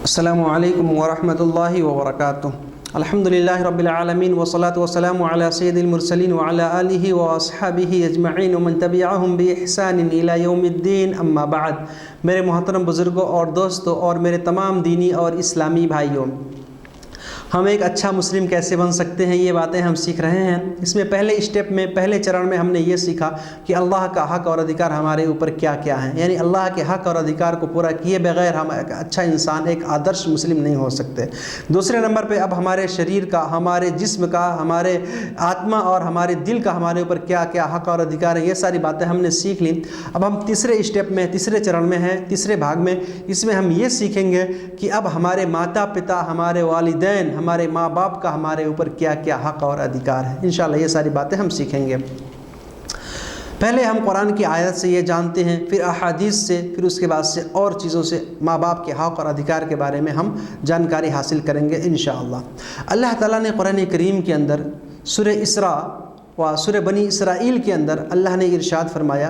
السلام علیکم ورحمۃ اللہ وبرکاتہ۔ الحمدللہ رب العالمین والصلاة والسلام علی سید المرسلین وعلی آلہ واصحابہ اجمعین ومن تبعہم بإحسان الی یوم الدین، اما بعد۔ میرے محترم بزرگوں اور دوستوں اور میرے تمام دینی اور اسلامی بھائیوں، ہم ایک اچھا مسلم کیسے بن سکتے ہیں، یہ باتیں ہم سیکھ رہے ہیں۔ اس میں پہلے اسٹیپ میں، پہلے چرن میں ہم نے یہ سیکھا کہ اللہ کا حق اور ادھیکار ہمارے اوپر کیا کیا ہیں، یعنی اللہ کے حق اور ادھیکار کو پورا کیے بغیر ہم ایک اچھا انسان، ایک آدرش مسلم نہیں ہو سکتے۔ دوسرے نمبر پہ اب ہمارے شریر کا، ہمارے جسم کا، ہمارے آتما اور ہمارے دل کا ہمارے اوپر کیا کیا حق اور ادھیکار ہیں، یہ ساری باتیں ہم نے سیکھ لیں۔ اب ہم تیسرے اسٹیپ میں، تیسرے چرن میں ہیں، تیسرے بھاگ میں، اس میں ہم یہ سیکھیں گے کہ اب ہمارے ماتا پتا، ہمارے والدین، ہمارے ماں باپ کا ہمارے اوپر کیا کیا حق اور ادھیکار ہے۔ انشاءاللہ یہ ساری باتیں ہم سیکھیں گے۔ پہلے ہم قرآن کی آیت سے یہ جانتے ہیں، پھر احادیث سے، پھر اس کے بعد سے اور چیزوں سے ماں باپ کے حق اور ادھیکار کے بارے میں ہم جانکاری حاصل کریں گے انشاءاللہ۔ اللہ تعالیٰ نے قرآن کریم کے اندر سورہ اسراء و سورہ بنی اسرائیل کے اندر اللہ نے ارشاد فرمایا،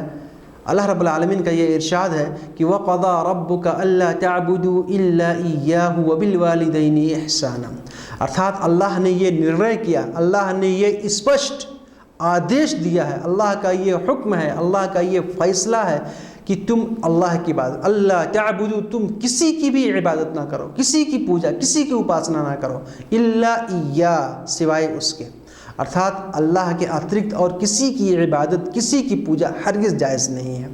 اللہ رب العالمین کا یہ ارشاد ہے کہ وَقَضَىٰ رَبُّكَ أَلَّا تَعْبُدُوا إِلَّا إِيَّاهُ وَبِالْوَالِدَيْنِ إِحْسَانًا۔ ارتھات اللہ نے یہ نرنے کیا، اللہ نے یہ اسپشٹ آدیش دیا ہے، اللہ کا یہ حکم ہے، اللہ کا یہ فیصلہ ہے کہ تم اللہ کی عبادت، اللہ تعبدو، تم کسی کی بھی عبادت نہ کرو، کسی کی پوجا، کسی کی اپاسنا نہ کرو، الا ایاہ، سوائے اس کے۔ ارتھات اللہ کے اترکت اور کسی کی عبادت، کسی کی پوجا ہرگز جائز نہیں ہے،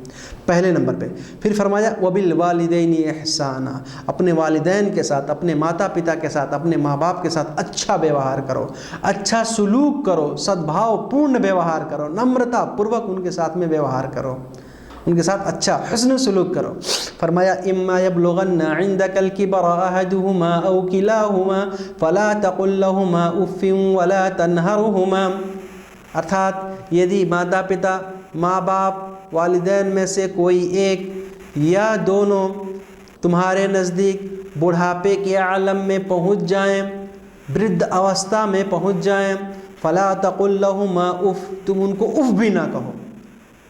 پہلے نمبر پہ۔ پھر فرمایا وَبِالْوَالِدَيْنِ إِحْسَانًا، اپنے والدین کے ساتھ، اپنے ماتا پتا کے ساتھ، اپنے ماں باپ کے ساتھ اچھا بیوہار کرو، اچھا سلوک کرو، صدبھاؤ پورن بیوہار کرو، نمرتا پوروک ان کے ساتھ میں بیوہار کرو، ان کے ساتھ اچھا حسن سلوک کرو۔ فرمایا اما یبلغن عندک الکبر احدہما او کلاہما فلا تقل لہما اف ولا تنہرہما۔ ارتھات یدی ماتا پتا، ماں باپ، والدین میں سے کوئی ایک یا دونوں تمہارے نزدیک بڑھاپے کے عالم میں پہنچ جائیں، برد اوستھا میں پہنچ جائیں، فلا تقل لہما اف، تم ان کو اف بھی نہ کہو،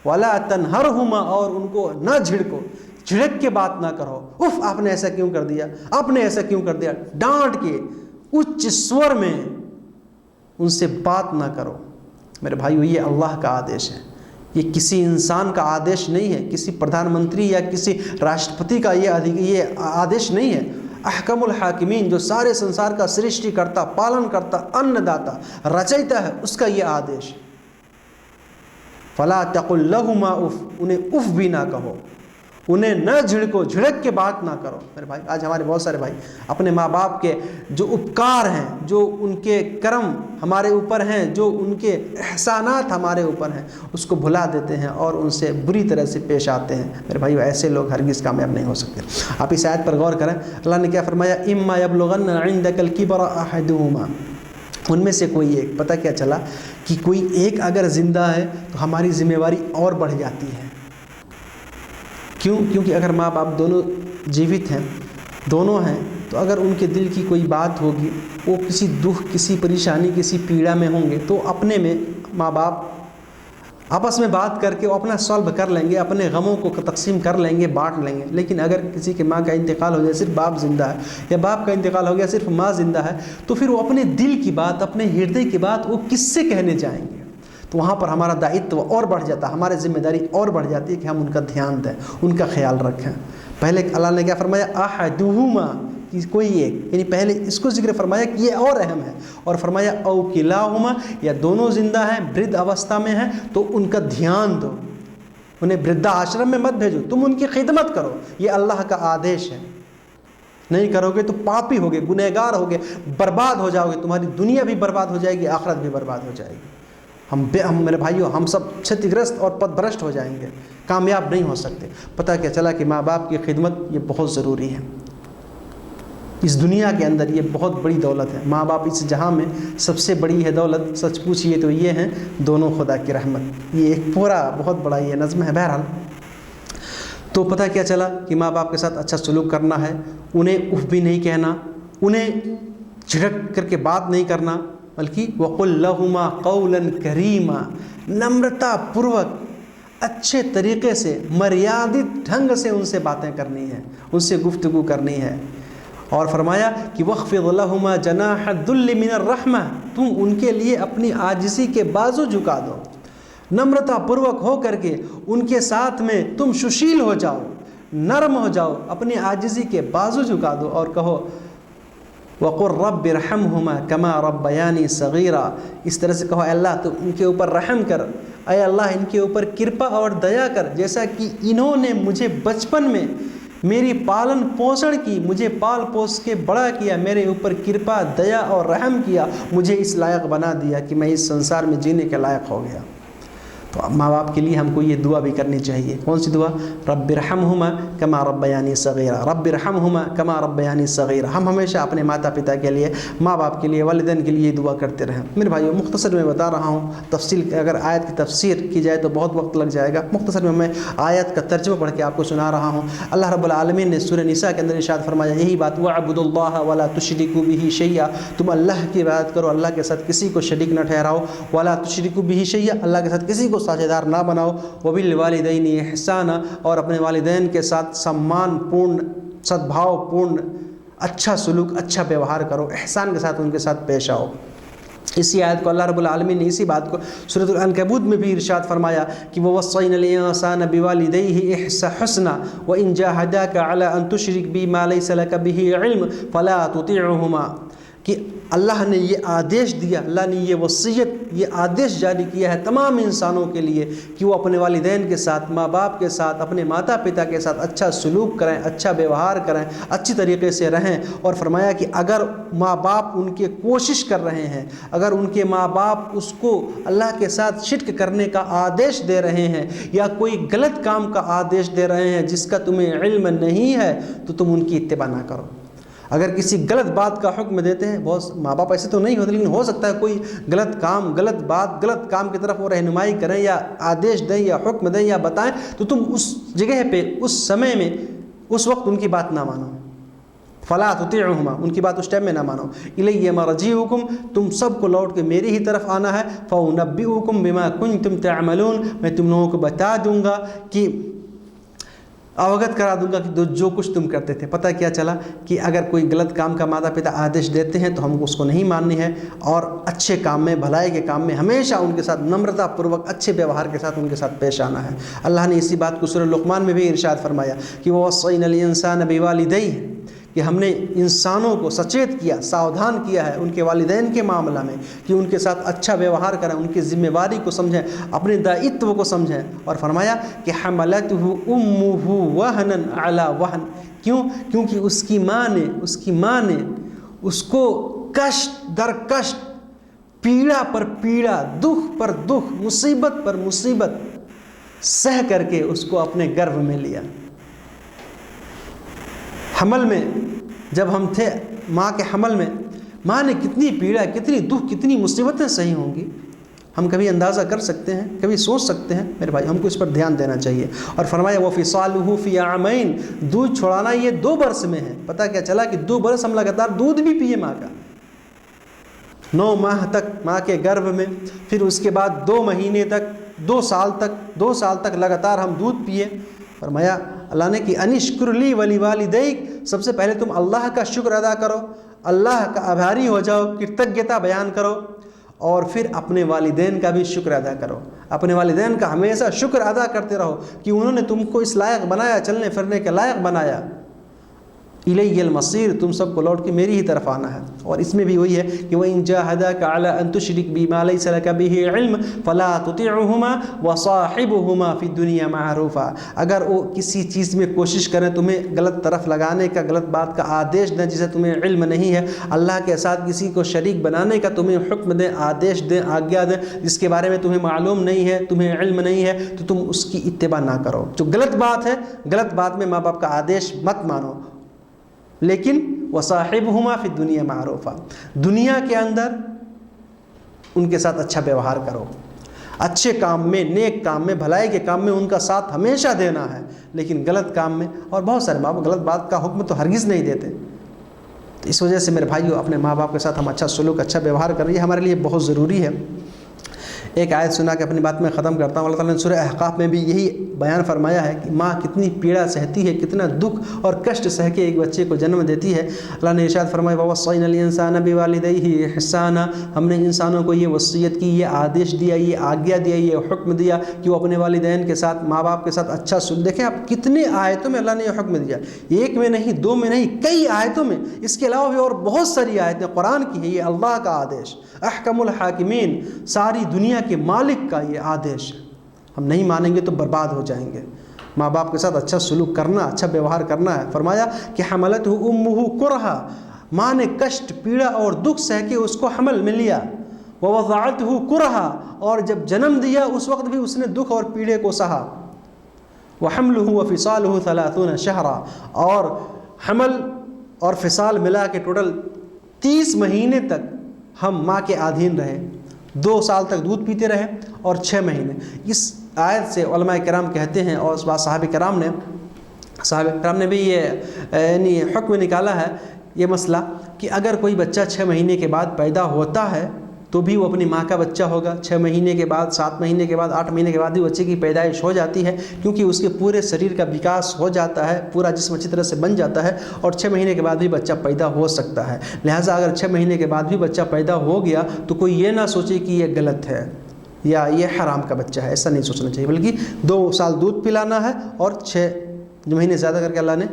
ولا تنہرہما، اور ان کو نہ جھڑکو، جھڑک کے بات نہ کرو، اف آپ نے ایسا کیوں کر دیا، آپ نے ایسا کیوں کر دیا، ڈانٹ کے اچ سور میں ان سے بات نہ کرو۔ میرے بھائیو، یہ اللہ کا آدیش ہے، یہ کسی انسان کا آدیش نہیں ہے، کسی پردھان منتری یا کسی راشٹرپتی کا یہ آدیش نہیں ہے۔ احکم الحاکمین، جو سارے سنسار کا سرشٹی کرتا، پالن کرتا، ان داتا، رچیتا ہے، اس کا یہ آدیش۔ فلا تقل لہما اف، انہیں اف بھی نہ کہو، انہیں نہ جھڑکو، جھڑک کے بات نہ کرو۔ میرے بھائی، آج ہمارے بہت سارے بھائی اپنے ماں باپ کے جو اپکار ہیں، جو ان کے کرم ہمارے اوپر ہیں، جو ان کے احسانات ہمارے اوپر ہیں، اس کو بھلا دیتے ہیں اور ان سے بری طرح سے پیش آتے ہیں۔ میرے بھائی، ایسے لوگ ہرگز کامیاب نہیں ہو سکتے۔ آپ اس آیت پر غور کریں، اللہ نے کیا فرمایا، اما یبلغن عندک الکبر احدہما، ان میں سے کوئی ایک، پتہ کیا چلا کہ کوئی ایک اگر زندہ ہے تو ہماری ذمہ داری اور بڑھ جاتی ہے۔ کیوں؟ کیونکہ اگر ماں باپ دونوں جیوت ہیں، دونوں ہیں، تو اگر ان کے دل کی کوئی بات ہوگی، وہ کسی دکھ، کسی پریشانی، کسی پیڑا میں ہوں گے، تو اپنے میں ماں باپ آپس میں بات کر کے وہ اپنا سالو کر لیں گے، اپنے غموں کو تقسیم کر لیں گے، بانٹ لیں گے۔ لیکن اگر کسی کے ماں کا انتقال ہو جائے، صرف باپ زندہ ہے، یا باپ کا انتقال ہو گیا، صرف ماں زندہ ہے، تو پھر وہ اپنے دل کی بات، اپنے ہردے کی بات وہ کس سے کہنے جائیں گے؟ تو وہاں پر ہمارا دائتو اور بڑھ جاتا ہے، ہماری ذمہ داری اور بڑھ جاتی ہے کہ ہم ان کا دھیان دیں، ان کا خیال رکھیں۔ پہلے اللہ نے کیا فرمایا، احدہما، کوئی ایک، یعنی پہلے اس کو ذکر فرمایا کہ یہ اور اہم ہے، اور فرمایا او کلاہما، یا دونوں زندہ ہیں، برد اوستھا میں ہیں، تو ان کا دھیان دو، انہیں بردھا آشرم میں مت بھیجو، تم ان کی خدمت کرو، یہ اللہ کا آدیش ہے۔ نہیں کرو گے تو پاپی ہوگے، گنہگار ہوگے، برباد ہو جاؤ گے، تمہاری دنیا بھی برباد ہو جائے گی، آخرت بھی برباد ہو جائے گی۔ ہم میرے بھائیوں، ہم سب چھتگرست اور پدبھرشٹ ہو جائیں گے، کامیاب نہیں ہو سکتے۔ پتہ کیا چلا کہ ماں باپ کی خدمت یہ بہت ضروری ہے، اس دنیا کے اندر یہ بہت بڑی دولت ہے۔ ماں باپ اس جہاں میں سب سے بڑی ہے دولت، سچ پوچھئے تو یہ ہیں دونوں خدا کی رحمت۔ یہ ایک پورا بہت بڑا یہ نظم ہے۔ بہرحال تو پتہ کیا چلا کہ ماں باپ کے ساتھ اچھا سلوک کرنا ہے، انہیں اف بھی نہیں کہنا، انہیں جھڑک کر کے بات نہیں کرنا، بلکہ وَقُلْ لَهُمَا قَوْلًا كَرِيمًا، نمرتا پوروک اچھے طریقے سے، مریادت ڈھنگ سے ان سے باتیں کرنی ہے، ان سے گفتگو کرنی ہے۔ اور فرمایا کہ وَخْفِضْ لَهُمَا جَنَاحَ الذُّلِّ مِنَ الرَّحْمَةِ، تم ان کے لیے اپنی عاجزی کے بازو جھکا دو، نمرتا پروک ہو کر کے ان کے ساتھ میں تم سشیل ہو جاؤ، نرم ہو جاؤ، اپنی عاجزی کے بازو جھکا دو اور کہو وَقُلْ رَبِّ ارْحَمْهُمَا كَمَا رَبَّيَانِي صَغِيرًا، اس طرح سے کہو اے اللہ تو ان کے اوپر رحم کر، اے اللہ ان کے اوپر کرپا اور دیا کر، جیسا کہ انہوں نے مجھے بچپن میں میری پالن پوشن کی، مجھے پال پوس کے بڑا کیا، میرے اوپر کرپا دیا اور رحم کیا، مجھے اس لائق بنا دیا کہ میں اس سنسار میں جینے کے لائق ہو گیا۔ تو ماں باپ کے لیے ہم کو یہ دعا بھی کرنی چاہیے۔ کون سی دعا؟ رب ارحمہما کما ربیانی صغیرا، رب ارحمہما کما ربیانی صغیرا۔ ہم ہمیشہ اپنے ماتا پتا کے لیے، ماں باپ کے لیے، والدین کے لیے یہ دعا کرتے رہیں۔ میرے بھائیو مختصر میں بتا رہا ہوں، تفصیل اگر آیت کی تفسیر کی جائے تو بہت وقت لگ جائے گا، مختصر میں آیت کا ترجمہ پڑھ کے آپ کو سنا رہا ہوں۔ اللہ رب العالمین نے سورہ نساء کے اندر ارشاد فرمایا یہی بات، وَاعْبُدُوا اللَّهَ وَلَا تُشْرِكُوا بِهِ شَيْئًا، تم اللہ کی عبادت کرو، اللہ کے ساتھ کسی کو شریک نہ ٹھہراؤ، وَلَا تُشْرِكُوا بِهِ شَيْئًا، اللہ کے ساتھ کسی کو ساجھیدار نہ بناؤ، وَبِالْوَالِدَيْنِ إِحْسَانًا، اور اپنے والدین کے ساتھ سمان پورن، صدبھاؤ پورن اچھا سلوک، اچھا ویوہار کرو، احسان کے ساتھ ان کے ساتھ پیش آؤ۔ اسی آیت کو اللہ رب العالمین نے اسی بات کو سورۃ العنکبوت میں بھی ارشاد فرمایا کہ وَوَصَّيْنَا الْإِنسَانَ بِوَالِدَيْهِ حُسْنًا وَإِنْ جَاهَدَاكَ عَلَىٰ أَن تُشْرِكَ بِي مَا لَيْسَ لَكَ بِهِ عِلْمٌ فَلَا تُطِعْهُمَا، کہ اللہ نے یہ آدیش دیا، اللہ نے یہ وصیت، یہ آدیش جاری کیا ہے تمام انسانوں کے لیے کہ وہ اپنے والدین کے ساتھ، ماں باپ کے ساتھ، اپنے ماتا پتا کے ساتھ اچھا سلوک کریں، اچھا ویوہار کریں، اچھی طریقے سے رہیں۔ اور فرمایا کہ اگر ماں باپ ان کے کوشش کر رہے ہیں، اگر ان کے ماں باپ اس کو اللہ کے ساتھ شرک کرنے کا آدیش دے رہے ہیں یا کوئی غلط کام کا آدیش دے رہے ہیں جس کا تمہیں علم نہیں ہے تو تم ان کی اتباع نہ کرو۔ اگر کسی غلط بات کا حکم دیتے ہیں، بہت ماں باپ ایسے تو نہیں ہوتے لیکن ہو سکتا ہے کوئی غلط کام، غلط بات، غلط کام کی طرف وہ رہنمائی کریں یا آدیش دیں یا حکم دیں یا بتائیں تو تم اس جگہ پہ، اس سمے میں، اس وقت ان کی بات نہ مانو۔ فلا تطیعہما، ان کی بات اس ٹائم میں نہ مانو۔ الیہ مرجعکم، تم سب کو لوٹ کے میری ہی طرف آنا ہے۔ فانبئکم بما کنتم تعملون، میں تم لوگوں کو بتا دوں گا کہ اوگت کرا دوں گا کہ جو کچھ تم کرتے تھے۔ پتہ کیا چلا کہ اگر کوئی غلط کام کا ماتا پتا آدیش دیتے ہیں تو ہم کو اس کو نہیں ماننی ہے، اور اچھے کام میں، بھلائی کے کام میں ہمیشہ ان کے ساتھ نمرتا پوروک اچھے ویوہار کے ساتھ ان کے ساتھ پیش آنا ہے۔ اللہ نے اسی بات کو سورہ لقمان میں بھی ارشاد فرمایا کہ وَوَصَّيْنَا الْإِنسَانَ بِوَالِدَيْهِ، کہ ہم نے انسانوں کو سچیت کیا، ساودھان کیا ہے ان کے والدین کے معاملہ میں کہ ان کے ساتھ اچھا ویوہار کریں، ان کی ذمہ داری کو سمجھیں، اپنے دائتو کو سمجھیں۔ اور فرمایا کہ حملتہ امہ وہنن علی وہن، کیونکہ اس کی ماں نے اس کو کشت در کشت، پیڑا پر پیڑا، دکھ پر دکھ، مصیبت پر مصیبت سہ کر کے اس کو اپنے گرب میں لیا۔ حمل میں جب ہم تھے، ماں کے حمل میں ماں نے کتنی پیڑا، کتنی دکھ، کتنی مصیبتیں سہی ہوں گی، ہم کبھی اندازہ کر سکتے ہیں، کبھی سوچ سکتے ہیں؟ میرے بھائی ہم کو اس پر دھیان دینا چاہیے۔ اور فرمایا وَفِصَالُهُ فِي عَامَيْنِ، دودھ چھوڑانا یہ 2 برس میں ہے۔ پتہ کیا چلا کہ 2 برس ہم لگاتار دودھ بھی پیے ماں کا، 9 ماہ تک ماں کے گربھ میں، پھر اس کے بعد 2 مہینے تک، 2 سال تک لگاتار ہم دودھ پیے۔ فرمایا اللہ نے کہ انشکر لی ولی والدیک، سب سے پہلے تم اللہ کا شکر ادا کرو، اللہ کا آبھاری ہو جاؤ، کرتجتا بیان کرو، اور پھر اپنے والدین کا بھی شکر ادا کرو۔ اپنے والدین کا ہمیشہ شکر ادا کرتے رہو کہ انہوں نے تم کو اس لائق بنایا، چلنے پھرنے کے لائق بنایا۔ الیہ المصیر، تم سب کو لوٹ کے میری ہی طرف آنا ہے۔ اور اس میں بھی وہی ہے کہ وَإِن جَاهَدَاكَ عَلَىٰ أَن تُشْرِكَ بِي مَا لَيْسَ لَكَ بِهِ عِلْمٌ فَلَا تُطِعْهُمَا وَصَاحِبْهُمَا فِي الدُّنْيَا مَعْرُوفًا، اگر وہ کسی چیز میں کوشش کریں تمہیں غلط طرف لگانے کا، غلط بات کا آدیش دیں جسے تمہیں علم نہیں ہے، اللہ کے ساتھ کسی کو شریک بنانے کا تمہیں حکم دیں، آدیش دیں، آگیا دیں، جس کے بارے میں تمہیں معلوم نہیں ہے، تمہیں علم نہیں ہے، تو تم اس کی اتباع نہ کرو۔ جو غلط بات ہے، غلط بات میں ماں باپ کا آدیش مت مانو، لیکن وصاحبہما فی الدنیا معروفا، دنیا کے اندر ان کے ساتھ اچھا ویوہار کرو، اچھے کام میں، نیک کام میں، بھلائی کے کام میں ان کا ساتھ ہمیشہ دینا ہے، لیکن غلط کام میں، اور بہت سارے ماں باپ غلط بات کا حکم تو ہرگز نہیں دیتے۔ تو اس وجہ سے میرے بھائیو اپنے ماں باپ کے ساتھ ہم اچھا سلوک، اچھا ویوہار کر رہی ہے، ہمارے لیے بہت ضروری ہے۔ ایک آیت سنا کے اپنی بات میں ختم کرتا ہوں۔ اللہ تعالیٰ نے سورہ احقاف میں بھی یہی بیان فرمایا ہے کہ ماں کتنی پیڑا سہتی ہے، کتنا دکھ اور کشٹ سہ کے ایک بچے کو جنم دیتی ہے۔ اللہ نے ارشاد فرمایا وَوَصَّيْنَا الْإِنسَانَ بِوَالِدَيْهِ إِحْسَانًا، ہم نے انسانوں کو یہ وصیت کی، یہ آدیش دیا، یہ آگیا دیا، یہ حکم دیا کہ وہ اپنے والدین کے ساتھ، ماں باپ کے ساتھ اچھا سلوک۔ دیکھیں آپ کتنے آیتوں میں اللہ نے یہ حکم دیا، ایک میں نہیں، دو میں نہیں، کئی آیتوں میں۔ اس کے علاوہ بھی اور بہت ساری آیتیں قرآن کی ہیں، یہ اللہ کا آدیش، احکم الحاکمین، ساری دنیا کے مالک کا یہ آدیش ہے۔ ہم نہیں مانیں گے تو برباد ہو جائیں گے۔ ماں باپ کے ساتھ اچھا سلوک کرنا، اچھا بیوہار کرنا ہے۔ فرمایا کہ حملتہ امہ کرہا، ماں نے کشٹ، پیڑا اور دکھ سہ کے اس کو حمل میں لیا۔ ووضعتہ کرہا، اور جب جنم دیا اس وقت بھی اس نے دکھ اور پیڑے کو سہا۔ وحملہ وفصالہ 30 شہرا، اور حمل اور فصال ملا کے ٹوٹل 30 مہینے تک ہم ماں کے آدھین رہے۔ 2 سال تک دودھ پیتے رہے اور 6 مہینے۔ اس آیت سے علماء کرام کہتے ہیں، اور اس بات صحابہ کرام نے بھی یہ یعنی حکم نکالا ہے، یہ مسئلہ کہ اگر کوئی بچہ 6 مہینے کے بعد پیدا ہوتا ہے تو بھی وہ اپنی ماں کا بچہ ہوگا۔ 6 مہینے کے بعد، 7 مہینے کے بعد، 8 مہینے کے بعد بھی بچے کی پیدائش ہو جاتی ہے، کیونکہ اس کے پورے شریر کا وکاس ہو جاتا ہے، پورا جسم اچھی طرح سے بن جاتا ہے، اور 6 مہینے کے بعد بھی بچہ پیدا ہو سکتا ہے۔ لہٰذا اگر 6 مہینے کے بعد بھی بچہ پیدا ہو گیا تو کوئی یہ نہ سوچے کہ یہ غلط ہے یا یہ حرام کا بچہ ہے، ایسا نہیں سوچنا چاہیے، بلکہ 2 سال دودھ پلانا ہے اور 6 مہینے زیادہ کر کے اللہ نے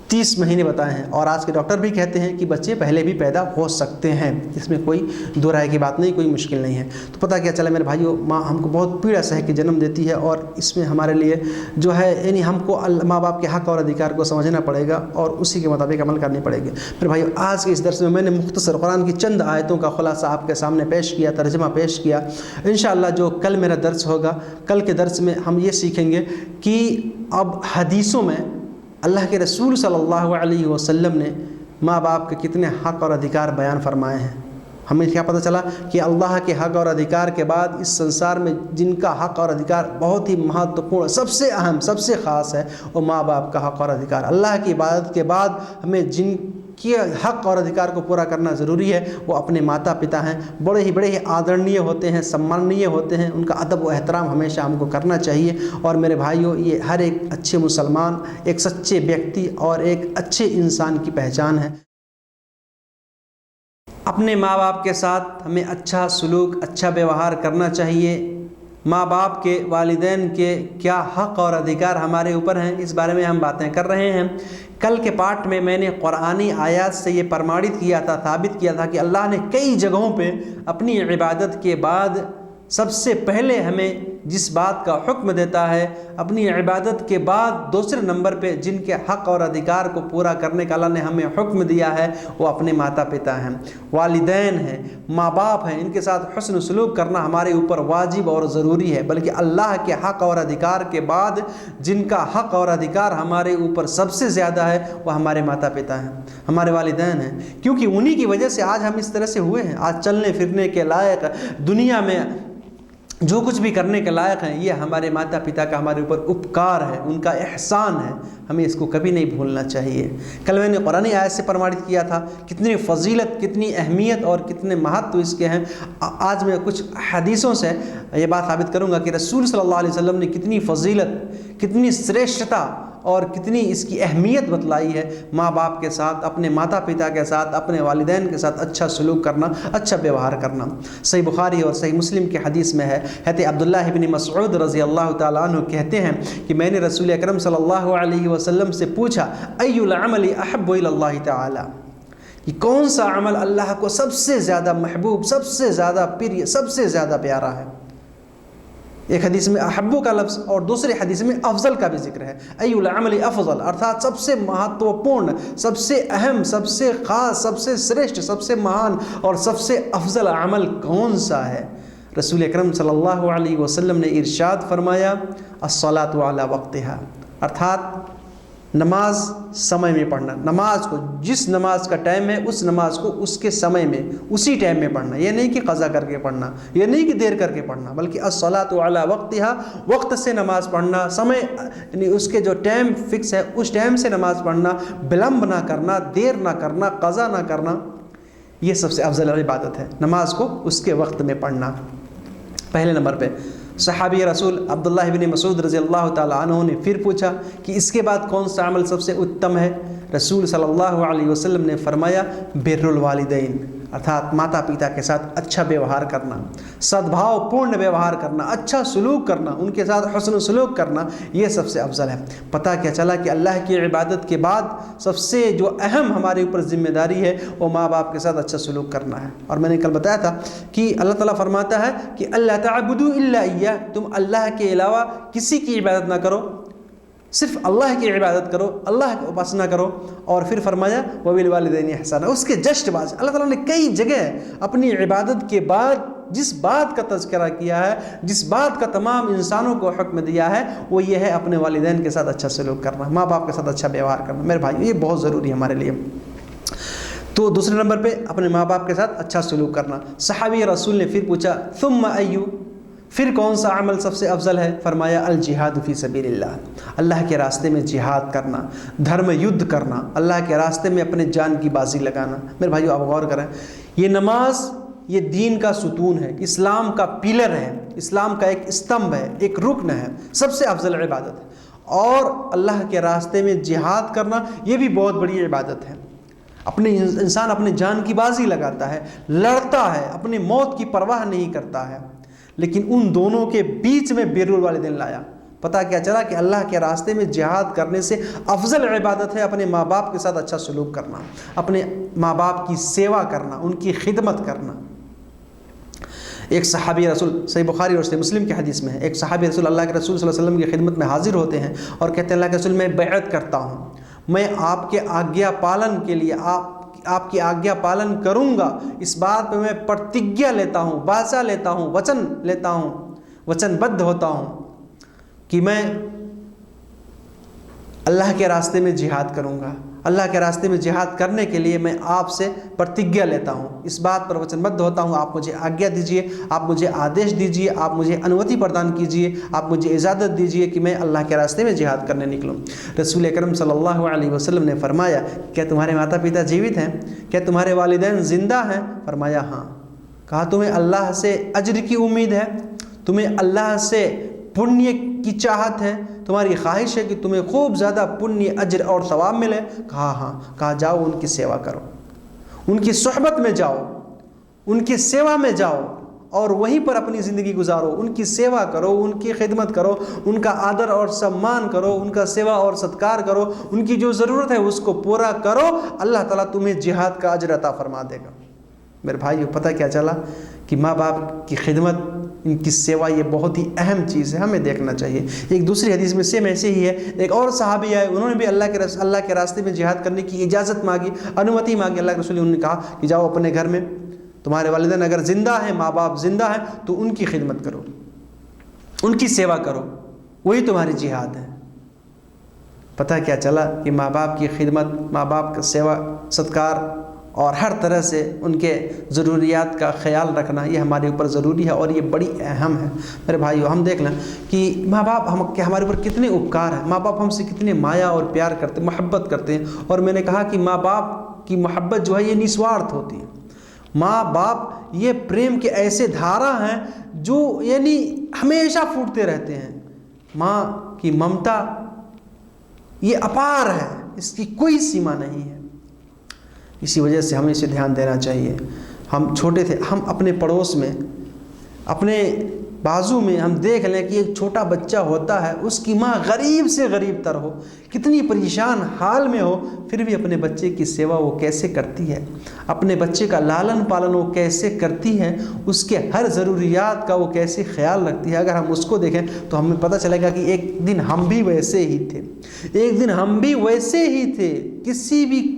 30 مہینے بتائے ہیں۔ اور آج کے ڈاکٹر بھی کہتے ہیں کہ بچے پہلے بھی پیدا ہو سکتے ہیں، اس میں کوئی دو رائے کی بات نہیں، کوئی مشکل نہیں ہے۔ تو پتہ کیا چلا میرے بھائیو، ماں ہم کو بہت پیڑا سہ کے جنم دیتی ہے، اور اس میں ہمارے لیے جو ہے یعنی ہم کو ماں باپ کے حق اور ادھیکار کو سمجھنا پڑے گا اور اسی کے مطابق عمل کرنی پڑے گی۔ میرے بھائیو، آج کے اس درس میں نے مختصر قرآن کی چند آیتوں کا خلاصہ آپ کے سامنے پیش کیا، ترجمہ پیش کیا۔ انشاءاللہ جو کل میرا درس ہوگا، کل کے درس میں ہم یہ سیکھیں گے کہ اب حدیثوں میں اللہ کے رسول صلی اللہ علیہ وسلم نے ماں باپ کے کتنے حق اور ادھیکار بیان فرمائے ہیں۔ ہمیں کیا پتہ چلا کہ اللہ کے حق اور ادھیکار کے بعد اس سنسار میں جن کا حق اور ادھیکار بہت ہی مہتوپورن، سب سے اہم، سب سے خاص ہے، وہ ماں باپ کا حق اور ادھیکار۔ اللہ کی عبادت کے بعد ہمیں جن کے حق اور ادھیکار کو پورا کرنا ضروری ہے وہ اپنے ماتا پتا ہیں۔ بڑے ہی آدرنیہ ہوتے ہیں، سمانیہ ہوتے ہیں، ان کا ادب و احترام ہمیشہ ہم کو کرنا چاہیے۔ اور میرے بھائیوں، یہ ہر ایک اچھے مسلمان، ایک سچے ویکتی اور ایک اچھے انسان کی پہچان ہے۔ اپنے ماں باپ کے ساتھ ہمیں اچھا سلوک، اچھا بیوہار کرنا چاہیے۔ ماں باپ کے، والدین کے کیا حق اور ادھیکار ہمارے اوپر ہیں، اس بارے میں ہم باتیں کر رہے ہیں۔ کل کے پارٹ میں میں نے قرآنی آیات سے یہ پرمانت کیا تھا، ثابت کیا تھا کہ اللہ نے کئی جگہوں پہ اپنی عبادت کے بعد سب سے پہلے ہمیں جس بات کا حکم دیتا ہے، اپنی عبادت کے بعد دوسرے نمبر پہ جن کے حق اور ادھیکار کو پورا کرنے کا اللہ نے ہمیں حکم دیا ہے، وہ اپنے ماتا پتا ہیں، والدین ہیں، ماں باپ ہیں۔ ان کے ساتھ حسن سلوک کرنا ہمارے اوپر واجب اور ضروری ہے، بلکہ اللہ کے حق اور ادھیکار کے بعد جن کا حق اور ادھیکار ہمارے اوپر سب سے زیادہ ہے وہ ہمارے ماتا پتا ہیں، ہمارے والدین ہیں، کیونکہ انہی کی وجہ سے آج ہم اس طرح سے ہوئے ہیں، آج چلنے پھرنے کے لائق، دنیا میں جو کچھ بھی کرنے کے لائق ہیں، یہ ہمارے ماتا پتا کا ہمارے اوپر اپکار ہے، ان کا احسان ہے، ہمیں اس کو کبھی نہیں بھولنا چاہیے۔ کل میں نے قرآنی آیت سے پرمانت کیا تھا کتنی فضیلت، کتنی اہمیت اور کتنے مہتو اس کے ہیں۔ آج میں کچھ حدیثوں سے یہ بات ثابت کروں گا کہ رسول صلی اللہ علیہ وسلم نے کتنی فضیلت، کتنی شریشٹتا اور کتنی اس کی اہمیت بتلائی ہے۔ ماں باپ کے ساتھ، اپنے ماتا پتا کے ساتھ، اپنے والدین کے ساتھ اچھا سلوک کرنا، اچھا بیوہار کرنا۔ صحیح بخاری اور صحیح مسلم کی حدیث میں ہے، حضرت عبداللہ بن مسعود رضی اللہ تعالیٰ عنہ کہتے ہیں کہ میں نے رسول اکرم صلی اللہ علیہ وسلم سے پوچھا، ای العمل احب الی اللہ تعالی، کہ کون سا عمل اللہ کو سب سے زیادہ محبوب، سب سے زیادہ پریہ، سب سے زیادہ پیارا ہے۔ ایک حدیث میں احبو کا لفظ اور دوسرے حدیث میں افضل کا بھی ذکر ہے۔ ای العمل افضل، ارتھات سب سے مہتوپورن، سب سے اہم، سب سے خاص، سب سے شریشٹھ، سب سے مہان اور سب سے افضل عمل کون سا ہے؟ رسول اکرم صلی اللہ علیہ وسلم نے ارشاد فرمایا، الصلاۃ علی وقتہا، ارتھات نماز سمے میں پڑھنا، نماز کو جس نماز کا ٹائم ہے اس نماز کو اس کے سمے میں، اسی ٹائم میں پڑھنا، یہ نہیں کہ قضا کر کے پڑھنا، یہ نہیں کہ دیر کر کے پڑھنا، بلکہ الصلاۃ علی وقتہا، وقت سے نماز پڑھنا، سمے یعنی اس کے جو ٹائم فکس ہے اس ٹائم سے نماز پڑھنا، بلمب نہ کرنا، دیر نہ کرنا، قضا نہ کرنا، یہ سب سے افضل عبادت ہے، نماز کو اس کے وقت میں پڑھنا۔ پہلے نمبر پہ صحابی رسول عبداللہ بن مسعود رضی اللہ تعالیٰ عنہ نے پھر پوچھا کہ اس کے بعد کون سا عمل سب سے اتم ہے؟ رسول صلی اللہ علیہ وسلم نے فرمایا بر الوالدین، ارتھات ماتا پتا کے ساتھ اچھا ویوہار کرنا، سدبھاؤ پورن ویوہار کرنا، اچھا سلوک کرنا، ان کے ساتھ حسن سلوک کرنا، یہ سب سے افضل ہے۔ پتہ کیا چلا کہ اللہ کی عبادت کے بعد سب سے جو اہم ہمارے اوپر ذمہ داری ہے وہ ماں باپ کے ساتھ اچھا سلوک کرنا ہے۔ اور میں نے کل بتایا تھا کہ اللہ تعالیٰ فرماتا ہے کہ اللہ تعبدوا الا ایہ، تم اللہ کے علاوہ کسی کی عبادت نہ کرو، صرف اللہ کی عبادت کرو، اللہ کی اپاسنا کرو۔ اور پھر فرمایا وبالوالدین احسانا، اس کے جسٹ بعد اللہ تعالیٰ نے کئی جگہ اپنی عبادت کے بعد جس بات کا تذکرہ کیا ہے، جس بات کا تمام انسانوں کو حکم دیا ہے، وہ یہ ہے اپنے والدین کے ساتھ اچھا سلوک کرنا، ماں باپ کے ساتھ اچھا ویوہار کرنا۔ میرے بھائی یہ بہت ضروری ہے ہمارے لیے۔ تو دوسرے نمبر پہ اپنے ماں باپ کے ساتھ اچھا سلوک کرنا۔ صحابی رسول نے پھر پوچھا ثم ایو، پھر کون سا عمل سب سے افضل ہے؟ فرمایا الجہاد فی سبیل اللہ، اللہ کے راستے میں جہاد کرنا، دھرم یدھ کرنا، اللہ کے راستے میں اپنے جان کی بازی لگانا۔ میرے بھائیو آپ غور کریں، یہ نماز یہ دین کا ستون ہے، اسلام کا پلر ہے، اسلام کا ایک استمبھ ہے، ایک رکن ہے، سب سے افضل عبادت ہے۔ اور اللہ کے راستے میں جہاد کرنا یہ بھی بہت بڑی عبادت ہے۔ اپنے انسان اپنے جان کی بازی لگاتا ہے، لڑتا ہے، اپنی موت کی پرواہ نہیں کرتا ہے، لیکن ان دونوں کے بیچ میں بر الوالدین لایا۔ پتہ کیا چلا کہ اللہ کے راستے میں جہاد کرنے سے افضل عبادت ہے اپنے ماں باپ کے ساتھ اچھا سلوک کرنا، اپنے ماں باپ کی سیوا کرنا، ان کی خدمت کرنا۔ ایک صحابی رسول، صحیح بخاری اور صحیح مسلم کی حدیث میں ہے، ایک صحابی رسول اللہ کے رسول صلی اللہ علیہ وسلم کی خدمت میں حاضر ہوتے ہیں اور کہتے ہیں اللہ کے رسول میں بیعت کرتا ہوں، میں آپ کے آگیا پالن کے لیے آپ کی آگیا پالن کروں گا، اس بات پہ میں پرتگیہ لیتا ہوں، باذا لیتا ہوں، وچن لیتا ہوں، وچن بدھ ہوتا ہوں کہ میں اللہ کے راستے میں جہاد کروں گا، اللہ کے راستے میں جہاد کرنے کے لیے میں آپ سے پرتگیہ لیتا ہوں، اس بات پر وچن بدھ ہوتا ہوں، آپ مجھے آگیا دیجئے، آپ مجھے آدیش دیجئے، آپ مجھے انوتی پردان کیجئے، آپ مجھے اجازت دیجئے کہ میں اللہ کے راستے میں جہاد کرنے نکلوں۔ رسول اکرم صلی اللہ علیہ وسلم نے فرمایا کیا تمہارے ماتا پتا جیوت ہیں؟ کیا تمہارے والدین زندہ ہیں؟ فرمایا ہاں۔ کہا تمہیں اللہ سے اجر کی امید ہے؟ تمہیں اللہ سے پنیہ کی چاہت ہے؟ تمہاری خواہش ہے کہ تمہیں خوب زیادہ پنیہ اجر اور ثواب ملے؟ کہا ہاں۔ کہا جاؤ ان کی سیوا کرو، ان کی صحبت میں جاؤ، ان کی سیوا میں جاؤ اور وہیں پر اپنی زندگی گزارو، ان کی سیوا کرو، ان کی خدمت کرو، ان کا آدر اور سمان کرو، ان کا سیوا اور ستکار کرو، ان کی جو ضرورت ہے اس کو پورا کرو، اللہ تعالیٰ تمہیں جہاد کا اجر عطا فرما دے گا۔ میرے بھائیو پتہ کیا چلا کہ ماں باپ کی خدمت، ان کی سیوا یہ بہت ہی اہم چیز ہے، ہمیں دیکھنا چاہیے۔ ایک دوسری حدیث میں سیم ایسے ہی ہے، ایک اور صحابی آئے، انہوں نے بھی اللہ کے راستے میں جہاد کرنے کی اجازت مانگی، انومتی مانگی۔ اللہ کے رسول نے کہا کہ جاؤ اپنے گھر میں، تمہارے والدین اگر زندہ ہیں، ماں باپ زندہ ہیں تو ان کی خدمت کرو، ان کی سیوا کرو، وہی تمہاری جہاد ہے۔ پتہ کیا چلا کہ ماں باپ کی خدمت، ماں باپ کا سیوا ستکار اور ہر طرح سے ان کے ضروریات کا خیال رکھنا یہ ہمارے اوپر ضروری ہے اور یہ بڑی اہم ہے۔ میرے بھائیو ہم دیکھ لیں کہ ماں باپ ہمارے اوپر کتنے اپکار ہیں، ماں باپ ہم سے کتنے مایا اور پیار کرتے، محبت کرتے ہیں۔ اور میں نے کہا کہ ماں باپ کی محبت جو ہے یہ نسوارتھ ہوتی ہے۔ ماں باپ یہ پریم کے ایسے دھارا ہیں جو یعنی ہمیشہ پھوٹتے رہتے ہیں۔ ماں کی ممتا یہ اپار ہے، اس کی کوئی سیما نہیں ہے۔ اسی وجہ سے ہمیں اسے دھیان دینا چاہیے۔ ہم چھوٹے تھے، ہم اپنے پڑوس میں، اپنے بازو میں ہم دیکھ لیں کہ ایک چھوٹا بچہ ہوتا ہے، اس کی ماں غریب سے غریب تر ہو، کتنی پریشان حال میں ہو، پھر بھی اپنے بچے کی سیوا وہ کیسے کرتی ہے، اپنے بچے کا لالن پالن وہ کیسے کرتی ہے، اس کے ہر ضروریات کا وہ کیسے خیال رکھتی ہے۔ اگر ہم اس کو دیکھیں تو ہمیں پتہ چلے گا کہ ایک دن ہم بھی ویسے ہی تھے، ایک دن ہم بھی ویسے ہی تھے، کسی بھی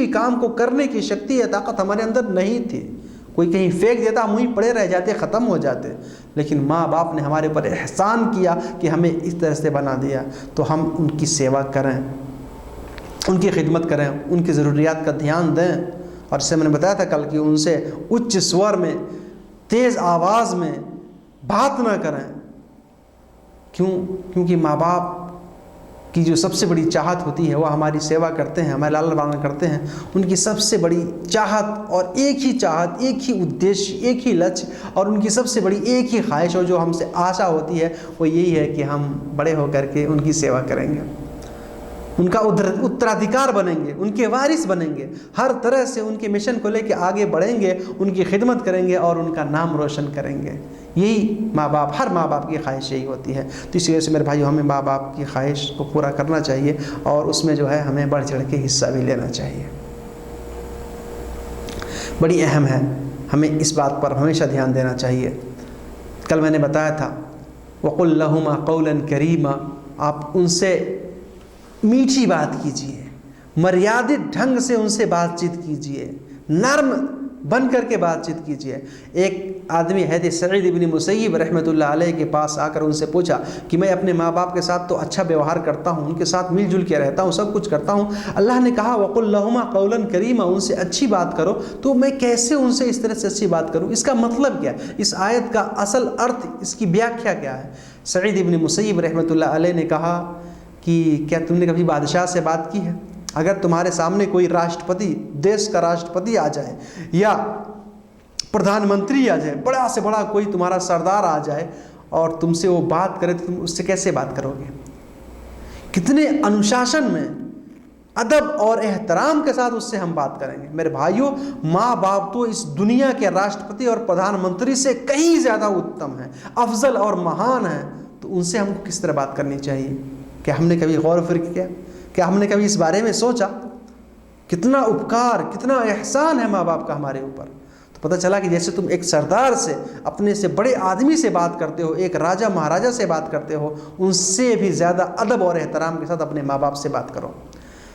کام کو کرنے کی شکتی یا طاقت ہمارے اندر نہیں تھی۔ کوئی کہیں پھینک دیتا ہم وہیں پڑے رہ جاتے، ختم ہو جاتے، لیکن ماں باپ نے ہمارے اوپر احسان کیا کہ ہمیں اس طرح سے بنا دیا، تو ہم ان کی سیوا کریں، ان کی خدمت کریں، ان کی ضروریات کا دھیان دیں۔ اور جیسے میں نے بتایا تھا کل کہ ان سے اچ سور میں، تیز آواز میں بات نہ کریں۔ کیونکہ ماں باپ کی جو سب سے بڑی چاہت ہوتی ہے وہ ہماری سیوا کرتے ہیں، ہمارے لال پالن کرتے ہیں، ان کی سب سے بڑی چاہت اور ایک ہی چاہت، ایک ہی ادیش، ایک ہی لچ، اور ان کی سب سے بڑی ایک ہی خواہش، اور جو ہم سے آشا ہوتی ہے وہ یہی ہے کہ ہم بڑے ہو کر کے ان کی سیوا کریں گے، ان کا اترادھیکار بنیں گے، ان کے وارث بنیں گے، ہر طرح سے ان کے مشن کو لے کے آگے بڑھیں گے، ان کی خدمت کریں گے اور ان کا نام روشن کریں گے۔ یہی ماں باپ، ہر ماں باپ کی خواہش یہی ہوتی ہے۔ تو اسی وجہ سے میرے بھائیو، ہمیں ماں باپ کی خواہش کو پورا کرنا چاہیے، اور اس میں جو ہے ہمیں بڑھ چڑھ کے حصہ بھی لینا چاہیے۔ بڑی اہم ہے، ہمیں اس بات پر ہمیشہ دھیان دینا چاہیے۔ کل میں نے بتایا تھا وَقُلْ لَهُمَا قَوْلًا كَرِيمًا، آپ ان سے میٹھی بات کیجیے، مریادت ڈھنگ سے ان سے بات چیت کیجیے، نرم بن کر کے بات چیت کیجیے۔ ایک آدمی حضرت سعید ابن مسیب رحمۃ اللہ علیہ کے پاس آ کر ان سے پوچھا کہ میں اپنے ماں باپ کے ساتھ تو اچھا ویوہار کرتا ہوں، ان کے ساتھ مل جل کے رہتا ہوں، سب کچھ کرتا ہوں، اللہ نے کہا وَقُلْ لَهُمَا قَوْلًا كَرِيمًا، ان سے اچھی بات کرو، تو میں کیسے ان سے اس طرح سے اچھی بات کروں؟ اس کا مطلب کیا ہے؟ اس آیت کا اصل ارتھ، اس کی ویاکھیا کیا ہے؟ سعید ابن مسیب رحمۃ اللہ علیہ نے کہا کہ کیا تم نے کبھی بادشاہ سے بات کی ہے؟ اگر تمہارے سامنے کوئی راشٹرپتی، دیش کا راشٹرپتی آ جائے یا پردھان منتری آ جائے، بڑا سے بڑا کوئی تمہارا سردار آ جائے اور تم سے وہ بات کرے، تو تم اس سے کیسے بات کرو گے؟ کتنے انوشاسن میں، ادب اور احترام کے ساتھ اس سے ہم بات کریں گے۔ میرے بھائیوں، ماں باپ تو اس دنیا کے راشٹرپتی اور پردھان منتری سے کہیں زیادہ اتم ہیں، افضل اور مہان ہیں، تو ان سے ہم کو کس طرح بات کرنی چاہیے؟ کیا ہم نے کبھی غور و فکر کیا؟ کیا ہم نے کبھی اس بارے میں سوچا؟ کتنا اپکار، کتنا احسان ہے ماں باپ کا ہمارے اوپر۔ تو پتہ چلا کہ جیسے تم ایک سردار سے، اپنے سے بڑے آدمی سے بات کرتے ہو، ایک راجہ مہاراجہ سے بات کرتے ہو، ان سے بھی زیادہ ادب اور احترام کے ساتھ اپنے ماں باپ سے بات کرو۔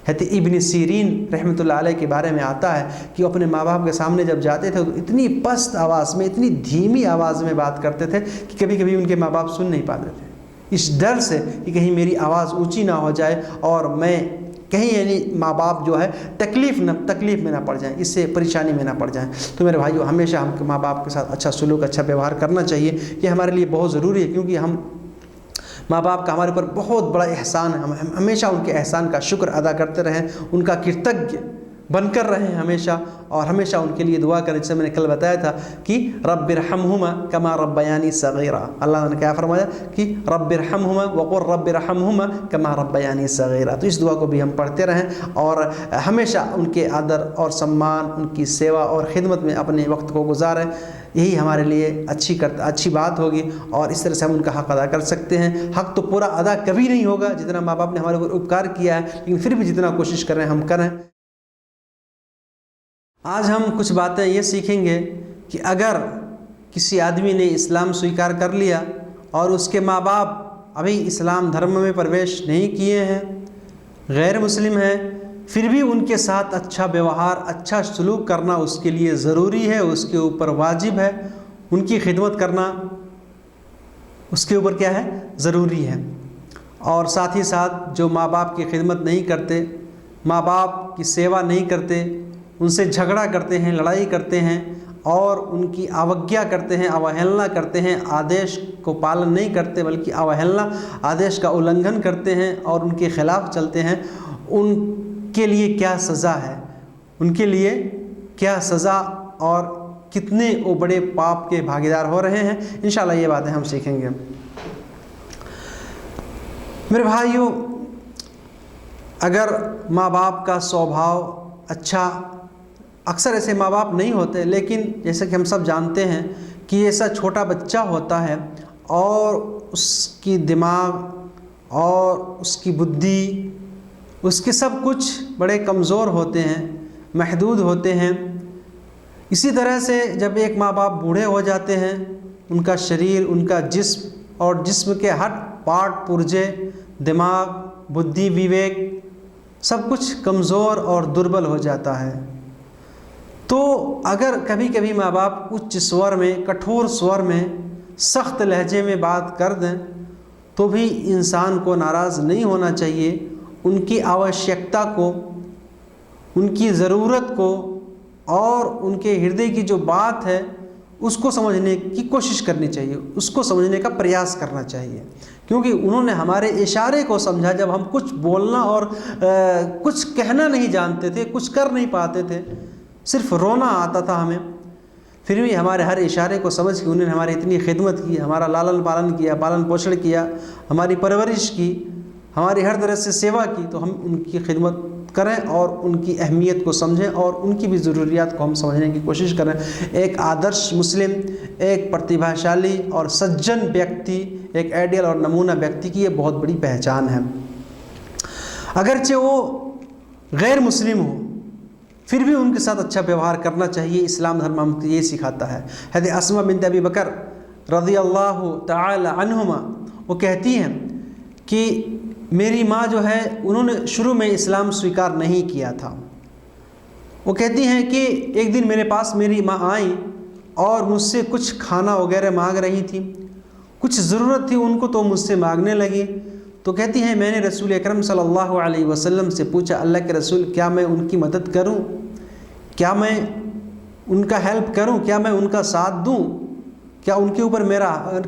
حضرت ابن سیرین رحمۃ اللہ علیہ کے بارے میں آتا ہے کہ وہ اپنے ماں باپ کے سامنے جب جاتے تھے تو اتنی پست آواز میں، اتنی دھیمی آواز میں بات کرتے تھے کہ کبھی کبھی ان کے ماں باپ سن نہیں پاتے تھے، اس ڈر سے کہ کہیں میری آواز اونچی نہ ہو جائے اور میں کہیں، یعنی ماں باپ جو ہے تکلیف میں نہ پڑ جائیں، اس سے پریشانی میں نہ پڑ جائیں۔ تو میرے بھائیو، ہمیشہ ہم ماں باپ کے ساتھ اچھا سلوک، اچھا ویوہار کرنا چاہیے۔ یہ ہمارے لیے بہت ضروری ہے، کیونکہ ہم ماں باپ کا ہمارے اوپر بہت بڑا احسان ہے، ہم ہمیشہ ان کے احسان کا شکر ادا کرتے رہیں، ان کا کرتگیہ بن کر رہیں ہمیشہ، اور ہمیشہ ان کے لیے دعا کریں۔ جیسے میں نے کل بتایا تھا کہ رب ارحمہما کما ربیانی صغیرا، اللہ نے کیا فرمایا کہ رب ارحمہما وقل رب ارحمہما کما ربیانی صغیرا۔ تو اس دعا کو بھی ہم پڑھتے رہیں اور ہمیشہ ان کے آدر اور سمان، ان کی سیوا اور خدمت میں اپنے وقت کو گزاریں۔ یہی ہمارے لیے اچھی بات ہوگی، اور اس طرح سے ہم ان کا حق ادا کر سکتے ہیں۔ حق تو پورا ادا کبھی نہیں ہوگا جتنا ماں باپ نے ہمارے اوپر اپکار کیا ہے، لیکن پھر بھی جتنا کوشش کر رہے ہیں ہم کریں۔ آج ہم کچھ باتیں یہ سیکھیں گے کہ اگر کسی آدمی نے اسلام سویکار کر لیا اور اس کے ماں باپ ابھی اسلام دھرم میں پرویش نہیں کیے ہیں، غیر مسلم ہیں، پھر بھی ان کے ساتھ اچھا ویوہار، اچھا سلوک کرنا اس کے لیے ضروری ہے، اس کے اوپر واجب ہے، ان کی خدمت کرنا اس کے اوپر کیا ہے؟ ضروری ہے۔ اور ساتھ ہی ساتھ جو ماں باپ کی خدمت نہیں کرتے، ماں باپ کی سیوا نہیں کرتے، ان سے جھگڑا کرتے ہیں، لڑائی کرتے ہیں اور ان کی اوگیا کرتے ہیں، اوہیلنا کرتے ہیں، آدیش کو پالن نہیں کرتے بلکہ اوہیلنا، آدیش کا النگھن کرتے ہیں اور ان کے خلاف چلتے ہیں، ان کے لیے کیا سزا ہے، ان کے لیے کیا سزا اور کتنے وہ بڑے پاپ کے بھاگیدار ہو رہے ہیں، انشاءاللہ یہ باتیں ہم سیکھیں گے۔ میرے بھائیوں، اگر ماں باپ کا سوبھاؤ اچھا، اکثر ایسے ماں باپ نہیں ہوتے، لیکن جیسے کہ ہم سب جانتے ہیں کہ ایسا چھوٹا بچہ ہوتا ہے اور اس کی دماغ اور اس کی بدھی، اس کے سب کچھ بڑے کمزور ہوتے ہیں، محدود ہوتے ہیں۔ اسی طرح سے جب ایک ماں باپ بوڑھے ہو جاتے ہیں، ان کا شریر، ان کا جسم اور جسم کے ہر پارٹ پرزے، دماغ، بدھی، وویک، سب کچھ کمزور اور دربل ہو جاتا ہے۔ تو اگر کبھی کبھی ماں باپ اچ سور میں، کٹھور سور میں، سخت لہجے میں بات کر دیں تو بھی انسان کو ناراض نہیں ہونا چاہیے، ان کی آوشیکتا کو، ان کی ضرورت کو اور ان کے ہردے کی جو بات ہے اس کو سمجھنے کی کوشش کرنی چاہیے، اس کو سمجھنے کا پریاس کرنا چاہیے، کیونکہ انہوں نے ہمارے اشارے کو سمجھا. جب ہم کچھ بولنا اور کچھ کہنا نہیں جانتے تھے, کچھ کر نہیں پاتے تھے, صرف رونا آتا تھا ہمیں, پھر بھی ہمارے ہر اشارے کو سمجھ کے انہوں نے ہماری اتنی خدمت کی, ہمارا لالن پالن کیا, پالن پوشن کیا, ہماری پرورش کی, ہماری ہر طرح سے سیوا کی. تو ہم ان کی خدمت کریں اور ان کی اہمیت کو سمجھیں اور ان کی بھی ضروریات کو ہم سمجھنے کی کوشش کریں. ایک آدرش مسلم, ایک پرتیبھاشالی اور سجن ویکتی, ایک آئیڈیل اور نمونہ ویکتی کی یہ بہت بڑی پہچان ہے. اگرچہ وہ غیر مسلم ہو پھر بھی ان کے ساتھ اچھا ویوہار کرنا چاہیے. اسلام دھرم ہم کو یہ سکھاتا ہے. حضرت اسماء بنت ابی بکر رضی اللہ تعالی عنہما وہ کہتی ہیں کہ میری ماں جو ہے انہوں نے شروع میں اسلام سویکار نہیں کیا تھا. وہ کہتی ہیں کہ ایک دن میرے پاس میری ماں آئیں اور مجھ سے کچھ کھانا وغیرہ مانگ رہی تھیں, کچھ ضرورت تھی ان کو تو مجھ سے مانگنے لگی. تو کہتی ہیں میں نے رسول اکرم صلی اللہ علیہ وسلم سے پوچھا, اللہ کے رسول کیا میں ان کی مدد کروں, کیا میں ان کا ہیلپ کروں, کیا میں ان کا ساتھ دوں, کیا ان کے اوپر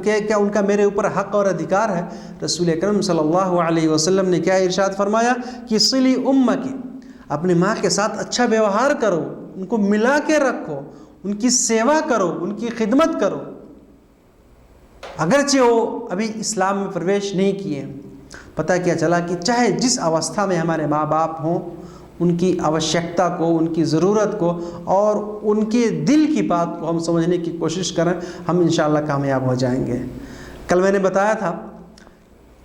کیا ان کا میرے اوپر حق اور ادھیکار ہے؟ رسول اکرم صلی اللہ علیہ وسلم نے کیا ارشاد فرمایا کہ صلی امک, اپنی ماں کے ساتھ اچھا ویوہار کرو, ان کو ملا کے رکھو, ان کی سیوا کرو, ان کی خدمت کرو. اگرچہ وہ ابھی اسلام میں پرویش نہیں کیے, پتہ کیا چلا کہ چاہے جس اوستھا میں ہمارے ماں باپ ہوں, ان کی آوشیکتا کو, ان کی ضرورت کو اور ان کے دل کی بات کو ہم سمجھنے کی کوشش کریں, ہم انشاءاللہ کامیاب ہو جائیں گے. کل میں نے بتایا تھا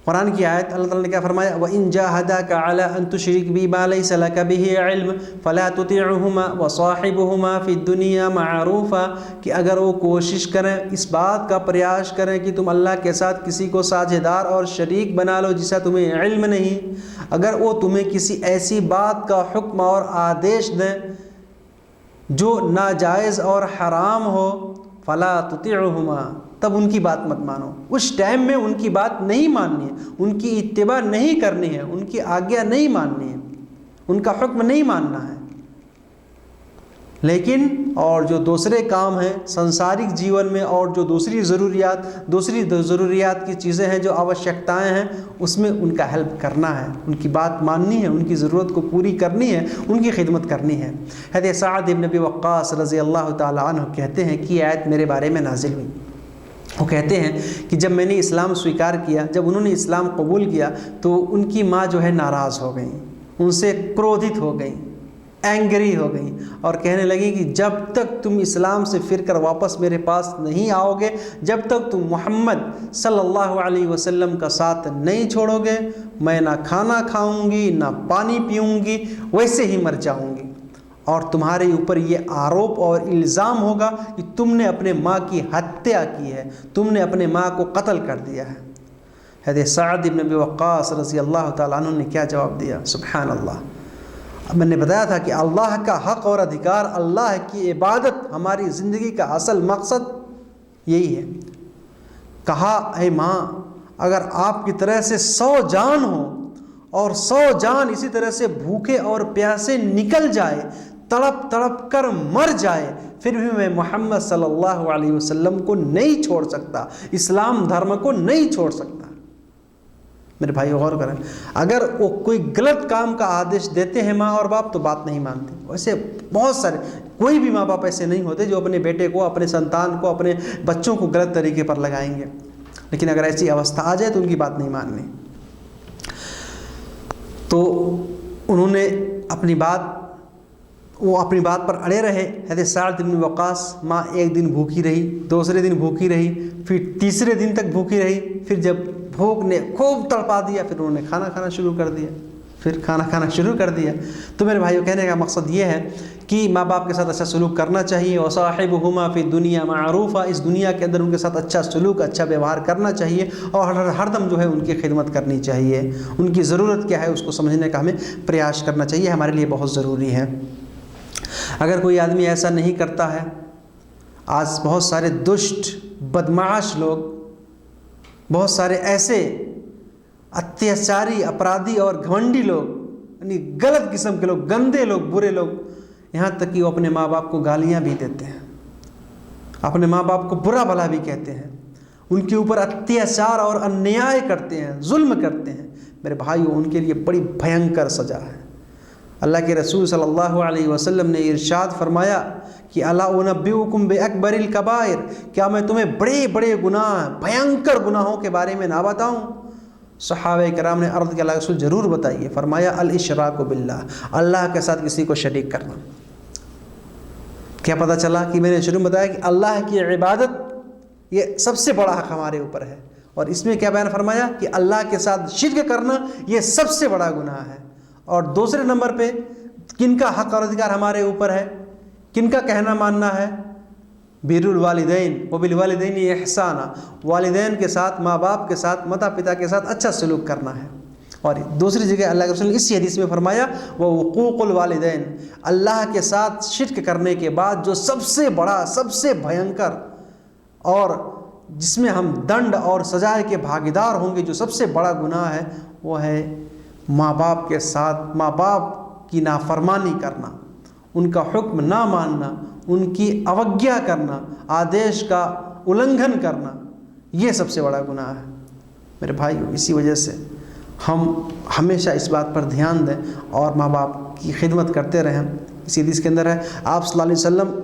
قرآن کی آیت, اللہ تعالیٰ نے کیا فرمایا, وَإِن جَاهَدَاكَ عَلَىٰ أَن تُشْرِكَ بِي مَا لَيْسَ لَكَ بِهِ عِلْمٌ فَلَا تُطِعْهُمَا وَصَاحِبْهُمَا فِي الدُّنْيَا مَعْرُوفًا, کہ اگر وہ کوشش کریں, اس بات کا پریاس کریں کہ تم اللہ کے ساتھ کسی کو ساجھیدار اور شریک بنا لو جسا تمہیں علم نہیں, اگر وہ تمہیں کسی ایسی بات کا حکم اور آدیش دیں جو ناجائز اور حرام ہو, فَلَا تُطِعْهُمَا, تب ان کی بات مت مانو. اس ٹائم میں ان کی بات نہیں ماننی ہے, ان کی اتباع نہیں کرنی ہے, ان کی آگیا نہیں ماننی ہے, ان کا حکم نہیں ماننا ہے. لیکن اور جو دوسرے کام ہیں سنسارک جیون میں اور جو دوسری ضروریات کی چیزیں ہیں, جو آوشکتائیں ہیں, اس میں ان کا ہیلپ کرنا ہے, ان کی بات ماننی ہے, ان کی ضرورت کو پوری کرنی ہے, ان کی خدمت کرنی ہے. حضرت سعد بن ابی وقاص رضی اللہ تعالی عنہ کہتے ہیں کہ یہ آیت میرے بارے میں نازل ہوئی. وہ کہتے ہیں کہ جب میں نے اسلام سویکار کیا, جب انہوں نے اسلام قبول کیا تو ان کی ماں جو ہے ناراض ہو گئیں, ان سے کرودھت ہو گئیں, اینگری ہو گئیں اور کہنے لگی کہ جب تک تم اسلام سے پھر کر واپس میرے پاس نہیں آؤ گے, جب تک تم محمد صلی اللہ علیہ وسلم کا ساتھ نہیں چھوڑو گے, میں نہ کھانا کھاؤں گی نہ پانی پیوں گی, ویسے ہی مر جاؤں گی. اور تمہارے اوپر یہ آروپ اور الزام ہوگا کہ تم نے اپنے ماں کی ہتیا کی ہے, تم نے اپنے ماں کو قتل کر دیا ہے. حضرت سعد بن ابی وقاص رضی اللہ تعالیٰ عنہ نے کیا جواب دیا؟ سبحان اللہ. اب میں نے بتایا تھا کہ اللہ کا حق اور ادھیکار, اللہ کی عبادت ہماری زندگی کا اصل مقصد یہی ہے. کہا اے ماں, اگر آپ کی طرح سے 100 جان ہو اور 100 جان اسی طرح سے بھوکے اور پیاسے نکل جائے, تڑپ تڑپ کر مر جائے, پھر بھی میں محمد صلی اللہ علیہ وسلم کو نہیں چھوڑ سکتا, اسلام دھرم کو نہیں چھوڑ سکتا. میرے بھائی غور کریں, اگر وہ کوئی غلط کام کا آدیش دیتے ہیں ماں اور باپ تو بات نہیں مانتے. ویسے بہت سارے, کوئی بھی ماں باپ ایسے نہیں ہوتے جو اپنے بیٹے کو, اپنے سنتان کو, اپنے بچوں کو غلط طریقے پر لگائیں گے, لیکن اگر ایسی اوستھا آ جائے تو ان کی بات نہیں ماننی. تو انہوں نے اپنی بات پر اڑے رہے. حضرت سعد بن وقاص ماں ایک دن بھوکی رہی, دوسرے دن بھوکی رہی, پھر تیسرے دن تک بھوکی رہی. پھر جب بھوک نے خوب تڑپا دیا, پھر انہوں نے کھانا کھانا شروع کر دیا. تو میرے بھائیوں, کہنے کا مقصد یہ ہے کہ ماں باپ کے ساتھ اچھا سلوک کرنا چاہیے. وصاحبہما فی الدنیا معروفا, اس دنیا کے اندر ان کے ساتھ اچھا سلوک, اچھا ویوہار کرنا چاہیے اور ہر دم جو ہے ان کی خدمت کرنی چاہیے. ان کی ضرورت کیا ہے اس کو سمجھنے کا ہمیں پریاس کرنا چاہیے, ہمارے لیے بہت ضروری ہے. اگر کوئی آدمی ایسا نہیں کرتا ہے, آج بہت سارے دشٹ بدمعاش لوگ, بہت سارے ایسے اتیاچاری, اپرادھی اور گھمنڈی لوگ, یعنی غلط قسم کے لوگ, گندے لوگ, برے لوگ, یہاں تک کہ وہ اپنے ماں باپ کو گالیاں بھی دیتے ہیں, اپنے ماں باپ کو برا بھلا بھی کہتے ہیں. ان کے اوپر اتیاچار اور انیائے کرتے ہیں، ظلم کرتے ہیں، میرے بھائیوں ان کے لیے بڑی بھینکر سزا ہے۔ اللہ کے رسول صلی اللہ علیہ وسلم نے ارشاد فرمایا کہ الا انبئکم باکبر الکبائر، کیا میں تمہیں بڑے بڑے گناہ، بھینکر گناہوں کے بارے میں نہ بتاؤں؟ صحابہ کرام نے عرض کیا اللہ کے رسول ضرور بتائیے۔ فرمایا الاشراک باللہ، اللہ کے ساتھ کسی کو شریک کرنا۔ کیا پتہ چلا کہ میں نے شروع میں بتایا کہ اللہ کی عبادت یہ سب سے بڑا حق ہمارے اوپر ہے، اور اس میں کیا بیان فرمایا کہ اللہ کے ساتھ شرک کرنا یہ سب سے بڑا گناہ ہے۔ اور دوسرے نمبر پہ کن کا حق اور ادھکار ہمارے اوپر ہے، کن کا کہنا ماننا ہے؟ بر الوالدین وبالوالدین احسانا، والدین کے ساتھ، ماں باپ کے ساتھ، ماتا پتا کے ساتھ اچھا سلوک کرنا ہے۔ اور دوسری جگہ اللہ کے رسول نے اسی حدیث میں فرمایا وہ وقوق الوالدین، اللہ کے ساتھ شرک کرنے کے بعد جو سب سے بڑا، سب سے بھینکر اور جس میں ہم دنڈ اور سزائے کے بھاگیدار ہوں گے، جو سب سے بڑا گناہ ہے، وہ ہے ماں باپ کے ساتھ، ماں باپ کی نافرمانی کرنا، ان کا حکم نہ ماننا، ان کی اوگیا کرنا، آدیش کا النگھن کرنا، یہ سب سے بڑا گناہ ہے میرے بھائیو۔ اسی وجہ سے ہم ہمیشہ اس بات پر دھیان دیں اور ماں باپ کی خدمت کرتے رہیں۔ اسی حدیث کے اندر ہے آپ صلی اللہ علیہ وسلم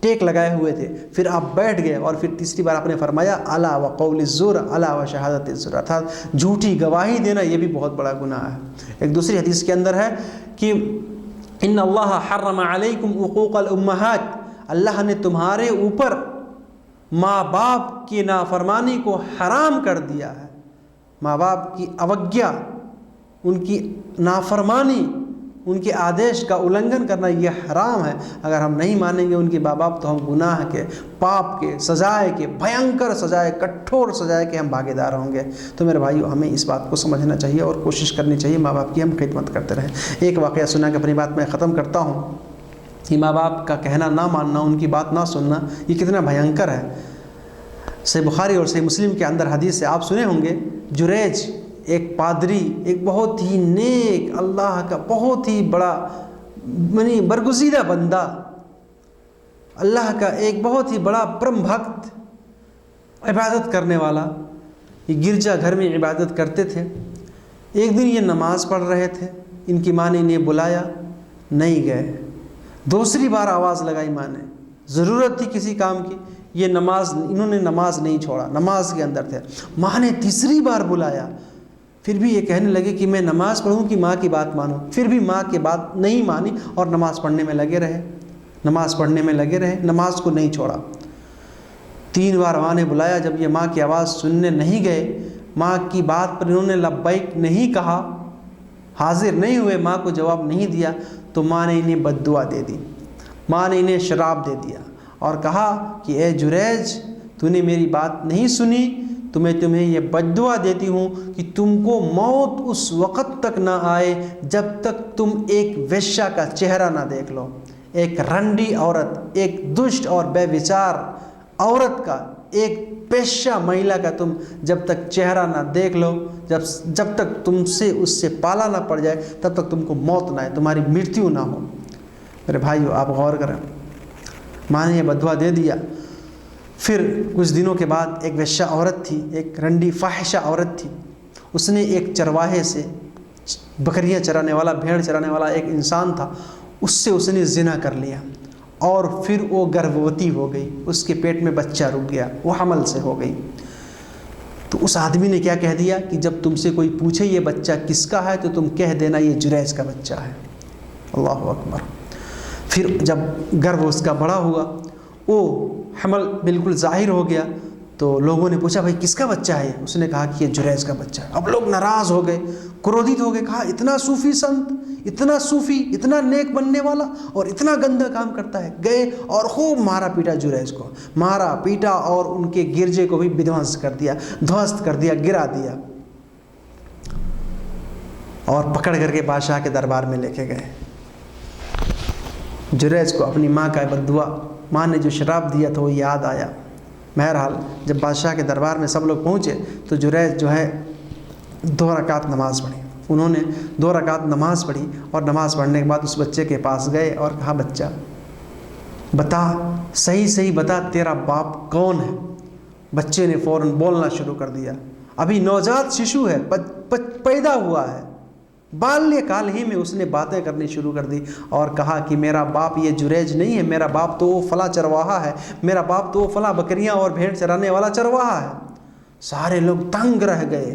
ٹیک لگائے ہوئے تھے، پھر آپ بیٹھ گئے اور پھر تیسری بار آپ نے فرمایا الا وقول الزور الا وشہادۃ الزور، ارتھات جھوٹی گواہی دینا یہ بھی بہت بڑا گناہ ہے۔ ایک دوسری حدیث کے اندر ہے کہ ان اللہ حرم علیکم حقوق الامہات، اللہ نے تمہارے اوپر ماں باپ کی نافرمانی کو حرام کر دیا ہے۔ ماں باپ کی اوگیا، ان کی نافرمانی، ان کے آدیش کا النگھن کرنا یہ حرام ہے۔ اگر ہم نہیں مانیں گے ان کے ماں باپ تو ہم گناہ کے، پاپ کے، سزائے کے، بھینکر سزائے، کٹھور سزائے کے ہم بھاگیدار ہوں گے۔ تو میرے بھائیو ہمیں اس بات کو سمجھنا چاہیے اور کوشش کرنی چاہیے ماں باپ کی ہم خدمت کرتے رہیں۔ ایک واقعہ سنا کہ اپنی بات میں ختم کرتا ہوں کہ ماں باپ کا کہنا نہ ماننا، ان کی بات نہ سننا یہ کتنا بھینکر ہے۔ صحیح بخاری اور صحیح مسلم کے اندر حدیث سے آپ سنے ہوں گے، جریج ایک پادری، ایک بہت ہی نیک، اللہ کا بہت ہی بڑا یعنی برگزیدہ بندہ، اللہ کا ایک بہت ہی بڑا پرم بھکت، عبادت کرنے والا، یہ گرجا گھر میں عبادت کرتے تھے۔ ایک دن یہ نماز پڑھ رہے تھے، ان کی ماں نے انہیں بلایا، نہیں گئے۔ دوسری بار آواز لگائی ماں نے، ضرورت تھی کسی کام کی، یہ انہوں نے نماز نہیں چھوڑا، نماز کے اندر تھے۔ ماں نے تیسری بار بلایا، پھر بھی یہ کہنے لگے کہ میں نماز پڑھوں کہ ماں کی بات مانوں، پھر بھی ماں کی بات نہیں مانی اور نماز پڑھنے میں لگے رہے، نماز کو نہیں چھوڑا۔ 3 بار ماں نے بلایا، جب یہ ماں کی آواز سننے نہیں گئے، ماں کی بات پر انہوں نے لبیک نہیں کہا، حاضر نہیں ہوئے، ماں کو جواب نہیں دیا، تو ماں نے انہیں بد دعا دے دی، ماں نے انہیں شراب دے دیا اور کہا کہ اے جریج تو نے میری بات نہیں سنی، تو میں تمہیں یہ بد دعا دیتی ہوں کہ تم کو موت اس وقت تک نہ آئے جب تک تم ایک ویشیا کا چہرہ نہ دیکھ لو، ایک رنڈی عورت، ایک دشت اور بے وچار عورت کا، ایک پیشہ مہیلا کا تم جب تک چہرہ نہ دیکھ لو، جب تک تم سے اس سے پالا نہ پڑ جائے تب تک تم کو موت نہ آئے، تمہاری مرتیو نہ ہو۔ میرے بھائیو آپ غور کریں، ماں نے یہ بد دعا دے دیا۔ پھر کچھ دنوں کے بعد ایک ویشیا عورت تھی، ایک رنڈی فاحشہ عورت تھی، اس نے ایک چرواہے سے، بکریاں چرانے والا، بھیڑ چرانے والا ایک انسان تھا، اس نے زنا کر لیا اور پھر وہ گربھوتی ہو گئی، اس کے پیٹ میں بچہ رک گیا، وہ حمل سے ہو گئی۔ تو اس آدمی نے کیا کہہ دیا کہ جب تم سے کوئی پوچھے یہ بچہ کس کا ہے تو تم کہہ دینا یہ جریج کا بچہ ہے۔ اللہ اکبر۔ پھر جب گربھ اس کا بڑا ہوا، وہ حمل بالکل ظاہر ہو گیا، تو لوگوں نے پوچھا بھائی کس کا بچہ ہے؟ اس نے کہا کہ یہ جریج کا بچہ ہے۔ اب لوگ ناراض ہو گئے، کرودھت ہو گئے، کہا اتنا صوفی سنت، اتنا صوفی، اتنا نیک بننے والا اور اتنا گندا کام کرتا ہے۔ گئے اور خوب مارا پیٹا، جریج کو مارا پیٹا اور ان کے گرجے کو بھی دھوست کر دیا، گرا دیا، اور پکڑ کر کے بادشاہ کے دربار میں لے کے گئے۔ جریج کو اپنی ماں کا بد دعا، ماں نے جو شراب دیا تھا وہ یاد آیا۔ بہرحال جب بادشاہ کے دربار میں سب لوگ پہنچے تو جریج جو ہے 2 رکعت نماز پڑھی، انہوں نے 2 رکعت نماز پڑھی، اور نماز پڑھنے کے بعد اس بچے کے پاس گئے اور کہا بچہ بتا، صحیح بتا تیرا باپ کون ہے؟ بچے نے فوراً بولنا شروع کر دیا. ابھی نوزائیدہ ششو ہے، پیدا ہوا ہے، بالیہ کال ہی میں اس نے باتیں کرنی شروع کر دی اور کہا کہ میرا باپ یہ جریج نہیں ہے، میرا باپ تو وہ فلاں چرواہا ہے، میرا باپ تو وہ فلاں بکریاں اور بھیڑ چرانے والا چرواہا ہے. سارے لوگ تنگ رہ گئے،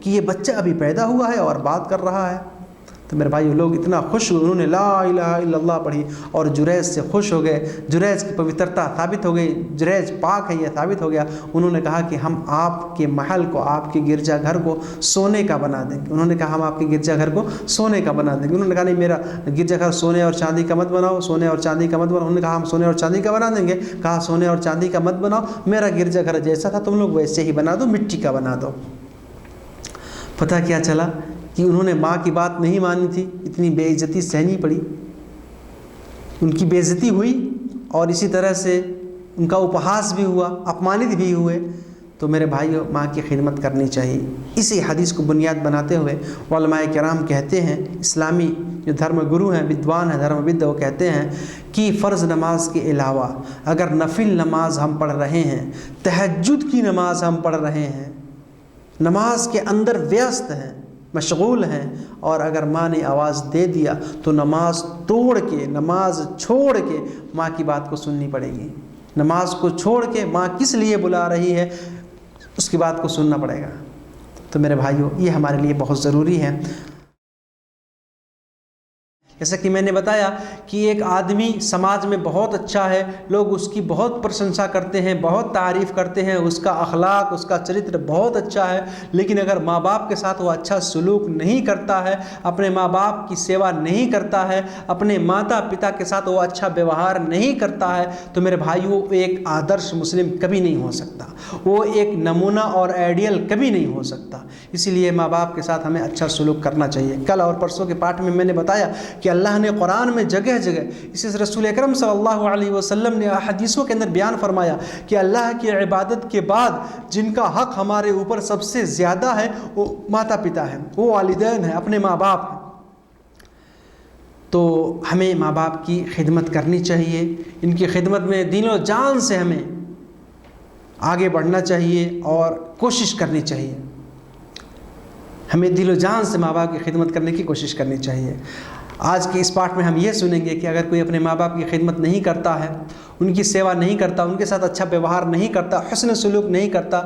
کہ یہ بچہ ابھی پیدا ہوا ہے اور بات کر رہا ہے. تو میرے بھائی لوگ اتنا خوش ہوئے، انہوں نے لا الہ الا اللہ پڑھی اور جریج سے خوش ہو گئے. جریج کی پوترتا ثابت ہو گئی، جریج پاک ہے یہ ثابت ہو گیا. انہوں نے کہا کہ ہم آپ کے محل کو، آپ کے گرجا گھر کو سونے کا بنا دیں گے. انہوں نے کہا ہم آپ کے گرجا گھر کو سونے کا بنا دیں گے. انہوں نے کہا نہیں، میرا گرجا گھر سونے اور چاندی کا مت بناؤ، سونے اور چاندی کا مت بناؤ. انہوں نے کہا ہم سونے اور چاندی کا بنا دیں گے. کہا سونے اور چاندی کا مت بناؤ، میرا گرجا گھر جیسا تھا تم لوگ ویسے ہی بنا دو، مٹی کا بنا دو. پتہ کیا چلا کہ انہوں نے ماں کی بات نہیں مانی تھی، اتنی بے عزتی سہنی پڑی، ان کی بے عزتی ہوئی اور اسی طرح سے ان کا اپہاس بھی ہوا، اپمانت بھی ہوئے. تو میرے بھائیو، ماں کی خدمت کرنی چاہیے. اسی حدیث کو بنیاد بناتے ہوئے علماء کرام کہتے ہیں، اسلامی جو دھرم گرو ہیں، ودوان ہیں، دھرم ود، وہ کہتے ہیں کہ فرض نماز کے علاوہ اگر نفل نماز ہم پڑھ رہے ہیں، تہجد کی نماز ہم پڑھ رہے ہیں، نماز کے اندر ویست ہیں، مشغول ہیں، اور اگر ماں نے آواز دے دیا تو نماز توڑ کے، نماز چھوڑ کے ماں کی بات کو سننی پڑے گی. نماز کو چھوڑ کے ماں کس لیے بلا رہی ہے اس کی بات کو سننا پڑے گا. تو میرے بھائیوں، یہ ہمارے لیے بہت ضروری ہے. جیسا کہ میں نے بتایا کہ ایک آدمی سماج میں بہت اچھا ہے، لوگ اس کی بہت پرشنسا کرتے ہیں، بہت تعریف کرتے ہیں، اس کا اخلاق، اس کا چرتر بہت اچھا ہے، لیکن اگر ماں باپ کے ساتھ وہ اچھا سلوک نہیں کرتا ہے، اپنے ماں باپ کی سیوا نہیں کرتا ہے، اپنے ماتا پتا کے ساتھ وہ اچھا ویوہار نہیں کرتا ہے، تو میرے بھائیو، ایک آدرش مسلم کبھی نہیں ہو سکتا، وہ ایک نمونہ اور آئیڈیل کبھی نہیں ہو سکتا. اسی لیے ماں باپ کے ساتھ ہمیں اچھا سلوک کرنا چاہیے. کل اور پرسوں کے پاٹ میں نے بتایا کہ اللہ نے قرآن میں جگہ جگہ، اسی سے رسول اکرم صلی اللہ علیہ وسلم نے حدیثوں کے اندر بیان فرمایا کہ اللہ کی عبادت کے بعد جن کا حق ہمارے اوپر سب سے زیادہ ہے وہ ماتا پتا ہیں، وہ والدین ہیں، اپنے ماں باپ ہیں. تو ہمیں ماں باپ کی خدمت کرنی چاہیے، ان کی خدمت میں دل و جان سے ہمیں آگے بڑھنا چاہیے اور کوشش کرنی چاہیے. ہمیں دل و جان سے ماں باپ کی خدمت کرنے کی کوشش کرنی چاہیے. آج کے اس پاٹ میں ہم یہ سنیں گے کہ اگر کوئی اپنے ماں باپ کی خدمت نہیں کرتا ہے، ان کی سیوا نہیں کرتا، ان کے ساتھ اچھا ویوہار نہیں کرتا، حسن سلوک نہیں کرتا،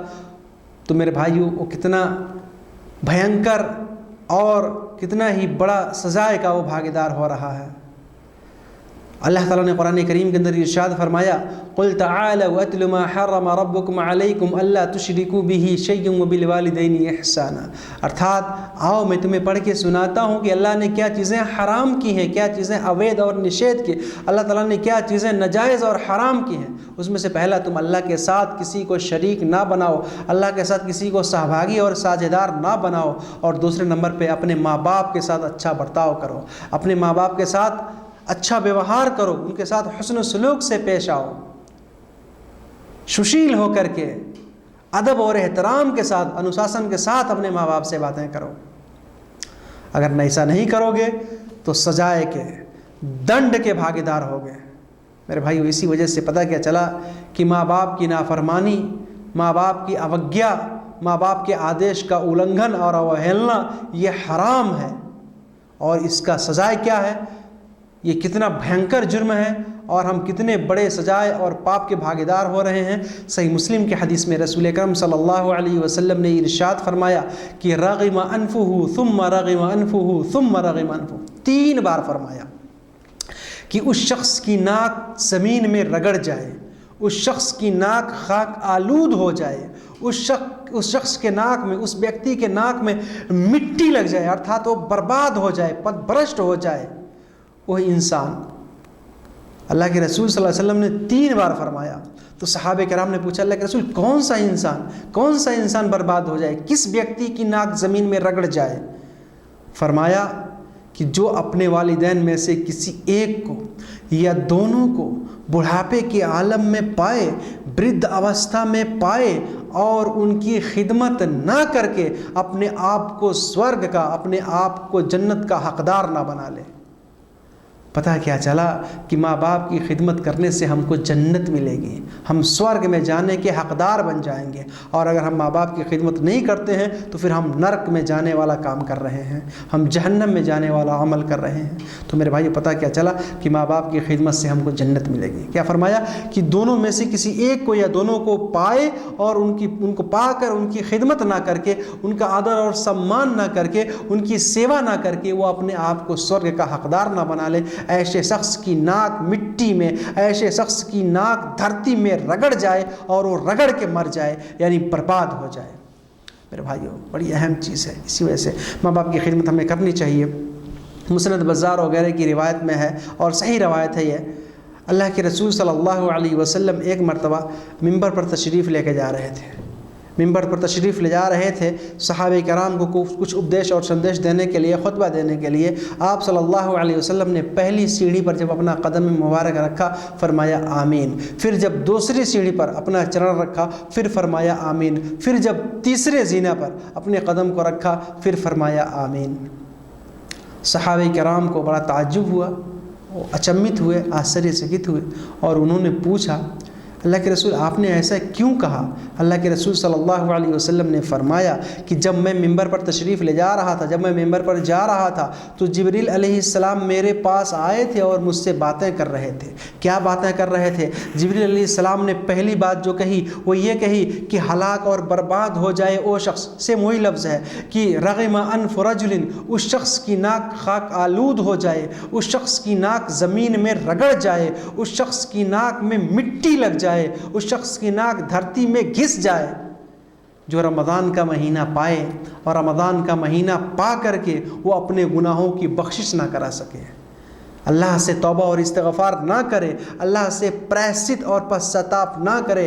تو میرے بھائیو، وہ کتنا بھینکر اور کتنا ہی بڑا سزائے کا وہ بھاگیدار ہو رہا ہے. اللہ تعالیٰ نے قرآن کریم کے اندر ارشاد فرمایا، قُلْ تَعَالَوْا أَتْلُ مَا حَرَّمَ رَبُّكُمْ عَلَيْكُمْ أَلَّا تُشْرِكُوا بِهِ شَيْئًا وَبِالْوَالِدَيْنِ إِحْسَانًا. ارتھات آؤ میں تمہیں پڑھ کے سناتا ہوں کہ اللہ نے کیا چیزیں حرام کی ہیں، کیا چیزیں اوید اور نشید کی، اللہ تعالیٰ نے کیا چیزیں ناجائز اور حرام کی ہیں. اس میں سے پہلا، تم اللہ کے ساتھ کسی کو شریک نہ بناؤ، اللہ کے ساتھ کسی کو سہبھاگی اور ساجھیدار نہ بناؤ، اور دوسرے نمبر پہ اپنے ماں باپ کے ساتھ اچھا برتاؤ کرو، اپنے ماں باپ کے ساتھ اچھا ویوہار کرو، ان کے ساتھ حسن و سلوک سے پیش آؤ، سشیل ہو کر کے، ادب اور احترام کے ساتھ، انوشاسن کے ساتھ اپنے ماں باپ سے باتیں کرو. اگر ایسا نہیں کرو گے تو سزائے کے، دنڈ کے بھاگیدار ہوگے. میرے بھائیو، اسی وجہ سے پتہ کیا چلا کہ ماں باپ کی نافرمانی، ماں باپ کی اوگیا، ماں باپ کے آدیش کا اولنگھن اور اوہیلنا یہ حرام ہے، اور اس کا سزائے کیا ہے، یہ کتنا بھینکر جرم ہے، اور ہم کتنے بڑے سزائے اور پاپ کے بھاگیدار ہو رہے ہیں. صحیح مسلم کی حدیث میں رسول اکرم صلی اللہ علیہ وسلم نے ارشاد فرمایا کہ رغم انفہ ثم رغم انفہ ثم رغم انفہ، 3 بار فرمایا کہ اس شخص کی ناک زمین میں رگڑ جائے، اس شخص کی ناک خاک آلود ہو جائے، اس شخص کے ناک میں، اس ویکتی کے ناک میں مٹی لگ جائے، ارتھات وہ برباد ہو جائے، پت برشت ہو جائے وہ انسان. اللہ کے رسول صلی اللہ علیہ وسلم نے 3 بار فرمایا. تو صحابہ کرام نے پوچھا، اللہ کے رسول، کون سا انسان برباد ہو جائے، کس ویکتی کی ناک زمین میں رگڑ جائے؟ فرمایا کہ جو اپنے والدین میں سے کسی ایک کو یا دونوں کو بڑھاپے کے عالم میں پائے، برد اوستھا میں پائے، اور ان کی خدمت نہ کر کے اپنے آپ کو سورگ کا، اپنے آپ کو جنت کا حقدار نہ بنا لے. پتہ کیا چلا کہ ماں باپ کی خدمت کرنے سے ہم کو جنت ملے گی، ہم سورگ میں جانے کے حقدار بن جائیں گے، اور اگر ہم ماں باپ کی خدمت نہیں کرتے ہیں تو پھر ہم نرک میں جانے والا کام کر رہے ہیں، ہم جہنم میں جانے والا عمل کر رہے ہیں۔ تو میرے بھائی پتہ کیا چلا کہ ماں باپ کی خدمت سے ہم کو جنت ملے گی۔ کیا فرمایا کہ دونوں میں سے کسی ایک کو یا دونوں کو پائے اور ان کو پا کر ان کی خدمت نہ کر کے، ان کا آدر اور سمان نہ کر کے، ان کی سیوا نہ کر کے وہ اپنے آپ کو سورگ کا حقدار نہ بنا لے، ایسے شخص کی ناک مٹی میں، ایسے شخص کی ناک دھرتی میں رگڑ جائے اور وہ رگڑ کے مر جائے، یعنی برباد ہو جائے۔ میرے بھائیوں بڑی اہم چیز ہے، اسی وجہ سے ماں باپ کی خدمت ہمیں کرنی چاہیے۔ مسند بزار وغیرہ کی روایت میں ہے اور صحیح روایت ہے یہ، اللہ کے رسول صلی اللہ علیہ وسلم ایک مرتبہ ممبر پر تشریف لے کے جا رہے تھے، ممبر پر تشریف لے جا رہے تھے، صحابہ کرام کو کچھ اپدیش اور سندیش دینے کے لیے، خطبہ دینے کے لیے۔ آپ صلی اللہ علیہ وسلم نے پہلی سیڑھی پر جب اپنا قدم مبارک رکھا فرمایا آمین، پھر جب دوسری سیڑھی پر اپنا چرن رکھا پھر فرمایا آمین، پھر جب تیسرے زینہ پر اپنے قدم کو رکھا پھر فرمایا آمین۔ صحابہ کرام کو بڑا تعجب ہوا، وہ اچنبھت ہوئے، آشچریہ ہوئے، اور انہوں نے پوچھا اللہ کے رسول آپ نے ایسا کیوں کہا؟ اللہ کے رسول صلی اللہ علیہ وسلم نے فرمایا کہ جب میں ممبر پر تشریف لے جا رہا تھا، جب میں ممبر پر جا رہا تھا تو جبریل علیہ السلام میرے پاس آئے تھے اور مجھ سے باتیں کر رہے تھے۔ کیا باتیں کر رہے تھے؟ جبریل علیہ السلام نے پہلی بات جو کہی وہ یہ کہی کہ ہلاک اور برباد ہو جائے وہ شخص، سے وہی لفظ ہے کہ رغم انف رجل، اس شخص کی ناک خاک آلود ہو جائے، اس شخص کی ناک زمین میں رگڑ جائے، اس شخص کی ناک میں مٹی لگ جائے، اس شخص کی ناک دھرتی میں گھس جائے، جو رمضان کا مہینہ پائے اور رمضان کا مہینہ پا کر کے وہ اپنے گناہوں کی بخشش نہ کرا سکے، اللہ سے توبہ اور استغفار نہ کرے، اللہ سے پراشچت اور پشچاتاپ نہ کرے،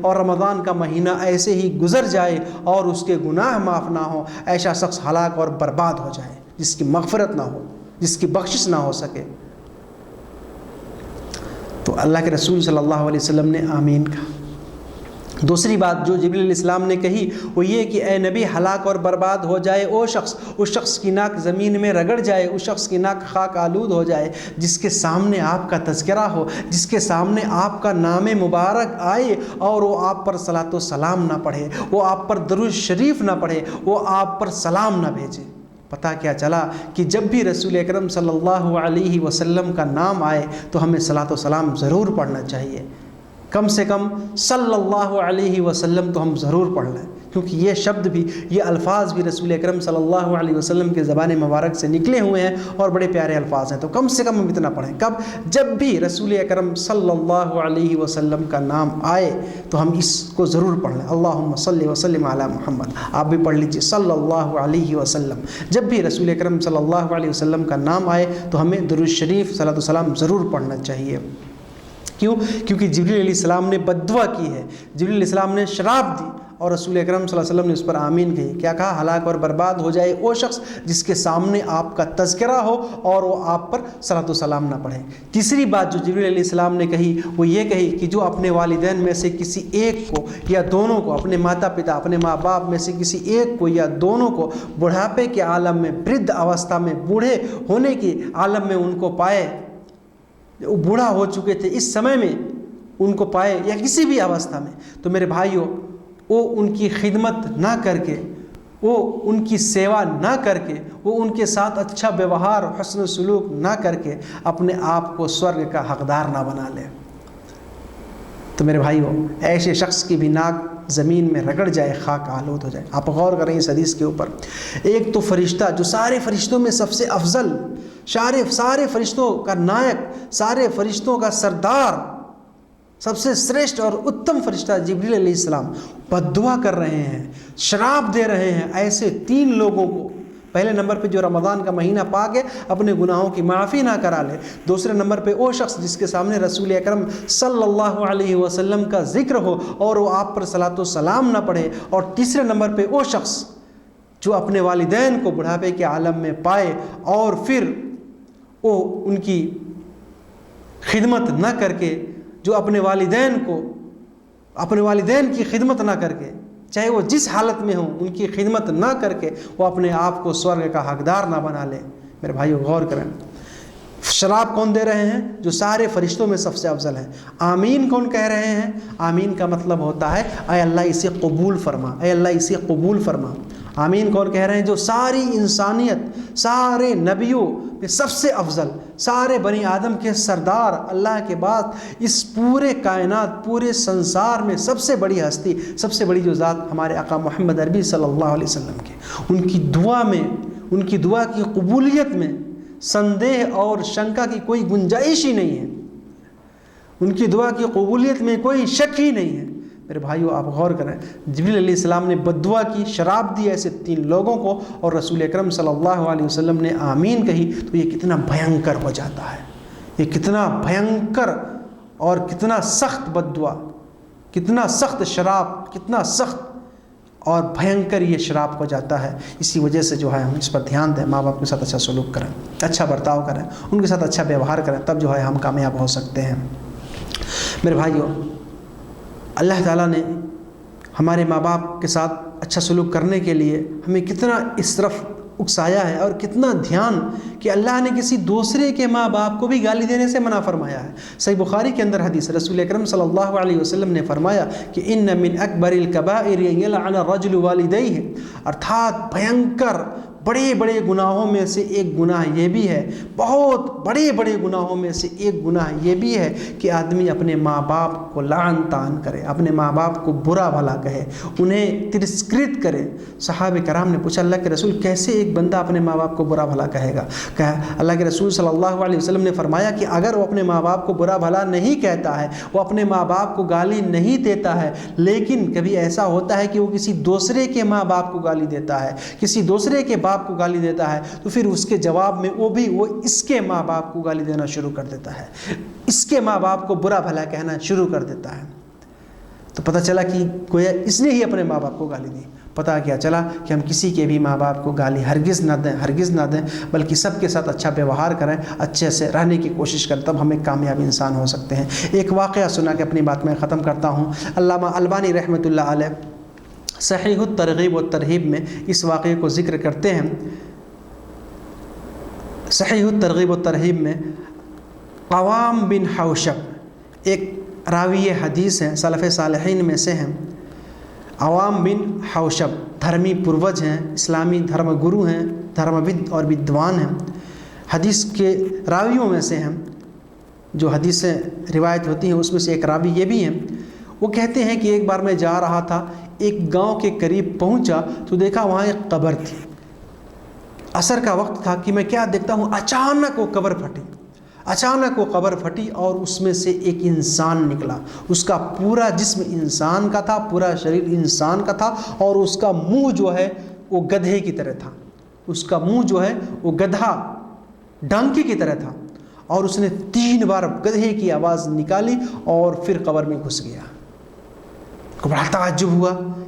اور رمضان کا مہینہ ایسے ہی گزر جائے اور اس کے گناہ معاف نہ ہو، ایسا شخص ہلاک اور برباد ہو جائے جس کی مغفرت نہ ہو، جس کی بخشش نہ ہو سکے۔ تو اللہ کے رسول صلی اللہ علیہ وسلم نے آمین کہا۔ دوسری بات جو جبریل علیہ السلام نے کہی وہ یہ کہ اے نبی ہلاک اور برباد ہو جائے وہ شخص، اس شخص کی ناک زمین میں رگڑ جائے، اس شخص کی ناک خاک آلود ہو جائے جس کے سامنے آپ کا تذکرہ ہو، جس کے سامنے آپ کا نام مبارک آئے اور وہ آپ پر صلاۃ و سلام نہ پڑھے، وہ آپ پر درود شریف نہ پڑھے، وہ آپ پر سلام نہ بھیجے۔ پتہ کیا چلا کہ جب بھی رسول اکرم صلی اللہ علیہ وسلم کا نام آئے تو ہمیں صلاۃ و سلام ضرور پڑھنا چاہیے، کم سے کم صلی اللہ علیہ وسلم تو ہم ضرور پڑھ لیں، کیونکہ یہ شبد بھی، یہ الفاظ بھی رسول اکرم صلی اللہ علیہ وسلم کے زبان مبارک سے نکلے ہوئے ہیں اور بڑے پیارے الفاظ ہیں، تو کم سے کم ہم اتنا پڑھیں۔ کب؟ جب بھی رسول اکرم صلی اللہ علیہ وسلم کا نام آئے تو ہم اس کو ضرور پڑھ لیں، اللہم صلی وسلم علی محمد۔ آپ بھی پڑھ لیجیے صلی اللہ علیہ وسلم۔ جب بھی رسول اکرم صلی اللہ علیہ وسلم کا نام آئے تو ہمیں درود شریف صلاۃ والسلام ضرور پڑھنا چاہیے۔ کیوں؟ کیونکہ جبریل علیہ السلام نے بددعا کی ہے، جبریل علیہ السلام نے شراب دی اور رسول اکرم صلی اللہ علیہ وسلم نے اس پر آمین کہی۔ کیا کہا؟ ہلاک اور برباد ہو جائے وہ شخص جس کے سامنے آپ کا تذکرہ ہو اور وہ آپ پر صلاۃ و سلام نہ پڑھے۔ تیسری بات جو جبریل علیہ السلام نے کہی وہ یہ کہی کہ جو اپنے والدین میں سے کسی ایک کو یا دونوں کو، اپنے ماتا پتا، اپنے ماں باپ میں سے کسی ایک کو یا دونوں کو بڑھاپے کے عالم میں، برد اوستھا میں، بوڑھے ہونے کے عالم میں ان کو پائے، وہ بوڑھا ہو چکے تھے اس سمے میں ان کو پائے یا کسی بھی اوستھا میں، تو میرے بھائیوں وہ ان کی خدمت نہ کر کے، وہ ان کی سیوا نہ کر کے، وہ ان کے ساتھ اچھا ویوہار، حسن سلوک نہ کر کے اپنے آپ کو سورگ کا حقدار نہ بنا لے۔ تو میرے بھائیوں ایسے شخص کی بھی ناک زمین میں رگڑ جائے، خاک آلود ہو جائے۔ آپ غور کریں اس حدیث کے اوپر۔ ایک تو فرشتہ جو سارے فرشتوں میں سب سے افضل، سارے فرشتوں کا نائک، سارے فرشتوں کا سردار، سب سے سریشٹ اور اتم فرشتہ جبریل علیہ السلام بد دعا کر رہے ہیں، شراب دے رہے ہیں ایسے تین لوگوں کو۔ پہلے نمبر پہ جو رمضان کا مہینہ پا کے اپنے گناہوں کی معافی نہ کرا لے، دوسرے نمبر پہ وہ شخص جس کے سامنے رسول اکرم صلی اللہ علیہ وسلم کا ذکر ہو اور وہ آپ پر صلاۃ و سلام نہ پڑھے، اور تیسرے نمبر پہ وہ شخص جو اپنے والدین کو بڑھاپے کے عالم میں پائے اور پھر وہ ان کی خدمت نہ کر کے، جو اپنے والدین کی خدمت نہ کر کے، چاہے وہ جس حالت میں ہوں ان کی خدمت نہ کر کے وہ اپنے آپ کو سورگ کا حقدار نہ بنا لے۔ میرے بھائیو غور کریں، شراب کون دے رہے ہیں؟ جو سارے فرشتوں میں سب سے افضل ہیں۔ آمین کون کہہ رہے ہیں؟ آمین کا مطلب ہوتا ہے اے اللہ اسے قبول فرما، اے اللہ اسے قبول فرما۔ آمین کون کہہ رہے ہیں؟ جو ساری انسانیت، سارے نبیوں میں سب سے افضل، سارے بنی آدم کے سردار، اللہ کے بعد اس پورے کائنات، پورے سنسار میں سب سے بڑی ہستی، سب سے بڑی جو ذات ہمارے آقا محمد عربی صلی اللہ علیہ وسلم کے، ان کی دعا میں، ان کی دعا کی قبولیت میں سندیہ اور شنکا کی کوئی گنجائش ہی نہیں ہے، ان کی دعا کی قبولیت میں کوئی شک ہی نہیں ہے۔ میرے بھائیو آپ غور کریں، جبریل علیہ السلام نے بددعا کی، شراب دی ایسے 3 لوگوں کو، اور رسول اکرم صلی اللہ علیہ وسلم نے آمین کہی، تو یہ کتنا بھینکر ہو جاتا ہے، یہ کتنا بھینکر اور کتنا سخت بددعا، کتنا سخت شراب، کتنا سخت اور بھینکر یہ شراب ہو جاتا ہے۔ اسی وجہ سے جو ہے ہم اس پر دھیان دیں، ماں باپ کے ساتھ اچھا سلوک کریں، اچھا برتاؤ کریں، ان کے ساتھ اچھا ویوہار کریں، تب جو ہے ہم کامیاب ہو سکتے ہیں۔ میرے بھائیو، اللہ تعالیٰ نے ہمارے ماں باپ کے ساتھ اچھا سلوک کرنے کے لیے ہمیں کتنا اس طرف اکسایا ہے، اور کتنا دھیان کہ اللہ نے کسی دوسرے کے ماں باپ کو بھی گالی دینے سے منع فرمایا ہے۔ صحیح بخاری کے اندر حدیث، رسول اکرم صلی اللہ علیہ وسلم نے فرمایا کہ ان من اکبر الکبائر یلعن الرجل والدیہ، ارتھات بھینکر بڑے بڑے گناہوں میں سے ایک گناہ یہ بھی ہے، بہت بڑے بڑے گناہوں میں سے ایک گناہ یہ بھی ہے کہ آدمی اپنے ماں باپ کو لعن طعن کرے، اپنے ماں باپ کو برا بھلا کہے، انہیں ترسکرت کرے۔ صحابہ کرام نے پوچھا اللہ کے رسول کیسے ایک بندہ اپنے ماں باپ کو برا بھلا کہے گا؟ کہا اللہ کے رسول صلی اللہ علیہ وسلم نے فرمایا کہ اگر وہ اپنے ماں باپ کو برا بھلا نہیں کہتا ہے، وہ اپنے ماں باپ کو گالی نہیں دیتا ہے، لیکن کبھی ایسا ہوتا ہے کہ وہ کسی دوسرے کے ماں باپ کو گالی دیتا ہے، کسی دوسرے کے باپ کو گالی دیتا ہے، تو پھر اس کے جواب میں وہ اس کے ماں باپ کو گالی دینا شروع کر دیتا ہے، اس کے ماں باپ کو برا بھلا کہنا شروع کر دیتا ہے۔ تو پتہ چلا کہ گویا اس نے ہی اپنے ماں باپ کو گالی دی۔ پتہ کیا چلا کہ ہم کسی کے بھی ماں باپ کو گالی ہرگز نہ دیں، ہرگز نہ دیں، بلکہ سب کے ساتھ اچھا ویوہار کریں، اچھے سے رہنے کی کوشش کریں، تب ہم ایک کامیاب انسان ہو سکتے ہیں۔ ایک واقعہ سنا کے اپنی بات میں ختم کرتا ہوں۔ علامہ البانی رحمۃ اللہ علیہ صحیح الترغیب والترہیب میں اس واقعے کو ذکر کرتے ہیں۔ صحیح الترغیب والترہیب میں قوام بن حوشب ایک راوی حدیث ہیں، سلف صالحین میں سے ہیں۔ عوام بن حوشب دھرمی پروج ہیں، اسلامی دھرم گرو ہیں، دھرموید اور ودوان ہیں، حدیث کے راویوں میں سے ہیں۔ جو حدیثیں روایت ہوتی ہیں اس میں سے ایک راوی یہ بھی ہیں۔ وہ کہتے ہیں کہ ایک بار میں جا رہا تھا، ایک گاؤں کے قریب پہنچا تو دیکھا وہاں ایک قبر تھی۔ عصر کا وقت تھا کہ میں کیا دیکھتا ہوں، اچانک وہ قبر پھٹی، اچانک وہ قبر پھٹی اور اس میں سے ایک انسان نکلا۔ اس کا پورا جسم انسان کا تھا، پورا شریر انسان کا تھا، اور اس کا منہ جو ہے وہ گدھے کی طرح تھا، اس کا منہ جو ہے وہ گدھا ڈانکی کی طرح تھا، اور اس نے 3 بار گدھے کی آواز نکالی اور پھر قبر میں گھس گیا۔ کو بڑا تعجب ہوا،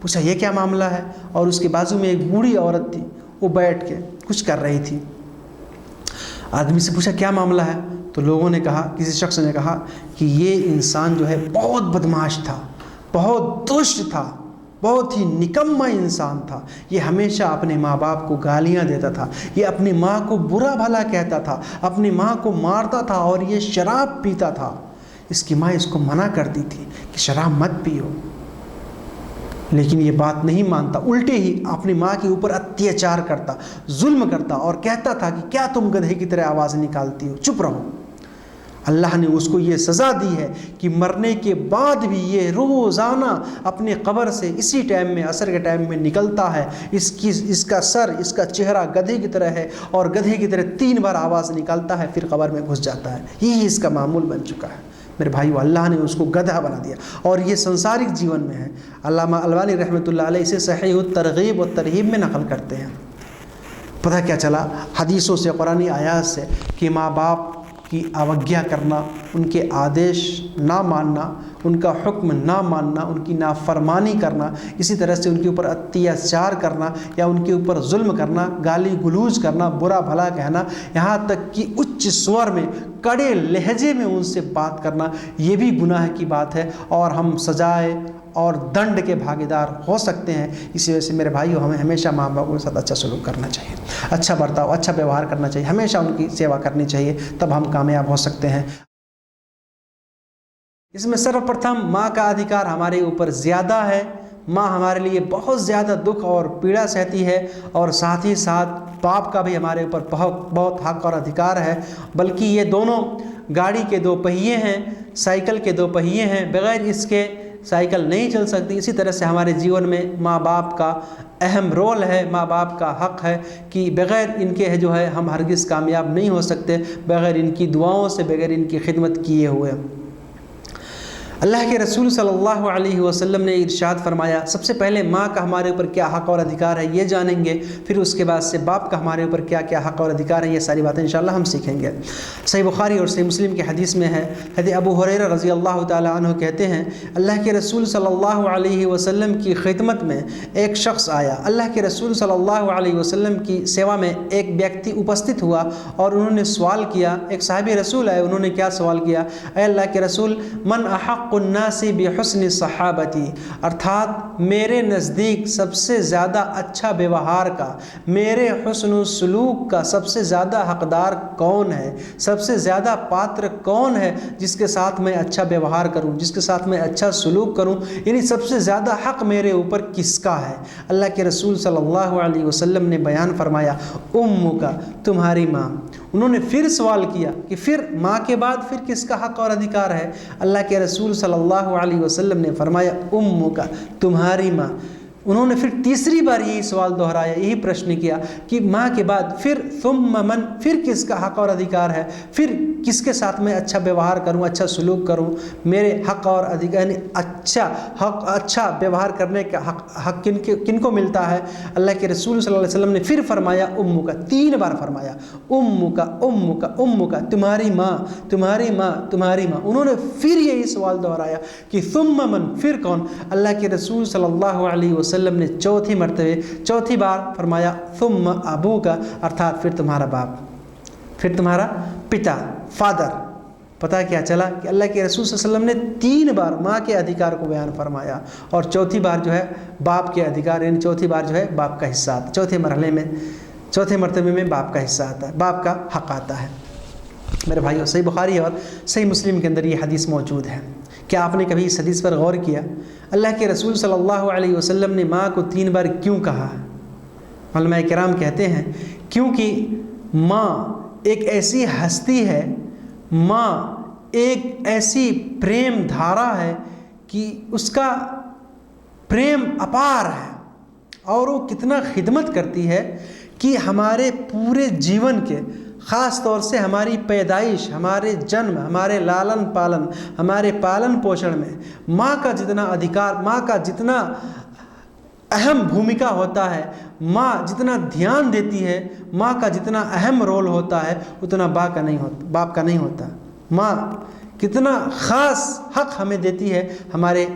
پوچھا یہ کیا معاملہ ہے؟ اور اس کے بازو میں ایک بوڑھی عورت تھی، وہ بیٹھ کے کچھ کر رہی تھی۔ آدمی سے پوچھا کیا معاملہ ہے؟ تو لوگوں نے کہا، کسی شخص نے کہا کہ یہ انسان جو ہے بہت بدمعاش تھا، بہت دشت تھا، بہت ہی نکما انسان تھا، یہ ہمیشہ اپنے ماں باپ کو گالیاں دیتا تھا، یہ اپنی ماں کو برا بھلا کہتا تھا، اپنی ماں کو مارتا تھا، اور یہ شراب پیتا تھا۔ اس کی ماں اس کو منع کرتی تھی کہ شراب مت پیو، لیکن یہ بات نہیں مانتا، الٹے ہی اپنی ماں کے اوپر اتیاچار کرتا، ظلم کرتا، اور کہتا تھا کہ کیا تم گدھے کی طرح آواز نکالتی ہو، چپ رہو۔ اللہ نے اس کو یہ سزا دی ہے کہ مرنے کے بعد بھی یہ روزانہ اپنے قبر سے اسی ٹائم میں، عصر کے ٹائم میں نکلتا ہے، اس کا سر، اس کا چہرہ گدھے کی طرح ہے، اور گدھے کی طرح 3 بار آواز نکالتا ہے، پھر قبر میں گھس جاتا ہے۔ یہی اس کا معمول بن چکا ہے۔ میرے بھائیو، اللہ نے اس کو گدھا بنا دیا، اور یہ سنسارک جیون میں ہے۔ علامہ البانی رحمۃ اللہ علیہ اسے صحیح الترغیب والترہیب میں نقل کرتے ہیں۔ پتہ کیا چلا حدیثوں سے، قرآنی آیات سے، کہ ماں باپ کی اوگیا کرنا، ان کے آدیش نہ ماننا، ان کا حکم نہ ماننا، ان کی نافرمانی کرنا، اسی طرح سے ان کے اوپر اتیاچار کرنا یا ان کے اوپر ظلم کرنا، گالی گلوچ کرنا، برا بھلا کہنا، یہاں تک کہ اچ سور میں، کڑے لہجے میں ان سے بات کرنا، یہ بھی گناہ کی بات ہے، اور ہم سجائے اور دنڈ کے بھاگیدار ہو سکتے ہیں۔ اسی وجہ سے میرے بھائیو ہمیں ہمیشہ ماں باپ کے ساتھ اچھا سلوک کرنا چاہیے، اچھا برتاؤ، اچھا ویوہار کرنا چاہیے، ہمیشہ ان کی سیوا کرنی چاہیے، تب ہم کامیاب ہو سکتے ہیں۔ اس میں سرو پرتھم ماں کا ادھیکار ہمارے اوپر زیادہ ہے۔ ماں ہمارے لیے بہت زیادہ دکھ اور پیڑا سہتی ہے، اور ساتھ ہی ساتھ باپ کا بھی ہمارے اوپر بہت حق اور ادھیکار ہے، بلکہ یہ دونوں گاڑی کے دو پہیے ہیں، سائیکل کے دو پہیے ہیں، بغیر اس کے سائیکل نہیں چل سکتی۔ اسی طرح سے ہمارے جیون میں ماں باپ کا اہم رول ہے، ماں باپ کا حق ہے کہ بغیر ان کے جو ہے ہم ہرگز کامیاب نہیں ہو سکتے، بغیر ان کی دعاؤں سے، بغیر ان کی خدمت کیے ہوئے۔ اللہ کے رسول صلی اللہ علیہ وسلم نے ارشاد فرمایا، سب سے پہلے ماں کا ہمارے اوپر کیا حق اور ادھیکار ہے یہ جانیں گے، پھر اس کے بعد سے باپ کا ہمارے اوپر کیا کیا حق اور ادھیکار ہے، یہ ساری باتیں انشاءاللہ ہم سیکھیں گے۔ صحیح بخاری اور صحیح مسلم کی حدیث میں ہے، حضرت ابو ہریرہ رضی اللہ تعالی عنہ کہتے ہیں، اللہ کے رسول صلی اللہ علیہ وسلم کی خدمت میں ایک شخص آیا۔ اللہ کے رسول صلی اللہ علیہ وسلم کی سیوا میں ایک ویکتی اپستھت ہوا اور انہوں نے سوال کیا، ایک صحابی رسول آئے، انہوں نے کیا سوال کیا، اے اللہ کے رسول، من احق الناس بحسن صحابتی، ارتھات میرے نزدیک سب سے زیادہ اچھا ویوہار کا، میرے حسن و سلوک کا سب سے زیادہ حقدار کون ہے، سب سے زیادہ پاتر کون ہے جس کے ساتھ میں اچھا ویوہار کروں، جس کے ساتھ میں اچھا سلوک کروں، یعنی سب سے زیادہ حق میرے اوپر کس کا ہے؟ اللہ کے رسول صلی اللہ علیہ وسلم نے بیان فرمایا، امک، تمہاری ماں۔ انہوں نے پھر سوال کیا کہ پھر ماں کے بعد پھر کس کا حق اور ادھیکار ہے؟ اللہ کے رسول صلی اللہ علیہ وسلم نے فرمایا، امک، تمہاری ماں۔ انہوں نے پھر تیسری بار یہی سوال دہرایا، یہی پرشن کیا کہ ماں کے بعد پھر ثم من، پھر کس کا حق اور ادھیکار ہے، پھر کس کے ساتھ میں اچھا ویوہار کروں، اچھا سلوک کروں، میرے حق اور ادھیکار، یعنی اچھا ویوہار کرنے کا حق کن کو ملتا ہے؟ اللہ کے رسول صلی اللہ علیہ وسلم نے پھر فرمایا، امک، 3 بار فرمایا، امک، امک، امک، تمہاری ماں، تمہاری ماں، تمہاری ماں۔ انہوں نے پھر یہی سوال دہرایا کہ ثم من، پھر کون؟ اللہ کے رسول صلی اللہ علیہ وسلم نے چوتھی بار فرمایا، ثم ابوک، ارتھات پھر تمہارا باپ، پھر تمہارا پتا، فادر۔ پتہ کیا چلا کہ اللہ کے رسول صلی اللہ علیہ وسلم نے 3 بار ماں کے ادھیکار کو بیان فرمایا، اور چوتھی بار جو ہے باپ کے ادھیکار، یعنی چوتھی بار جو ہے باپ کا حصہ آتا ہے، چوتھے مرتبے میں باپ کا حصہ آتا ہے، باپ کا حق آتا ہے۔ میرے بھائیو، صحیح بخاری اور صحیح مسلم کے اندر یہ حدیث موجود ہے۔ کیا آپ نے کبھی اس حدیث پر غور کیا؟ اللہ کے رسول صلی اللہ علیہ وسلم نے ماں کو 3 بار کیوں کہا؟ علماء کرام کہتے ہیں کیونکہ ماں ایک ایسی ہستی ہے، ماں ایک ایسی پریم دھارا ہے کہ اس کا پریم اپار ہے، اور وہ کتنا خدمت کرتی ہے کہ ہمارے پورے جیون کے، خاص طور سے ہماری پیدائش، ہمارے جنم، ہمارے لالن پالن، ہمارے پالن پوشن میں ماں کا جتنا ادھیکار، ماں کا جتنا اہم بھومکا ہوتا ہے، ماں جتنا دھیان دیتی ہے، ماں کا جتنا اہم رول ہوتا ہے، اتنا باپ کا نہیں ہوتا۔ ماں کتنا خاص حق ہمیں دیتی ہے ہمارے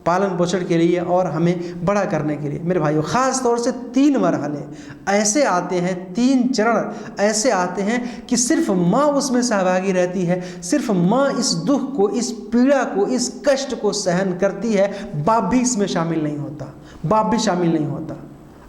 پالن پوشن کے لیے اور ہمیں بڑا کرنے کے لیے۔ میرے بھائیو، خاص طور سے 3 مرحلے ایسے آتے ہیں، 3 چرن ایسے آتے ہیں کہ صرف ماں اس میں سہبھاگی رہتی ہے، صرف ماں اس دکھ کو، اس پیڑا کو، اس کشٹ کو سہن کرتی ہے، باپ بھی اس میں شامل نہیں ہوتا، باپ بھی شامل نہیں ہوتا۔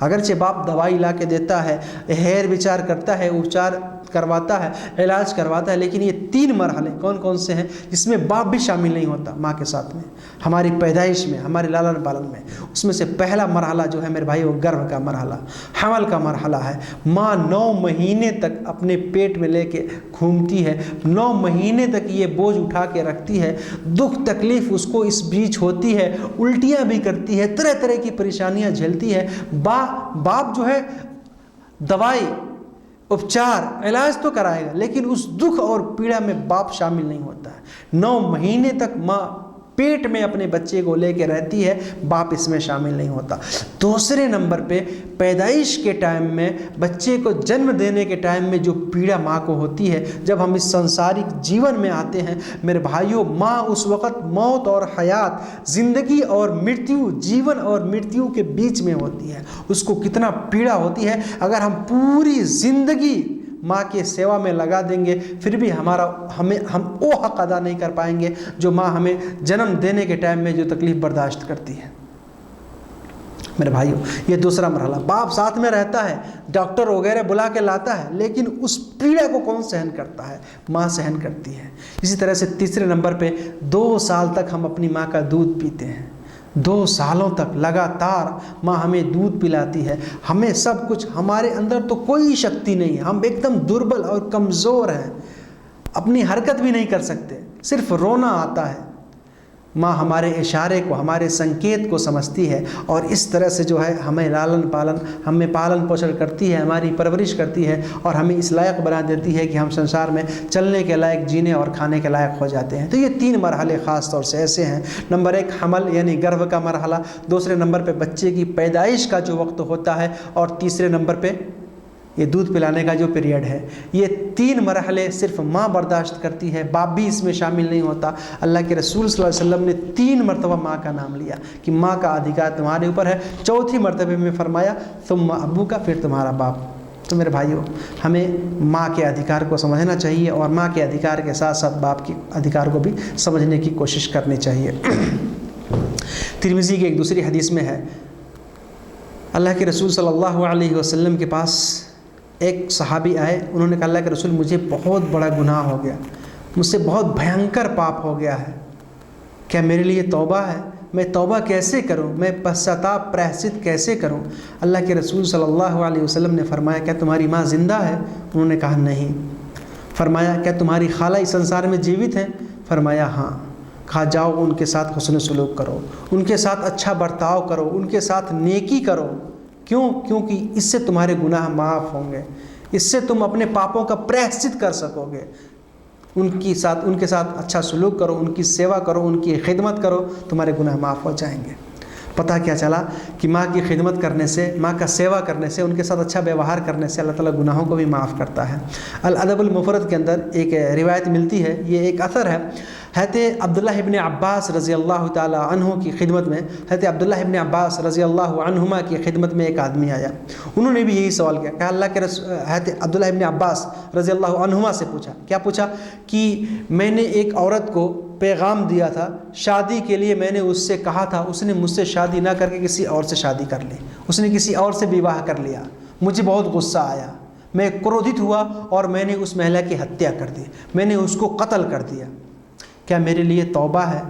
اگرچہ باپ دوائی لا کے دیتا ہے، ہیر وچار کرتا ہے، اپچار کرواتا ہے، علاج کرواتا ہے، لیکن یہ 3 مرحلے کون سے ہیں جس میں باپ بھی شامل نہیں ہوتا ماں کے ساتھ میں، ہماری پیدائش میں، ہمارے لالن پالن میں۔ اس میں سے پہلا مرحلہ جو ہے میرے بھائی وہ گربھ کا مرحلہ، حمل کا مرحلہ ہے۔ ماں 9 مہینے تک اپنے پیٹ میں لے کے گھومتی ہے، 9 مہینے تک یہ بوجھ اٹھا کے رکھتی ہے، دکھ تکلیف اس کو اس بیچ ہوتی ہے، الٹیاں بھی کرتی ہے، طرح طرح کی پریشانیاں جھیلتی ہے۔ باپ جو ہے دوائی، اپچار، علاج تو کرائے گا، لیکن اس دکھ اور پیڑا میں باپ شامل نہیں ہوتا ہے۔ 9 مہینے تک ماں پیٹ میں اپنے بچے کو لے کے رہتی ہے، باپ اس میں شامل نہیں ہوتا۔ دوسرے نمبر پہ پیدائش کے ٹائم میں، بچے کو جنم دینے کے ٹائم میں جو پیڑا ماں کو ہوتی ہے، جب ہم اس سنسارک جیون میں آتے ہیں میرے بھائیوں، ماں اس وقت موت اور حیات، زندگی اور مرتیو، جیون اور مرتیو کے بیچ میں ہوتی ہے۔ اس کو کتنا پیڑا ہوتی ہے۔ اگر ہم پوری زندگی ماں کے سیوا میں لگا دیں گے، پھر بھی ہم وہ حق ادا نہیں کر پائیں گے جو ماں ہمیں جنم دینے کے ٹائم میں جو تکلیف برداشت کرتی ہے۔ میرے بھائیو، یہ دوسرا مرحلہ، باپ ساتھ میں رہتا ہے، ڈاکٹر وغیرہ بلا کے لاتا ہے، لیکن اس پیڑا کو کون سہن کرتا ہے؟ ماں سہن کرتی ہے۔ اسی طرح سے تیسرے نمبر پہ 2 سال تک ہم اپنی ماں کا دودھ پیتے ہیں، 2 سالوں تک لگاتار ماں ہمیں دودھ پلاتی ہے، ہمیں سب کچھ، ہمارے اندر تو کوئی شکتی نہیں ہے، ہم ایک دم دربل اور کمزور ہیں، اپنی حرکت بھی نہیں کر سکتے، صرف رونا آتا ہے۔ ماں ہمارے اشارے کو، ہمارے سنکیت کو سمجھتی ہے، اور اس طرح سے جو ہے ہمیں ہمیں پالن پوشن کرتی ہے، ہماری پرورش کرتی ہے، اور ہمیں اس لائق بنا دیتی ہے کہ ہم سنسار میں چلنے کے لائق، جینے اور کھانے کے لائق ہو جاتے ہیں۔ تو یہ 3 مرحلے خاص طور سے ایسے ہیں۔ نمبر 1 حمل یعنی گربھ کا مرحلہ، دوسرے نمبر پہ بچے کی پیدائش کا جو وقت ہوتا ہے، اور تیسرے نمبر پہ یہ دودھ پلانے کا جو پیریڈ ہے۔ یہ 3 مرحلے صرف ماں برداشت کرتی ہے، باپ بھی اس میں شامل نہیں ہوتا۔ اللہ کے رسول صلی اللہ علیہ وسلم نے 3 مرتبہ ماں کا نام لیا کہ ماں کا ادھیکار تمہارے اوپر ہے، چوتھی مرتبہ میں فرمایا ثم ابو کا، پھر تمہارا باپ۔ تو میرے بھائیوں، ہمیں ماں کے ادھیکار کو سمجھنا چاہیے، اور ماں کے ادھیکار کے ساتھ ساتھ باپ کے ادھیکار کو بھی سمجھنے کی کوشش کرنی چاہیے۔ ترمذی کی ایک دوسری حدیث میں ہے، اللہ کے رسول صلی اللہ علیہ وسلم کے پاس ایک صحابی آئے، انہوں نے کہا اللہ کے رسول مجھے بہت بڑا گناہ ہو گیا، مجھ سے بہت بھینکر پاپ ہو گیا ہے، کیا میرے لیے توبہ ہے؟ میں توبہ کیسے کروں؟ میں پశ్چاتاپ پراہشچت کیسے کروں؟ اللہ کے رسول صلی اللہ علیہ وسلم نے فرمایا کیا تمہاری ماں زندہ ہے؟ انہوں نے کہا نہیں۔ فرمایا کیا تمہاری خالہ اس سنسار میں جیوت ہیں؟ فرمایا ہاں۔ کہا جاؤ ان کے ساتھ حسن سلوک کرو، ان کے ساتھ اچھا برتاؤ کرو، ان کے ساتھ نیکی کرو۔ کیوں؟ کیونکہ اس سے تمہارے گناہ معاف ہوں گے، اس سے تم اپنے پاپوں کا پراہشچت کر سکو گے۔ ان کے ساتھ اچھا سلوک کرو، ان کی سیوا کرو، ان کی خدمت کرو، تمہارے گناہ معاف ہو جائیں گے۔ پتہ کیا چلا کہ ماں کی خدمت کرنے سے، ماں کا سیوا کرنے سے، ان کے ساتھ اچھا ویوہار کرنے سے اللہ تعالیٰ گناہوں کو بھی معاف کرتا ہے۔ الادب المفرد کے اندر ایک روایت ملتی ہے، یہ ایک اثر ہے، حضرت عبداللہ ابن عباس رضی اللہ تعالیٰ عنہ کی خدمت میں، حضرت عبداللہ ابن عباس رضی اللہ عنہما کی خدمت میں ایک آدمی آیا، انہوں نے بھی یہی سوال کیا کہ اللہ کے حضرت عبداللہ ابن عباس رضی اللہ عنہما سے پوچھا، کیا پوچھا کہ میں نے ایک عورت کو پیغام دیا تھا شادی کے لیے، میں نے اس سے کہا تھا، اس نے مجھ سے شادی نہ کر کے کسی اور سے شادی کر لی، اس نے کسی اور سے بیواہ کر لیا، مجھے بہت غصہ آیا، میں کرودھت ہوا اور میں نے اس مہیلا کی ہتیا کر دی، میں نے اس کو قتل کر دیا، کیا میرے لیے توبہ ہے؟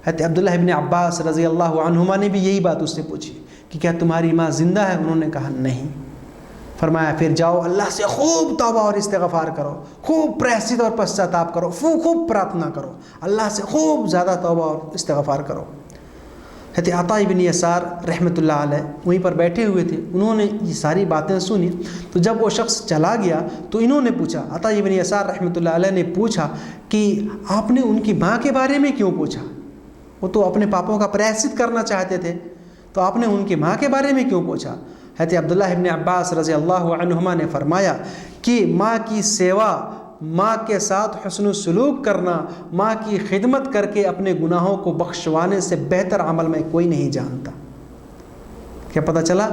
حضرت عبداللہ ابن عباس رضی اللہ عنہما نے بھی یہی بات اس سے پوچھی کہ کیا تمہاری ماں زندہ ہے؟ انہوں نے کہا نہیں۔ فرمایا پھر جاؤ اللہ سے خوب توبہ اور استغفار کرو، خوب پراہشچت اور پశ్چاتاپ کرو، خوب پرارتھنا کرو، اللہ سے خوب زیادہ توبہ اور استغفار کرو۔ حضرت عطا بن یسار رحمۃ اللہ علیہ وہیں پر بیٹھے ہوئے تھے، انہوں نے یہ ساری باتیں سنی، تو جب وہ شخص چلا گیا تو انہوں نے پوچھا، عطا بن یسار رحمۃ اللہ علیہ نے پوچھا کہ آپ نے ان کی ماں کے بارے میں کیوں پوچھا؟ وہ تو اپنے پاپوں کا پراہشچت کرنا چاہتے تھے، تو آپ نے ان کی ماں کے بارے میں کیوں پوچھا؟ حضرت عبداللہ ابن عباس رضی اللہ عنہما نے فرمایا کہ ماں کی سیوا، ماں کے ساتھ حسن سلوک کرنا، ماں کی خدمت کر کے اپنے گناہوں کو بخشوانے سے بہتر عمل میں کوئی نہیں جانتا۔ کیا پتہ چلا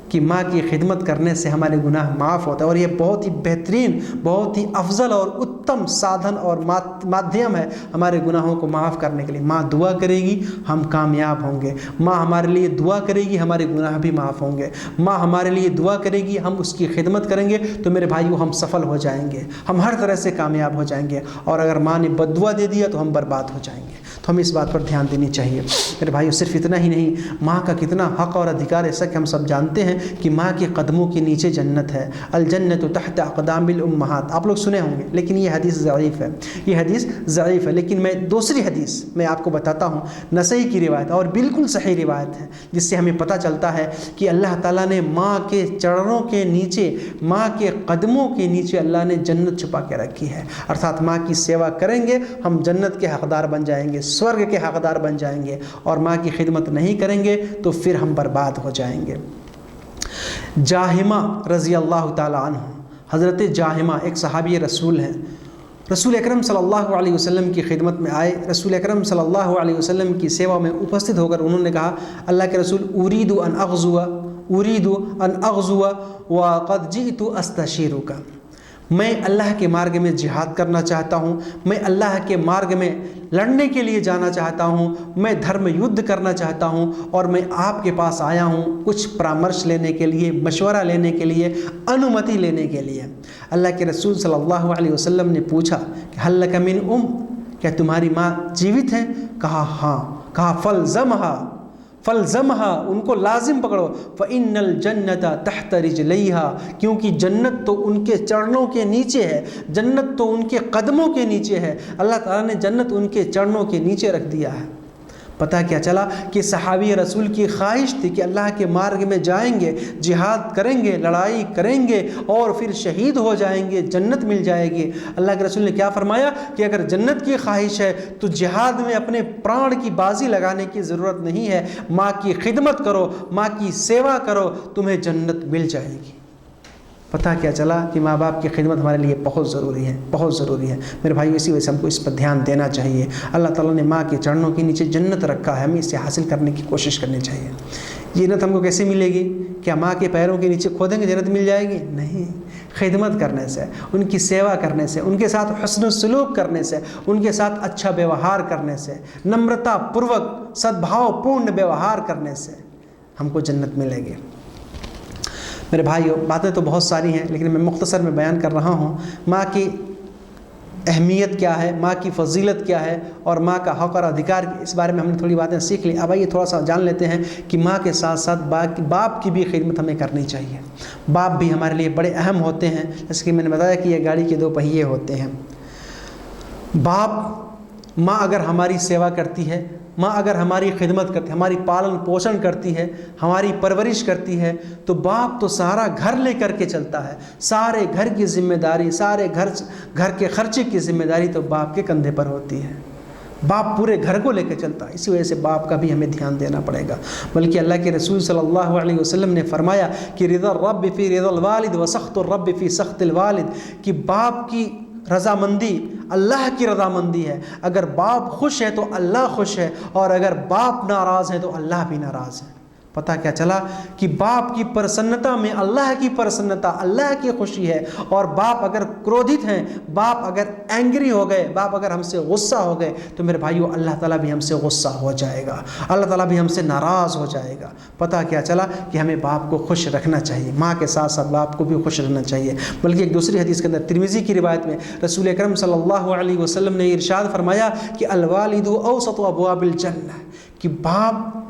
کہ ماں کی خدمت کرنے سے ہمارے گناہ معاف ہوتا ہے، اور یہ بہت ہی بہترین، بہت ہی افضل اور اتم سادھن اور مادھیم ہے ہمارے گناہوں کو معاف کرنے کے لیے۔ ماں دعا کرے گی ہم کامیاب ہوں گے، ماں ہمارے لیے دعا کرے گی ہمارے گناہ بھی معاف ہوں گے، ماں ہمارے لیے دعا کرے گی ہم اس کی خدمت کریں گے تو میرے بھائیو ہم سفل ہو جائیں گے، ہم ہر طرح سے کامیاب ہو جائیں گے، اور اگر ماں نے بد دعا دے دیا تو ہم برباد ہو جائیں گے۔ تو ہمیں اس بات پر دھیان دینی چاہیے میرے بھائیو۔ صرف اتنا ہی نہیں، ماں کا کتنا حق اور ادھیکار، ایسا کہ ہم سب جانتے ہیں کہ ماں کے قدموں کے نیچے جنت ہے، الجنت تحت اقدام الامہات، آپ لوگ سنے ہوں گے، لیکن یہ حدیث ضعیف ہے، یہ حدیث ضعیف ہے۔ لیکن میں دوسری حدیث میں آپ کو بتاتا ہوں، نسائی کی روایت اور بالکل صحیح روایت ہے، جس سے ہمیں پتہ چلتا ہے کہ اللہ تعالیٰ نے ماں کے چرنوں کے نیچے، ماں کے قدموں کے نیچے اللہ نے جنت چھپا کے رکھی ہے، ارتھات ماں کی سیوا کریں گے ہم جنت کے حقدار بن جائیں گے، سورگ کے حقدار بن جائیں گے، اور ماں کی خدمت نہیں کریں گے تو پھر ہم برباد ہو جائیں گے۔ جاہمہ رضی اللہ تعالی عنہ، حضرت جاہمہ ایک صحابی رسول ہیں، رسول اکرم صلی اللہ علیہ وسلم کی خدمت میں آئے، رسول اکرم صلی اللہ علیہ وسلم کی سیوا میں اپستھت ہو کر انہوں نے کہا اللہ کے رسول اريد ان اغزو وقد جئت استشیرک، میں اللہ کے مارگ میں جہاد کرنا چاہتا ہوں، میں اللہ کے مارگ میں لڑنے کے لیے جانا چاہتا ہوں، میں دھرم یدھ کرنا چاہتا ہوں، اور میں آپ کے پاس آیا ہوں کچھ پرامرش لینے کے لیے، مشورہ لینے کے لیے، انومتی لینے کے لیے۔ اللہ کے رسول صلی اللہ علیہ وسلم نے پوچھا کہ حل لک من کیا تمہاری ماں جیوت ہے؟ کہا ہاں۔ کہا فلزمہا، ان کو لازم پکڑو، فإن الجنۃ تحت رجلیہا، کیونکہ جنت تو ان کے چرنوں کے نیچے ہے، جنت تو ان کے قدموں کے نیچے ہے، اللہ تعالیٰ نے جنت ان کے چرنوں کے نیچے رکھ دیا ہے۔ پتہ کیا چلا کہ صحابی رسول کی خواہش تھی کہ اللہ کے مارگ میں جائیں گے، جہاد کریں گے، لڑائی کریں گے، اور پھر شہید ہو جائیں گے، جنت مل جائے گی۔ اللہ کے رسول نے کیا فرمایا کہ اگر جنت کی خواہش ہے تو جہاد میں اپنے پران کی بازی لگانے کی ضرورت نہیں ہے، ماں کی خدمت کرو، ماں کی سیوا کرو، تمہیں جنت مل جائے گی۔ پتہ کیا چلا کہ ماں باپ کی خدمت ہمارے لیے بہت ضروری ہے، بہت ضروری ہے میرے بھائی۔ اسی وجہ سے ہم کو اس پر دھیان دینا چاہیے۔ اللہ تعالیٰ نے ماں کے چرنوں کے نیچے جنت رکھا ہے، ہمیں اسے حاصل کرنے کی کوشش کرنی چاہیے۔ جنت ہم کو کیسے ملے گی؟ کیا ماں کے پیروں کے نیچے کھودیں گے جنت مل جائے گی؟ نہیں، خدمت کرنے سے، ان کی سیوا کرنے سے، ان کے ساتھ حسن سلوک کرنے سے، ان کے ساتھ اچھا بیوہار کرنے سے، نمرتا پوروک سدبھاؤ پورن بیوہار کرنے سے ہم کو جنت ملے گی۔ میرے بھائیو، باتیں تو بہت ساری ہیں لیکن میں مختصر میں بیان کر رہا ہوں ماں کی اہمیت کیا ہے، ماں کی فضیلت کیا ہے، اور ماں کا حق اور ادھیکار، اس بارے میں ہم نے تھوڑی باتیں سیکھ لی۔ اب آئیے تھوڑا سا جان لیتے ہیں کہ ماں کے ساتھ ساتھ باپ کی بھی خدمت ہمیں کرنی چاہیے۔ باپ بھی ہمارے لیے بڑے اہم ہوتے ہیں، جیسے کہ میں نے بتایا کہ یہ گاڑی کے دو پہیے ہوتے ہیں۔ ماں اگر ہماری سیوا کرتی ہے، ماں اگر ہماری خدمت کرتی ہے، ہماری پالن پوشن کرتی ہے، ہماری پرورش کرتی ہے، تو باپ تو سارا گھر لے کر کے چلتا ہے، سارے گھر کی ذمہ داری، سارے گھر کے خرچے کی ذمہ داری تو باپ کے کندھے پر ہوتی ہے۔ باپ پورے گھر کو لے کے چلتا ہے، اسی وجہ سے باپ کا بھی ہمیں دھیان دینا پڑے گا۔ بلکہ اللہ کے رسول صلی اللہ علیہ وسلم نے فرمایا کہ رضا الرب فی رضا الوالد و سخط الرب فی سخط الوالد، کہ باپ کی رضامندی اللہ کی رضامندی ہے۔ اگر باپ خوش ہے تو اللہ خوش ہے، اور اگر باپ ناراض ہے تو اللہ بھی ناراض ہے۔ پتہ کیا چلا کہ باپ کی پرسنتا میں اللہ کی پرسنتا، اللہ کی خوشی ہے، اور باپ اگر کرودھت ہیں، باپ اگر اینگری ہو گئے، باپ اگر ہم سے غصہ ہو گئے، تو میرے بھائیو اللہ تعالیٰ بھی ہم سے غصہ ہو جائے گا، اللہ تعالیٰ بھی ہم سے ناراض ہو جائے گا۔ پتہ کیا چلا کہ ہمیں باپ کو خوش رکھنا چاہیے، ماں کے ساتھ ساتھ باپ کو بھی خوش رکھنا چاہیے۔ بلکہ ایک دوسری حدیث کے اندر ترمذی کی روایت میں رسول اکرم صلی اللہ علیہ وسلم نے ارشاد فرمایا کہ الوالد اوسط ابواب الجنہ، کہ باپ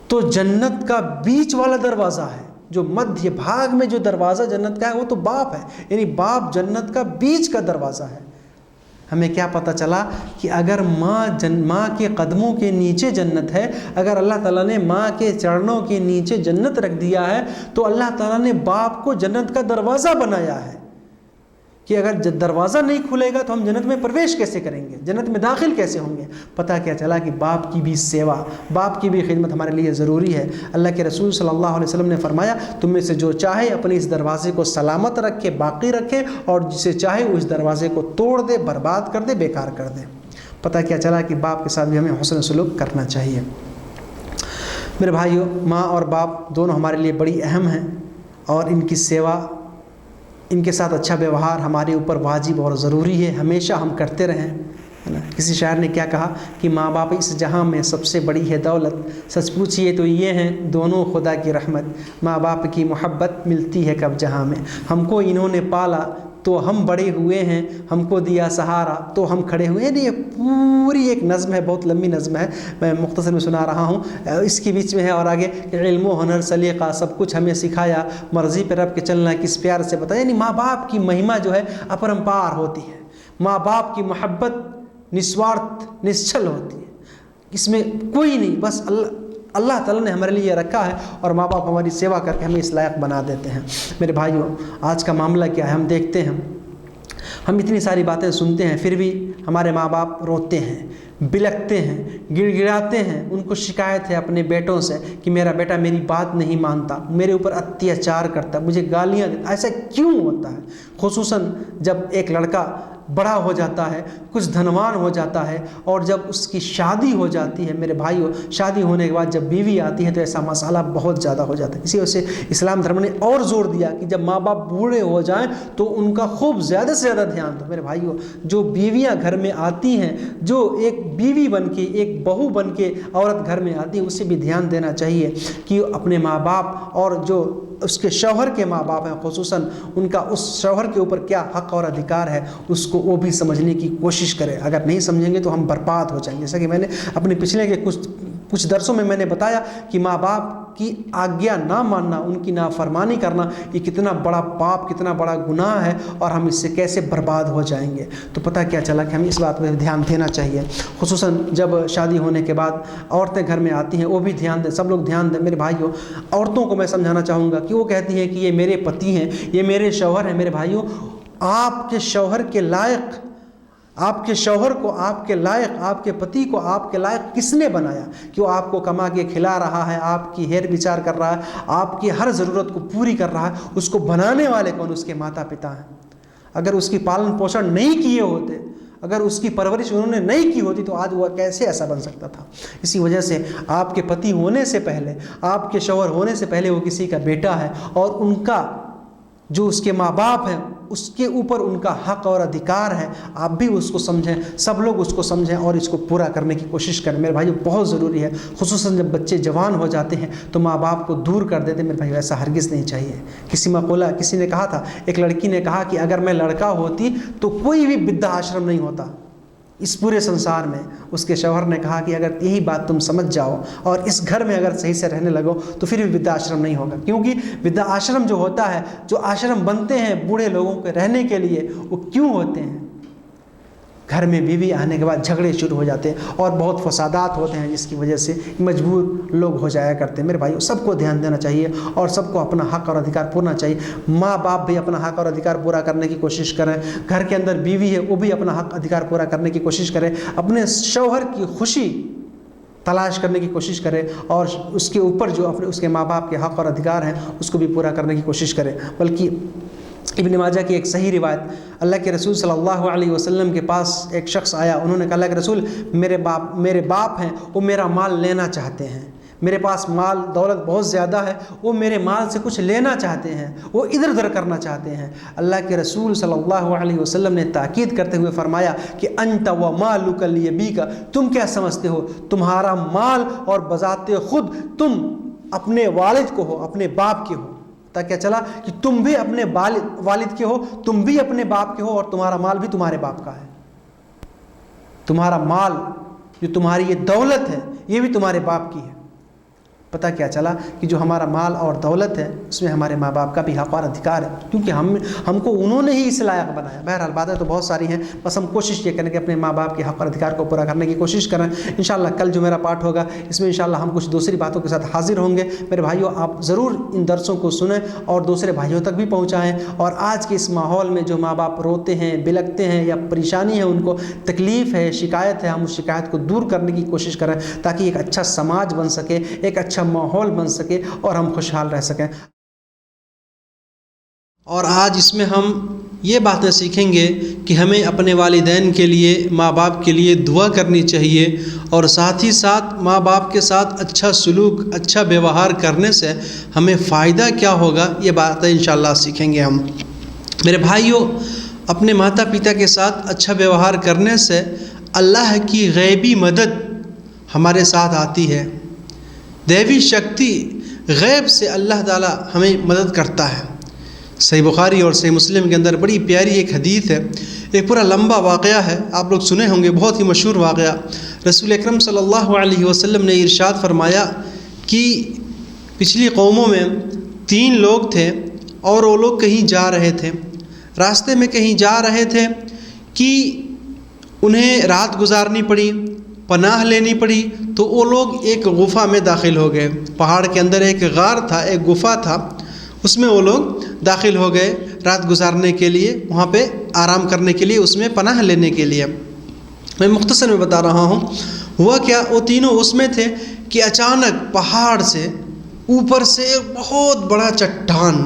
تو جنت کا بیچ والا دروازہ ہے، جو مدھیہ بھاگ میں جو دروازہ جنت کا ہے وہ تو باپ ہے، یعنی باپ جنت کا بیچ کا دروازہ ہے۔ ہمیں کیا پتہ چلا کہ اگر ماں کے قدموں کے نیچے جنت ہے، اگر اللہ تعالیٰ نے ماں کے چرنوں کے نیچے جنت رکھ دیا ہے، تو اللہ تعالیٰ نے باپ کو جنت کا دروازہ بنایا ہے کہ اگر دروازہ نہیں کھلے گا تو ہم جنت میں پرویش کیسے کریں گے، جنت میں داخل کیسے ہوں گے۔ پتہ کیا چلا کہ باپ کی بھی سیوا، باپ کی بھی خدمت ہمارے لیے ضروری ہے۔ اللہ کے رسول صلی اللہ علیہ وسلم نے فرمایا تم میں سے جو چاہے اپنے اس دروازے کو سلامت رکھے، باقی رکھے، اور جسے چاہے وہ اس دروازے کو توڑ دے، برباد کر دے، بیکار کر دے۔ پتہ کیا چلا کہ باپ کے ساتھ بھی ہمیں حسن سلوک کرنا چاہیے۔ میرے بھائیو، ماں اور باپ دونوں ہمارے لیے بڑی اہم ہیں، اور ان کی سیوا، ان کے ساتھ اچھا بیوہار ہمارے اوپر واجب اور ضروری ہے، ہمیشہ ہم کرتے رہیں، ہے نا۔ کسی شاعر نے کیا کہا کہ ماں باپ اس جہاں میں سب سے بڑی ہے دولت، سچ پوچھئے تو یہ ہیں دونوں خدا کی رحمت، ماں باپ کی محبت ملتی ہے کب جہاں میں، ہم کو انہوں نے پالا تو ہم بڑے ہوئے ہیں، ہم کو دیا سہارا تو ہم کھڑے ہوئے ہیں۔ یہ پوری ایک نظم ہے، بہت لمبی نظم ہے، میں مختصر میں سنا رہا ہوں، اس کے بیچ میں ہے اور آگے کہ علم و ہنر سلیقہ سب کچھ ہمیں سکھایا، مرضی پہ رب کے چلنا کس پیار سے بتایا۔ یعنی ماں باپ کی مہما جو ہے اپرمپار ہوتی ہے، ماں باپ کی محبت نسوارتھ نشچل ہوتی ہے، اس میں کوئی نہیں، بس اللہ تعالیٰ نے ہمارے لیے رکھا ہے، اور ماں باپ ہماری سیوا کر کے ہمیں اس لائق بنا دیتے ہیں۔ میرے بھائیوں، آج کا معاملہ کیا ہے، ہم دیکھتے ہیں، ہم اتنی ساری باتیں سنتے ہیں، پھر بھی ہمارے ماں باپ روتے ہیں، بلکتے ہیں، گڑ گڑاتے ہیں، ان کو شکایت ہے اپنے بیٹوں سے کہ میرا بیٹا میری بات نہیں مانتا، میرے اوپر اتیاچار کرتا، مجھے گالیاں دیتا۔ ایسا کیوں ہوتا ہے؟ خصوصاً جب ایک لڑکا بڑا ہو جاتا ہے، کچھ دھنوان ہو جاتا ہے، اور جب اس کی شادی ہو جاتی ہے میرے بھائیوں، شادی ہونے کے بعد جب بیوی آتی ہے تو ایسا مسئلہ بہت زیادہ ہو جاتا ہے۔ اسی وجہ سے اسلام دھرم نے اور زور دیا کہ جب ماں باپ بوڑھے ہو جائیں تو ان کا خوب زیادہ سے زیادہ دھیان دو۔ میرے بھائیوں، جو بیویاں گھر میں آتی ہیں، جو ایک بیوی بن کے، ایک بہو بن کے عورت گھر میں آتی ہے، اسے بھی دھیان دینا چاہیے کہ اپنے ماں باپ اور جو اس کے شوہر کے ماں باپ ہیں، خصوصاً ان کا اس شوہر کے اوپر کیا حق اور ادھیکار ہے، اس کو وہ بھی سمجھنے کی کوشش کرے۔ اگر نہیں سمجھیں گے تو ہم برباد ہو جائیں گے۔ جیسا کہ میں نے اپنے پچھلے کے کچھ درسوں میں نے بتایا کہ ماں باپ کی آگیا نہ ماننا، ان کی نافرمانی کرنا، یہ کتنا بڑا پاپ، کتنا بڑا گناہ ہے، اور ہم اس سے کیسے برباد ہو جائیں گے۔ تو پتہ کیا چلا کہ ہمیں اس بات پہ دھیان دینا چاہیے، خصوصاً جب شادی ہونے کے بعد عورتیں گھر میں آتی ہیں، وہ بھی دھیان دیں، سب لوگ دھیان دیں۔ میرے بھائیوں، عورتوں کو میں سمجھانا چاہوں گا کہ وہ کہتی ہیں کہ یہ میرے پتی ہیں، یہ میرے شوہر ہیں۔ میرے بھائیوں، آپ کے شوہر کے لائق، آپ کے شوہر کو آپ کے لائق، آپ کے پتی کو آپ کے لائق کس نے بنایا کہ وہ آپ کو کما کے کھلا رہا ہے، آپ کی ہیر بچار کر رہا ہے، آپ کی ہر ضرورت کو پوری کر رہا ہے؟ اس کو بنانے والے کون؟ اس کے ماتا پتا ہیں۔ اگر اس کی پالن پوشن نہیں کیے ہوتے، اگر اس کی پرورش انہوں نے نہیں کی ہوتی تو آج وہ کیسے ایسا بن سکتا تھا؟ اسی وجہ سے آپ کے پتی ہونے سے پہلے، آپ کے شوہر ہونے سے پہلے وہ کسی کا بیٹا ہے، اور ان کا جو اس کے ماں باپ ہیں اس کے اوپر ان کا حق اور ادھیکار ہے۔ آپ بھی اس کو سمجھیں، سب لوگ اس کو سمجھیں اور اس کو پورا کرنے کی کوشش کریں۔ میرے بھائیو، بہت ضروری ہے، خصوصاً جب بچے جوان ہو جاتے ہیں تو ماں باپ کو دور کر دیتے ہیں۔ میرے بھائیو، ایسا ہرگز نہیں چاہیے۔ کسی نے کہا تھا، ایک لڑکی نے کہا کہ اگر میں لڑکا ہوتی تو کوئی بھی ودھا آشرم نہیں ہوتا اس پورے سنسار میں۔ اس کے شوہر نے کہا کہ اگر یہی بات تم سمجھ جاؤ اور اس گھر میں اگر صحیح سے رہنے لگو تو پھر بھی ودھا آشرم نہیں ہوگا، کیونکہ ودھا آشرم جو ہوتا ہے، جو آشرم بنتے ہیں بوڑھے لوگوں کے رہنے کے لیے، وہ کیوں ہوتے ہیں؟ گھر میں بیوی آنے کے بعد جھگڑے شروع ہو جاتے ہیں اور بہت فسادات ہوتے ہیں، جس کی وجہ سے مجبور لوگ ہو جایا کرتے ہیں۔ میرے بھائیو، سب کو دھیان دینا چاہیے اور سب کو اپنا حق اور ادھیکار پورنا چاہیے۔ ماں باپ بھی اپنا حق اور ادھیکار پورا کرنے کی کوشش کریں، گھر کے اندر بیوی ہے وہ بھی اپنا حق ادھیکار پورا کرنے کی کوشش کریں، اپنے شوہر کی خوشی تلاش کرنے کی کوشش کرے، اور اس کے اوپر جو اپنے اس کے ماں باپ کے حق اور ادھیکار ہیں اس کو بھی پورا کرنے کی کوشش کرے۔ بلکہ ابن ماجہ کی ایک صحیح روایت، اللہ کے رسول صلی اللہ علیہ وسلم کے پاس ایک شخص آیا، انہوں نے کہا، اللہ کے رسول، میرے باپ ہیں، وہ میرا مال لینا چاہتے ہیں، میرے پاس مال دولت بہت زیادہ ہے، وہ میرے مال سے کچھ لینا چاہتے ہیں، وہ ادھر ادھر کرنا چاہتے ہیں۔ اللہ کے رسول صلی اللہ علیہ وسلم نے تاکید کرتے ہوئے فرمایا کہ انت و مالک لیبیک، تم کیا سمجھتے ہو، تمہارا مال اور بذات خود تم اپنے والد کو ہو، اپنے باپ کے ہو۔ تاکہ چلا کہ تم بھی اپنے والد کے ہو، تم بھی اپنے باپ کے ہو، اور تمہارا مال بھی تمہارے باپ کا ہے۔ تمہارا مال، جو تمہاری یہ دولت ہے، یہ بھی تمہارے باپ کی ہے۔ پتہ کیا چلا کہ جو ہمارا مال اور دولت ہے اس میں ہمارے ماں باپ کا بھی حق اور ادھیکار ہے، کیونکہ ہم کو انہوں نے ہی اس لائق بنایا۔ بہرحال باتیں تو بہت ساری ہیں، بس ہم کوشش یہ کریں کہ اپنے ماں باپ کے حق اور ادھیکار کو پورا کرنے کی کوشش کریں۔ انشاءاللہ کل جو میرا پارٹ ہوگا اس میں انشاءاللہ ہم کچھ دوسری باتوں کے ساتھ حاضر ہوں گے۔ میرے بھائیوں، آپ ضرور ان درسوں کو سنیں اور دوسرے بھائیوں تک بھی پہنچائیں، اور آج کے اس ماحول میں جو ماں باپ روتے ہیں، بلکتے ہیں، یا پریشانی ہے، ان کو تکلیف ہے، شکایت ہے، ہم اس شکایت کو دور کرنے کی کوشش کریں تاکہ ایک اچھا سماج بن سکے، ایک اچھا ماحول بن سکے اور ہم خوشحال رہ سکیں۔ اور آج اس میں ہم یہ باتیں سیکھیں گے کہ ہمیں اپنے والدین کے لیے، ماں باپ کے لیے دعا کرنی چاہیے، اور ساتھ ہی ساتھ ماں باپ کے ساتھ اچھا سلوک، اچھا ویوہار کرنے سے ہمیں فائدہ کیا ہوگا، یہ باتیں انشاءاللہ سیکھیں گے ہم۔ میرے بھائیوں، اپنے ماتا پتا کے ساتھ اچھا ویوہار کرنے سے اللہ کی غیبی مدد ہمارے ساتھ آتی ہے۔ دیوی شکتی، غیب سے اللہ تعالی ہمیں مدد کرتا ہے۔ صحیح بخاری اور صحیح مسلم کے اندر بڑی پیاری ایک حدیث ہے، ایک پورا لمبا واقعہ ہے، آپ لوگ سنے ہوں گے، بہت ہی مشہور واقعہ۔ رسول اکرم صلی اللہ علیہ وسلم نے ارشاد فرمایا کہ پچھلی قوموں میں 3 لوگ تھے، اور وہ لوگ کہیں جا رہے تھے، راستے میں کہیں جا رہے تھے کہ انہیں رات گزارنی پڑی، پناہ لینی پڑی، تو وہ لوگ ایک غفا میں داخل ہو گئے۔ پہاڑ کے اندر ایک غار تھا، ایک غفا تھا، اس میں وہ لوگ داخل ہو گئے رات گزارنے کے لیے، وہاں پہ آرام کرنے کے لیے، اس میں پناہ لینے کے لیے۔ میں مختصر میں بتا رہا ہوں، ہوا کیا، وہ تینوں اس میں تھے کہ اچانک پہاڑ سے اوپر سے ایک بہت بڑا چٹان،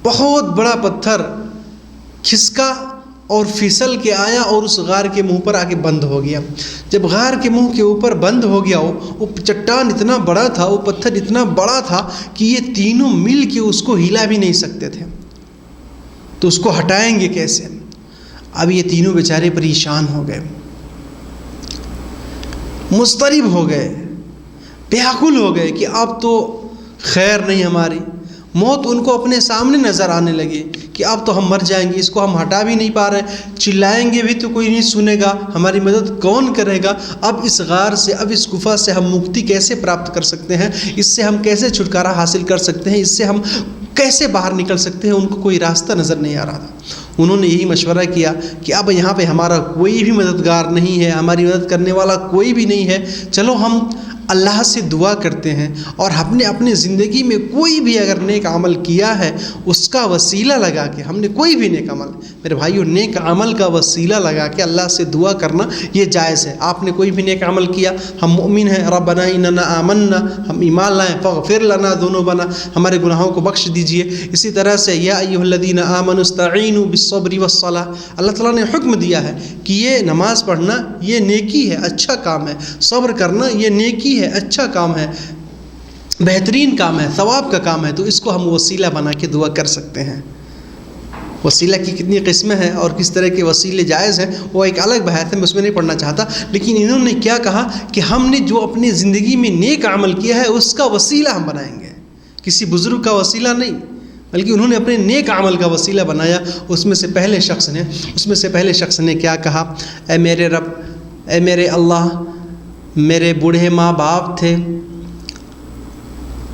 بہت بڑا پتھر کھسکا اور پھسل کے آیا اور اس غار کے منہ پر آ کے بند ہو گیا۔ جب غار کے منہ کے اوپر بند ہو گیا وہ چٹان اتنا بڑا تھا، وہ پتھر اتنا بڑا تھا کہ یہ تینوں مل کے اس کو ہلا بھی نہیں سکتے تھے، تو اس کو ہٹائیں گے کیسے؟ اب یہ تینوں بیچارے پریشان ہو گئے، مضطرب ہو گئے، بیاکل ہو گئے کہ اب تو خیر نہیں ہماری۔ موت ان کو اپنے سامنے نظر آنے لگی کہ اب تو ہم مر جائیں گے، اس کو ہم ہٹا بھی نہیں پا رہے، چلائیں گے بھی تو کوئی نہیں سنے گا، ہماری مدد کون کرے گا؟ اب اس غار سے، اب اس گفا سے ہم مکتی کیسے پراپت کر سکتے ہیں؟ اس سے ہم کیسے چھٹکارا حاصل کر سکتے ہیں؟ اس سے ہم کیسے باہر نکل سکتے ہیں؟ ان کو کوئی راستہ نظر نہیں آ رہا تھا۔ انہوں نے یہی مشورہ کیا کہ اب یہاں پہ ہمارا کوئی بھی مددگار نہیں ہے، ہماری مدد کرنے والا کوئی بھی نہیں ہے، چلو ہم اللہ سے دعا کرتے ہیں اور ہم نے اپنی زندگی میں کوئی بھی اگر نیک عمل کیا ہے اس کا وسیلہ لگا کے، ہم نے کوئی بھی نیک عمل، میرے بھائیو نیک عمل کا وسیلہ لگا کے اللہ سے دعا کرنا یہ جائز ہے۔ آپ نے کوئی بھی نیک عمل کیا، ہم مؤمن ہیں، ربنا اننا آمنا، ہم ایمان لائیں، فاغفر لنا ذنوبنا، ہمارے گناہوں کو بخش دیجئے۔ اسی طرح سے یا ایھا الذین آمنوا استعینوا بالصبر والصلاۃ، اللہ تعالیٰ نے حکم دیا ہے کہ یہ نماز پڑھنا یہ نیکی ہے، اچھا کام ہے، صبر کرنا یہ نیکی ہے، اچھا کام ہے، بہترین کام ہے، ثواب کا کام ہے، تو اس کو ہم وسیلہ بنا کے دعا کر سکتے ہیں۔ وسیلہ کی کتنی قسمیں ہیں اور کس طرح کے وسیلے جائز ہیں وہ ایک الگ بحث ہے، میں اس میں نہیں پڑھنا چاہتا، لیکن انہوں نے کیا کہا کہ ہم نے جو اپنی زندگی میں نیک عمل کیا ہے اس کا وسیلہ ہم بنائیں گے، کسی بزرگ کا وسیلہ نہیں، بلکہ انہوں نے اپنے نیک عمل کا وسیلہ بنایا۔ اس میں سے پہلے شخص نے کیا کہا، اے میرے رب، اے میرے اللہ، میرے بوڑھے ماں باپ تھے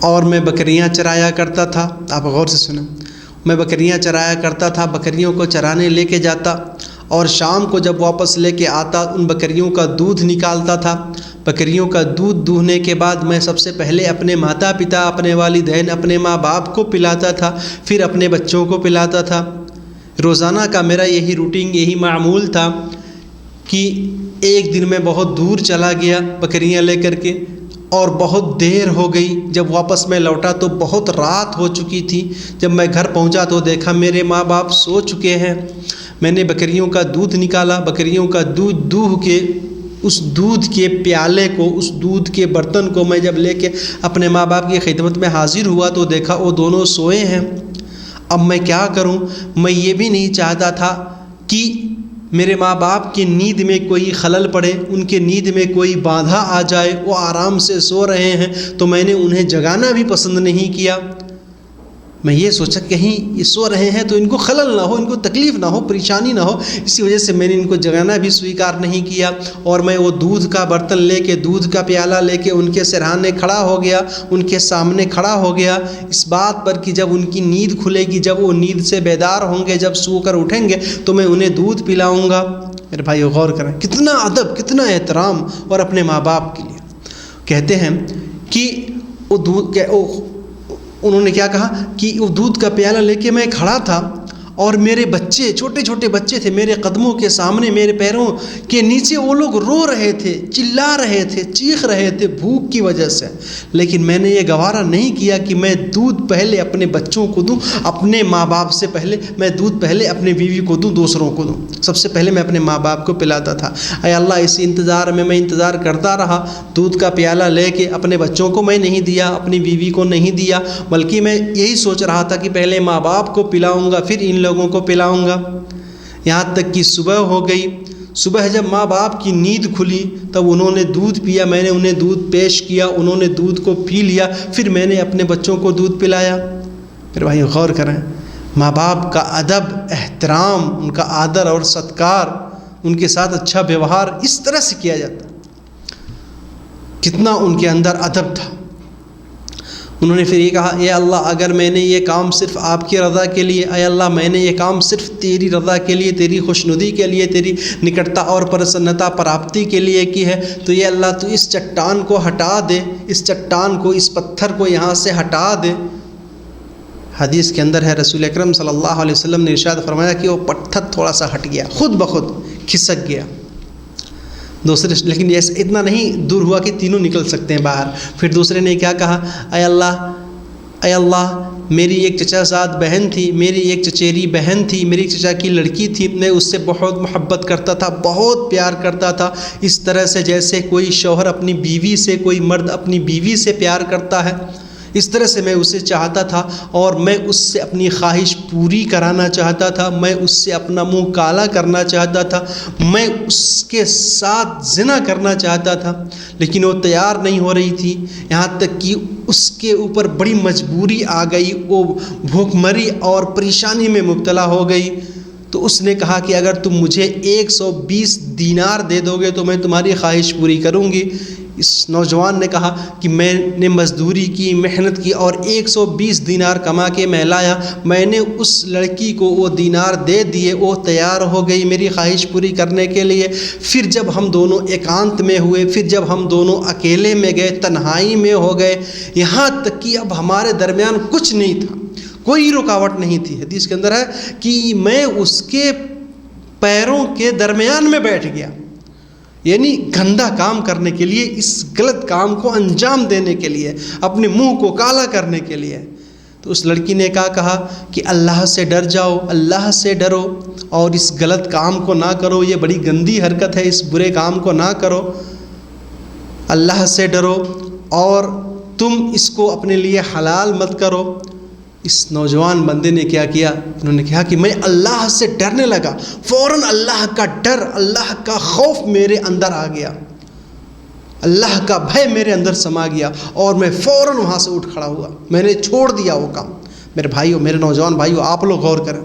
اور میں بکریاں چرایا کرتا تھا۔ آپ غور سے سنیں، میں بکریاں چرایا کرتا تھا، بکریوں کو چرانے لے کے جاتا اور شام کو جب واپس لے کے آتا ان بکریوں کا دودھ نکالتا تھا۔ بکریوں کا دودھ دوہنے کے بعد میں سب سے پہلے اپنے ماتا پتا، اپنے والدین، اپنے ماں باپ کو پلاتا تھا، پھر اپنے بچوں کو پلاتا تھا۔ روزانہ کا میرا یہی روٹین، یہی معمول تھا کہ ایک دن میں بہت دور چلا گیا بکریاں لے کر کے اور بہت دیر ہو گئی، جب واپس میں لوٹا تو بہت رات ہو چکی تھی۔ جب میں گھر پہنچا تو دیکھا میرے ماں باپ سو چکے ہیں۔ میں نے بکریوں کا دودھ نکالا، بکریوں کا دودھ دوہ کے اس دودھ کے پیالے کو، اس دودھ کے برتن کو میں جب لے کے اپنے ماں باپ کی خدمت میں حاضر ہوا تو دیکھا وہ دونوں سوئے ہیں۔ اب میں کیا کروں؟ میں یہ بھی نہیں چاہتا تھا کہ میرے ماں باپ کی نیند میں کوئی خلل پڑے، ان کے نیند میں کوئی بادھا آ جائے، وہ آرام سے سو رہے ہیں تو میں نے انہیں جگانا بھی پسند نہیں کیا۔ میں یہ سوچا کہیں یہ سو رہے ہیں تو ان کو خلل نہ ہو، ان کو تکلیف نہ ہو، پریشانی نہ ہو، اسی وجہ سے میں نے ان کو جگانا بھی سویکار نہیں کیا، اور میں وہ دودھ کا برتن لے کے، دودھ کا پیالہ لے کے ان کے سرہانے کھڑا ہو گیا، ان کے سامنے کھڑا ہو گیا، اس بات پر کہ جب ان کی نیند کھلے گی، جب وہ نیند سے بیدار ہوں گے، جب سو کر اٹھیں گے تو میں انہیں دودھ پلاؤں گا۔ میرے بھائی غور کریں، کتنا ادب، کتنا احترام، اور اپنے ماں باپ کے لیے کہتے ہیں کہ وہ دودھ انہوں نے کیا کہا کہ وہ دودھ کا پیالہ لے کے میں کھڑا تھا اور میرے بچے، چھوٹے چھوٹے بچے تھے میرے قدموں کے سامنے، میرے پیروں کے نیچے وہ لوگ رو رہے تھے، چلا رہے تھے، چیخ رہے تھے بھوک کی وجہ سے، لیکن میں نے یہ گوارا نہیں کیا کہ میں دودھ پہلے اپنے بچوں کو دوں، اپنے ماں باپ سے پہلے میں دودھ پہلے اپنے بیوی کو دوں، دوسروں کو دوں، سب سے پہلے میں اپنے ماں باپ کو پلاتا تھا۔ اے اللہ، اسی انتظار میں انتظار کرتا رہا، دودھ کا پیالہ لے کے اپنے بچوں کو میں نہیں دیا، اپنی بیوی کو نہیں دیا، بلکہ میں یہی سوچ رہا تھا کہ پہلے ماں باپ کو پلاؤں گا، پھر ان لوگوں کو پلاؤں گا، یہاں تک کہ صبح ہو گئی۔ صبح جب ماں باپ کی نیند کھلی تب انہوں نے دودھ پیا، میں نے انہیں دودھ پیش کیا، انہوں نے دودھ کو پی لیا، پھر میں نے اپنے بچوں کو دودھ پلایا۔ پھر بھائی غور کریں، ماں باپ کا ادب، احترام، ان کا آدر اور ستکار، ان کے ساتھ اچھا ویوہار اس طرح سے کیا جاتا، کتنا ان کے اندر ادب تھا۔ انہوں نے پھر یہ کہا، اے اللہ، اگر میں نے یہ کام صرف آپ کی رضا کے لیے، اے اللہ میں نے یہ کام صرف تیری رضا کے لیے، تیری خوشنودی کے لیے، تیری نکٹتا اور پرسنتا پراپتی کے لیے کی ہے، تو یہ اللہ تو اس چٹان کو ہٹا دے، اس چٹان کو، اس پتھر کو یہاں سے ہٹا دے۔ حدیث کے اندر ہے، رسول اکرم صلی اللہ علیہ وسلم نے ارشاد فرمایا کہ وہ پتھر تھوڑا سا ہٹ گیا، خود بخود کھسک گیا۔ دوسرے لیکن یہ اتنا نہیں دور ہوا کہ تینوں نکل سکتے ہیں باہر۔ پھر دوسرے نے کیا کہا، اے اللہ میری ایک چچا زاد بہن تھی، میری ایک چچیری بہن تھی، میری چچا کی لڑکی تھی، میں اس سے بہت محبت کرتا تھا، بہت پیار کرتا تھا، اس طرح سے جیسے کوئی شوہر اپنی بیوی سے، کوئی مرد اپنی بیوی سے پیار کرتا ہے، اس طرح سے میں اسے چاہتا تھا، اور میں اس سے اپنی خواہش پوری کرانا چاہتا تھا، میں اس سے اپنا منہ کالا کرنا چاہتا تھا، میں اس کے ساتھ زنا کرنا چاہتا تھا، لیکن وہ تیار نہیں ہو رہی تھی، یہاں تک کہ اس کے اوپر بڑی مجبوری آ گئی، وہ بھوک مری اور پریشانی میں مبتلا ہو گئی۔ تو اس نے کہا کہ اگر تم مجھے 120 دینار دے دو گے تو میں تمہاری خواہش پوری کروں گی۔ اس نوجوان نے کہا کہ میں نے مزدوری کی، محنت کی، اور 120 دینار کما کے میں لایا، میں نے اس لڑکی کو وہ دینار دے دیے، وہ تیار ہو گئی میری خواہش پوری کرنے کے لیے۔ پھر جب ہم دونوں ایکانت میں ہوئے، پھر جب ہم دونوں اکیلے میں گئے، تنہائی میں ہو گئے، یہاں تک کہ اب ہمارے درمیان کچھ نہیں تھا، کوئی رکاوٹ نہیں تھی۔ حدیث کے اندر ہے کہ میں اس کے پیروں کے درمیان میں بیٹھ گیا، یعنی گندا کام کرنے کے لیے، اس غلط کام کو انجام دینے کے لیے، اپنے منہ کو کالا کرنے کے لیے۔ تو اس لڑکی نے کہا کہ اللہ سے ڈر جاؤ، اللہ سے ڈرو، اور اس غلط کام کو نہ کرو، یہ بڑی گندی حرکت ہے، اس برے کام کو نہ کرو، اللہ سے ڈرو، اور تم اس کو اپنے لیے حلال مت کرو۔ اس نوجوان بندے نے کیا کیا؟ انہوں نے کہا کہ میں اللہ سے ڈرنے لگا، فوراً اللہ کا ڈر، اللہ کا خوف میرے اندر آ گیا، اللہ کا بھے میرے اندر سما گیا، اور میں فوراً وہاں سے اٹھ کھڑا ہوا، میں نے چھوڑ دیا وہ کام۔ میرے بھائیوں، میرے نوجوان بھائیوں، آپ لوگ غور کریں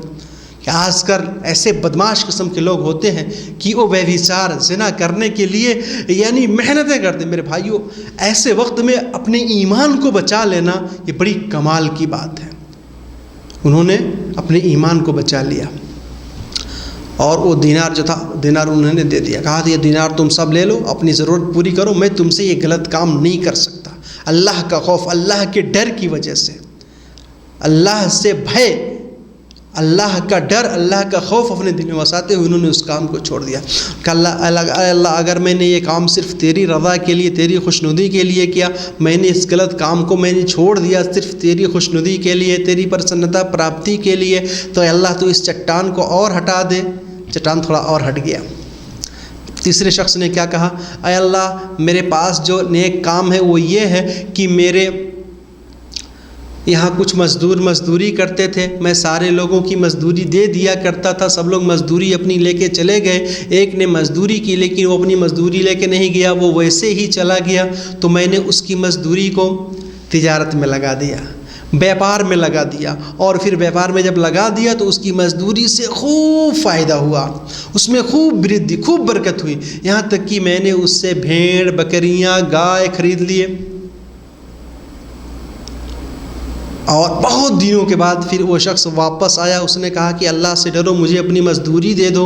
کہ آج کل ایسے بدماش قسم کے لوگ ہوتے ہیں کہ وہ بے وچار زنا کرنے کے لیے یعنی محنتیں کرتے ہیں۔ میرے بھائیوں، ایسے وقت میں اپنے ایمان کو بچا لینا یہ بڑی کمال کی بات ہے۔ انہوں نے اپنے ایمان کو بچا لیا، اور وہ دینار جو تھا، دینار انہوں نے دے دیا، کہا یہ دینار تم سب لے لو، اپنی ضرورت پوری کرو، میں تم سے یہ غلط کام نہیں کر سکتا۔ اللہ کا خوف، اللہ کے ڈر کی وجہ سے، اللہ سے بھے، اللہ کا ڈر، اللہ کا خوف اپنے دل میں وساتے ہوئے انہوں نے اس کام کو چھوڑ دیا کہ اللہ اگر میں نے یہ کام صرف تیری رضا کے لیے، تیری خوشنودی کے لیے کیا، میں نے اس غلط کام کو میں نے چھوڑ دیا صرف تیری خوشنودی کے لیے، تیری پرسنتا پراپتی کے لیے، تو اللہ تو اس چٹان کو اور ہٹا دے۔ چٹان تھوڑا اور ہٹ گیا۔ تیسرے شخص نے کیا کہا؟ اے اللہ، میرے پاس جو نیک کام ہے وہ یہ ہے کہ میرے یہاں کچھ مزدور مزدوری کرتے تھے، میں سارے لوگوں کی مزدوری دے دیا کرتا تھا، سب لوگ مزدوری اپنی لے کے چلے گئے، ایک نے مزدوری کی لیکن وہ اپنی مزدوری لے کے نہیں گیا، وہ ویسے ہی چلا گیا، تو میں نے اس کی مزدوری کو تجارت میں لگا دیا، بیپار میں لگا دیا، اور پھر بیپار میں جب لگا دیا تو اس کی مزدوری سے خوب فائدہ ہوا، اس میں خوب بردی، خوب برکت ہوئی، یہاں تک کہ میں نے اس سے بھیڑ، بکریاں، گائے خرید لیے، اور بہت دنوں کے بعد پھر وہ شخص واپس آیا، اس نے کہا کہ اللہ سے ڈرو، مجھے اپنی مزدوری دے دو۔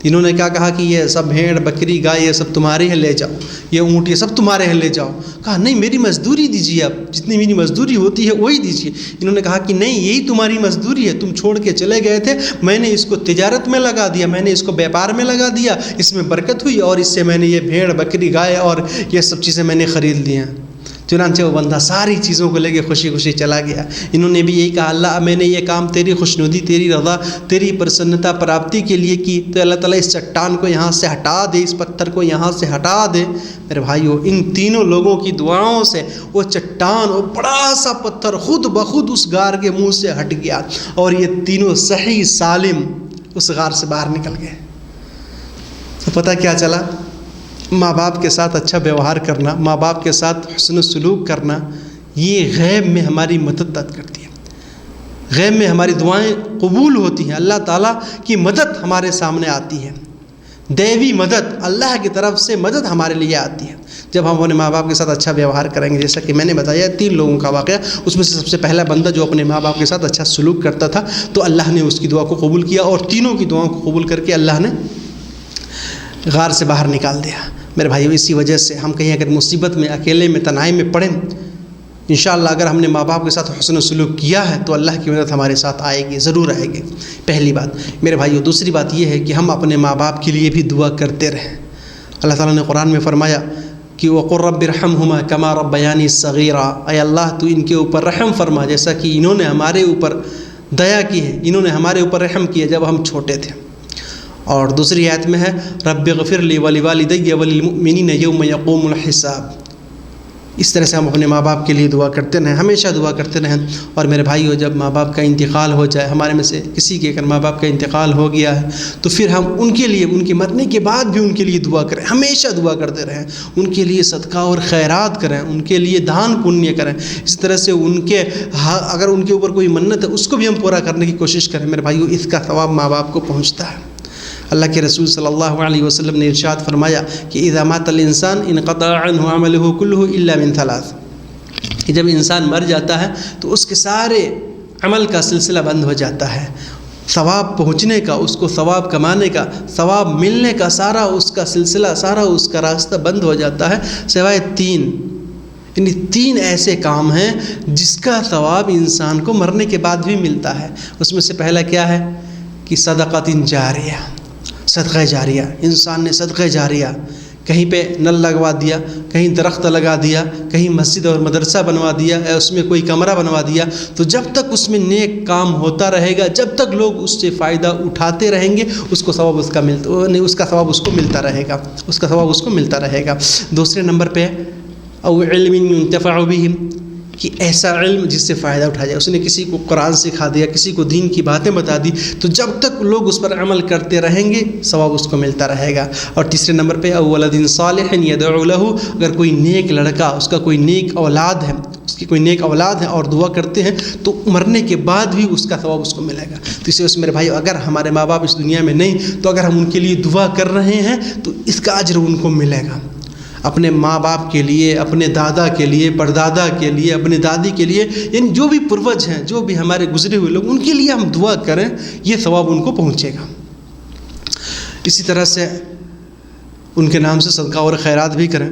انہوں نے کیا کہا کہ یہ سب بھیڑ، بکری، گائے یہ سب تمہارے ہیں، لے جاؤ، یہ اونٹ یہ سب تمہارے ہیں، لے جاؤ۔ کہا نہیں، میری مزدوری دیجیے، آپ جتنی میری مزدوری ہوتی ہے وہی دیجیے۔ انہوں نے کہا کہ نہیں، یہی تمہاری مزدوری ہے، تم چھوڑ کے چلے گئے تھے، میں نے اس کو تجارت میں لگا دیا، میں نے اس کو بیپار میں لگا دیا، اس میں برکت ہوئی، اور اس سے میں نے یہ بھیڑ، بکری، گائے اور یہ سب چیزیں میں نے خرید لی ہیں۔ چنانچہ وہ بندہ ساری چیزوں کو لے کے خوشی خوشی چلا گیا۔ انہوں نے بھی یہی کہا، اللہ میں نے یہ کام تیری خوشنودی، تیری رضا، تیری پرسنتا پراپتی کے لیے کی، تو اللہ تعالیٰ اس چٹان کو یہاں سے ہٹا دے، اس پتھر کو یہاں سے ہٹا دے۔ میرے بھائیو، ان تینوں لوگوں کی دعاؤں سے وہ چٹان، وہ بڑا سا پتھر خود بخود اس غار کے منہ سے ہٹ گیا، اور یہ تینوں صحیح سالم اس غار سے باہر نکل گئے۔ تو پتہ کیا چلا؟ ماں باپ کے ساتھ اچھا ویوہار کرنا، ماں باپ کے ساتھ حسن سلوک کرنا، یہ غیب میں ہماری مدد کرتی ہے، غیب میں ہماری دعائیں قبول ہوتی ہیں، اللہ تعالیٰ کی مدد ہمارے سامنے آتی ہے، دیوی مدد، اللہ کی طرف سے مدد ہمارے لیے آتی ہے جب ہم اپنے ماں باپ کے ساتھ اچھا ویوہار کریں گے۔ جیسا کہ میں نے بتایا 3 لوگوں کا واقعہ، اس میں سے سب سے پہلا بندہ جو اپنے ماں باپ کے ساتھ اچھا سلوک کرتا تھا تو اللہ نے اس کی دعا کو قبول کیا، اور تینوں کی دعاؤں کو قبول کر کے اللہ نے غار سے باہر نکال دیا۔ میرے بھائیو، اسی وجہ سے ہم کہیں اگر مصیبت میں، اکیلے میں، تنہائی میں پڑیں، انشاءاللہ اگر ہم نے ماں باپ کے ساتھ حسن سلوک کیا ہے تو اللہ کی مدد ہمارے ساتھ آئے گی، ضرور آئے گی، پہلی بات میرے بھائیو۔ دوسری بات یہ ہے کہ ہم اپنے ماں باپ کے لیے بھی دعا کرتے رہیں۔ اللہ تعالیٰ نے قرآن میں فرمایا، کہ وَقُلْ رَبِّ ارْحَمْهُمَا كَمَا رَبَّيَانِي صَغِيرًا، اے اللہ تو ان کے اوپر رحم فرما جیسا کہ انہوں نے ہمارے اوپر دیا کی ہے، انہوں نے ہمارے اوپر رحم کیا جب ہم چھوٹے تھے۔ اور دوسری آیت میں ہے رب اغفر لی ولوالدی وللمؤمنین یوم یقوم الحساب۔ اس طرح سے ہم اپنے ماں باپ کے لیے دعا کرتے رہیں، ہمیشہ دعا کرتے رہیں۔ اور میرے بھائیو، جب ماں باپ کا انتقال ہو جائے، ہمارے میں سے کسی کے اگر ماں باپ کا انتقال ہو گیا ہے تو پھر ہم ان کے لیے، ان کے مرنے کے بعد بھی ان کے لیے دعا کریں، ہمیشہ دعا کرتے رہیں، ان کے لیے صدقہ اور خیرات کریں، ان کے لیے دان پنیہ کریں۔ اس طرح سے ان کے اگر ان کے اوپر کوئی منت ہے اس کو بھی ہم پورا کرنے کی کوشش کریں۔ میرے بھائیو، اس کا ثواب ماں باپ کو پہنچتا ہے۔ اللہ کے رسول صلی اللہ علیہ وسلم نے ارشاد فرمایا کہ اذا مات الانسان انقطع عنہ عمله كله الا من ثلاث، کہ جب انسان مر جاتا ہے تو اس کے سارے عمل کا سلسلہ بند ہو جاتا ہے، ثواب پہنچنے کا، اس کو ثواب کمانے کا، ثواب ملنے کا سارا اس کا سلسلہ، سارا اس کا راستہ بند ہو جاتا ہے، سوائے تین۔ یعنی تین ایسے کام ہیں جس کا ثواب انسان کو مرنے کے بعد بھی ملتا ہے۔ اس میں سے پہلا کیا ہے کہ صدقۃ جاریہ، صدقہ جاریہ۔ انسان نے صدقہ جاریہ کہیں پہ نل لگوا دیا، کہیں درخت لگا دیا، کہیں مسجد اور مدرسہ بنوا دیا، اس میں کوئی کمرہ بنوا دیا، تو جب تک اس میں نیک کام ہوتا رہے گا، جب تک لوگ اس سے فائدہ اٹھاتے رہیں گے، اس کو ثواب اس کا ثواب اس کو ملتا رہے گا، اس کا ثواب اس کو ملتا رہے گا۔ دوسرے نمبر پہ او علم ينتفع به، کہ ایسا علم جس سے فائدہ اٹھایا جائے، اس نے کسی کو قرآن سکھا دیا، کسی کو دین کی باتیں بتا دی، تو جب تک لوگ اس پر عمل کرتے رہیں گے ثواب اس کو ملتا رہے گا۔ اور تیسرے نمبر پہ او ولد صالح يدعو له، اگر کوئی نیک لڑکا، اس کا کوئی نیک اولاد ہے، اس کی کوئی نیک اولاد ہے اور دعا کرتے ہیں تو مرنے کے بعد بھی اس کا ثواب اس کو ملے گا۔ تو اس وجہ سے میرے بھائی، اگر ہمارے ماں باپ اس دنیا میں نہیں تو اگر ہم ان کے لیے دعا کر رہے ہیں تو اس کا اجر ان کو ملے گا۔ اپنے ماں باپ کے لیے، اپنے دادا کے لیے، پردادا کے لیے، اپنے دادی کے لیے، یعنی جو بھی پروج ہیں، جو بھی ہمارے گزرے ہوئے لوگ، ان کے لیے ہم دعا کریں، یہ ثواب ان کو پہنچے گا۔ اسی طرح سے ان کے نام سے صدقہ اور خیرات بھی کریں،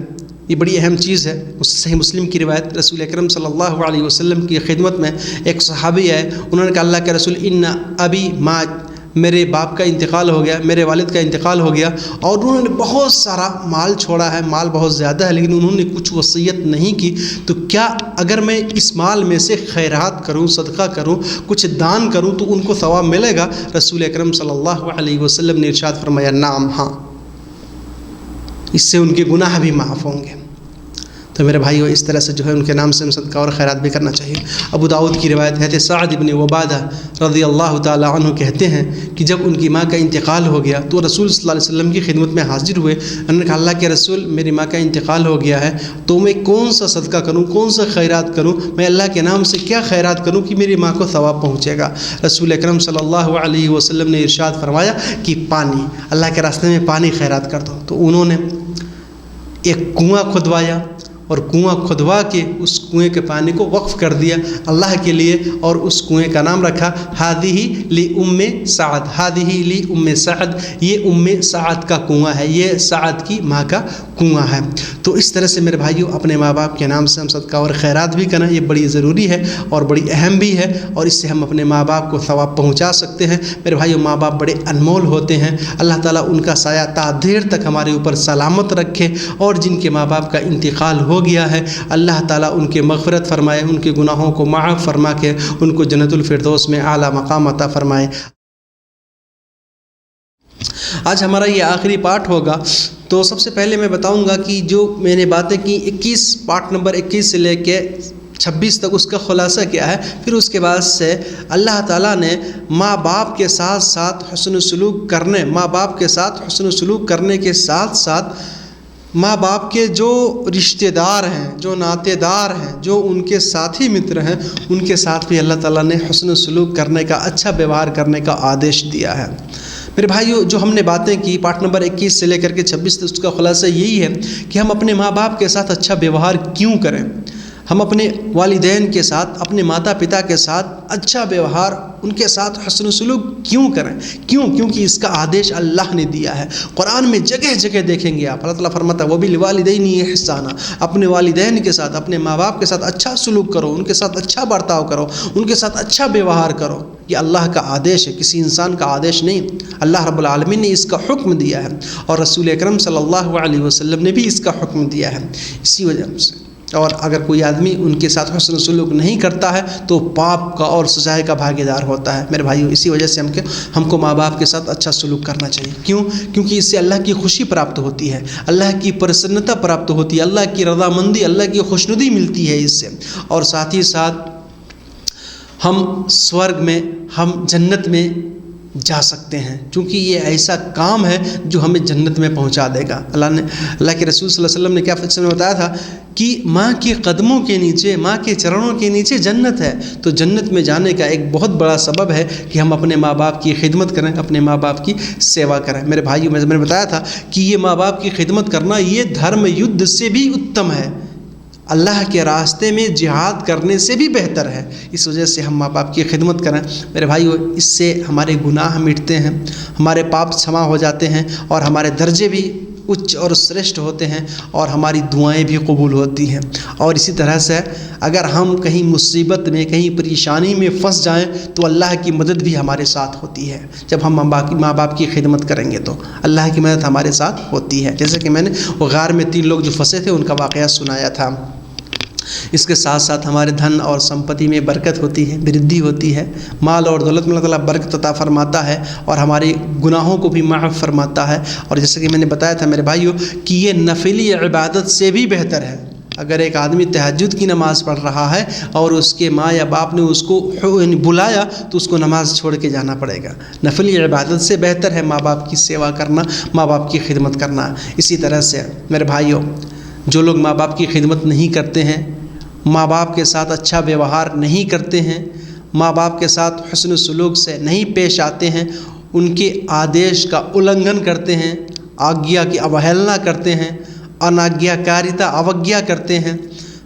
یہ بڑی اہم چیز ہے۔ صحیح مسلم کی روایت، رسول اکرم صلی اللہ علیہ وسلم کی خدمت میں ایک صحابی آئے، انہوں نے کہا اللہ کے رسول ان ابی مات، میرے باپ کا انتقال ہو گیا، میرے والد کا انتقال ہو گیا، اور انہوں نے بہت سارا مال چھوڑا ہے، مال بہت زیادہ ہے، لیکن انہوں نے کچھ وصیت نہیں کی، تو کیا اگر میں اس مال میں سے خیرات کروں، صدقہ کروں، کچھ دان کروں تو ان کو ثواب ملے گا؟ رسول اکرم صلی اللہ علیہ وسلم نے ارشاد فرمایا نعم، ہاں، اس سے ان کے گناہ بھی معاف ہوں گے۔ تو میرے بھائیو، اس طرح سے جو ہے ان کے نام سے صدقہ اور خیرات بھی کرنا چاہیے۔ ابو داؤد کی روایت ہے، سعد بن عبادہ رضی اللہ تعالی عنہ کہتے ہیں کہ جب ان کی ماں کا انتقال ہو گیا تو رسول صلی اللہ علیہ وسلم کی خدمت میں حاضر ہوئے، انہوں نے کہا اللہ کے رسول میری ماں کا انتقال ہو گیا ہے، تو میں کون سا صدقہ کروں، کون سا خیرات کروں، میں اللہ کے نام سے کیا خیرات کروں کہ میری ماں کو ثواب پہنچے گا؟ رسول اکرم صلی اللہ علیہ وسلم نے ارشاد فرمایا کہ پانی، اللہ کے راستے میں پانی خیرات کر دو۔ تو انہوں نے ایک کنواں کھدوایا اور کنواں کھدوا کے اس کنویں کے پانی کو وقف کر دیا اللہ کے لیے، اور اس کنویں کا نام رکھا ہادہ لی ام سعد، ہادہ لی ام سعد، یہ ام سعد کا کنواں ہے، یہ سعد کی ماں کا کنواں ہے۔ تو اس طرح سے میرے بھائیو، اپنے ماں باپ کے نام سے ہم صدقہ اور خیرات بھی کریں، یہ بڑی ضروری ہے اور بڑی اہم بھی ہے، اور اس سے ہم اپنے ماں باپ کو ثواب پہنچا سکتے ہیں۔ میرے بھائیو، ماں باپ بڑے انمول ہوتے ہیں، اللہ تعالیٰ ان کا سایہ تا دیر تک ہمارے اوپر سلامت رکھے، اور جن کے ماں باپ کا انتقال ہو گیا ہے اللہ تعالیٰ ان کے مغفرت فرمائے، ان کے گناہوں کو معاف فرما کے ان کو جنت الفردوس میں اعلیٰ مقام عطا فرمائے۔ آج ہمارا یہ آخری پارٹ ہوگا، تو سب سے پہلے میں بتاؤں گا کہ جو میں نے باتیں کی پارٹ نمبر 21 سے لے کے 26 تک، اس کا خلاصہ کیا ہے، پھر اس کے بعد سے اللہ تعالیٰ نے ماں باپ کے ساتھ ساتھ حسن سلوک کرنے، ماں باپ کے ساتھ حسن سلوک کرنے کے ساتھ ساتھ ماں باپ کے جو رشتہ دار ہیں، جو ناطے دار ہیں، جو ان کے ساتھی متر ہیں، ان کے ساتھ بھی اللہ تعالیٰ نے حسن سلوک کرنے کا، اچھا ویوہار کرنے کا آدیش دیا ہے۔ میرے بھائیو، جو ہم نے باتیں کی پارٹ نمبر 21 سے لے کر کے 26 تک، اس کا خلاصہ یہی ہے کہ ہم اپنے ماں باپ کے ساتھ اچھا ویوہار کیوں کریں، ہم اپنے والدین کے ساتھ، اپنے ماتا پتا کے ساتھ اچھا ویوہار، ان کے ساتھ حسن سلوک کیوں کریں؟ کیونکہ اس کا آدیش اللہ نے دیا ہے۔ قرآن میں جگہ جگہ دیکھیں گے آپ، اللہ تعالیٰ فرماتا ہے وَبِالْوَالِدَيْنِ إِحْسَانًا، اپنے والدین کے ساتھ، اپنے ماں باپ کے ساتھ اچھا سلوک کرو، ان کے ساتھ اچھا برتاؤ کرو، ان کے ساتھ اچھا ویوہار کرو۔ یہ اللہ کا آدیش ہے، کسی انسان کا آدیش نہیں، اللہ رب العالمین نے اس کا حکم دیا ہے اور رسول اکرم صلی اللہ علیہ وسلم نے بھی اس کا حکم دیا ہے۔ اسی وجہ سے اور اگر کوئی آدمی ان کے ساتھ حسن سلوک نہیں کرتا ہے تو پاپ کا اور سزائے کا بھاگیدار ہوتا ہے۔ میرے بھائیو، اسی وجہ سے ہم کو ماں باپ کے ساتھ اچھا سلوک کرنا چاہیے۔ کیونکہ اس سے اللہ کی خوشی پراپت ہوتی ہے، اللہ کی پرسنتا پراپت ہوتی ہے، اللہ کی رضامندی، اللہ کی خوشنودی ملتی ہے اس سے، اور ساتھ ہی ساتھ ہم سورگ میں، ہم جنت میں جا سکتے ہیں، چونکہ یہ ایسا کام ہے جو ہمیں جنت میں پہنچا دے گا۔ اللہ کے رسول صلی اللہ علیہ وسلم نے کیا فرمایا بتایا تھا کہ ماں کے قدموں کے نیچے، ماں کے چرنوں کے نیچے جنت ہے۔ تو جنت میں جانے کا ایک بہت بڑا سبب ہے کہ ہم اپنے ماں باپ کی خدمت کریں، اپنے ماں باپ کی سیوا کریں۔ میرے بھائیوں، میں نے بتایا تھا کہ یہ ماں باپ کی خدمت کرنا یہ دھرم یدھ سے بھی اتم ہے، اللہ کے راستے میں جہاد کرنے سے بھی بہتر ہے۔ اس وجہ سے ہم ماں باپ کی خدمت کریں۔ میرے بھائیو، اس سے ہمارے گناہ مٹتے ہیں، ہمارے پاپ چھما ہو جاتے ہیں، اور ہمارے درجے بھی اچ اور شریشٹھ ہوتے ہیں، اور ہماری دعائیں بھی قبول ہوتی ہیں۔ اور اسی طرح سے اگر ہم کہیں مصیبت میں، کہیں پریشانی میں پھنس جائیں تو اللہ کی مدد بھی ہمارے ساتھ ہوتی ہے۔ جب ہم ماں باپ کی خدمت کریں گے تو اللہ کی مدد ہمارے ساتھ ہوتی ہے۔ جیسے کہ میں نے وہ غار میں 3 لوگ جو پھنسے تھے ان کا واقعہ سنایا تھا۔ اس کے ساتھ ساتھ ہمارے دھن اور سمپتی میں برکت ہوتی ہے، بردھی ہوتی ہے، مال اور دولت میں اللہ تعالیٰ برکت عطا فرماتا ہے، اور ہمارے گناہوں کو بھی معاف فرماتا ہے۔ اور جیسے کہ میں نے بتایا تھا میرے بھائیوں کہ یہ نفلی عبادت سے بھی بہتر ہے۔ اگر ایک آدمی تہجد کی نماز پڑھ رہا ہے اور اس کے ماں یا باپ نے اس کو بلایا تو اس کو نماز چھوڑ کے جانا پڑے گا۔ نفلی عبادت سے بہتر ہے ماں باپ کی سیوا کرنا، ماں باپ کی خدمت کرنا۔ اسی طرح سے میرے بھائیوں، جو لوگ ماں باپ کی خدمت نہیں کرتے ہیں، ماں باپ کے ساتھ اچھا ویوہار نہیں کرتے ہیں، ماں باپ کے ساتھ حسن سلوک سے نہیں پیش آتے ہیں، ان کے آدیش کا النگھن کرتے ہیں، آگیا کی اوہیلنا کرتے ہیں، اناگیاکاریتا اوگیا کرتے ہیں،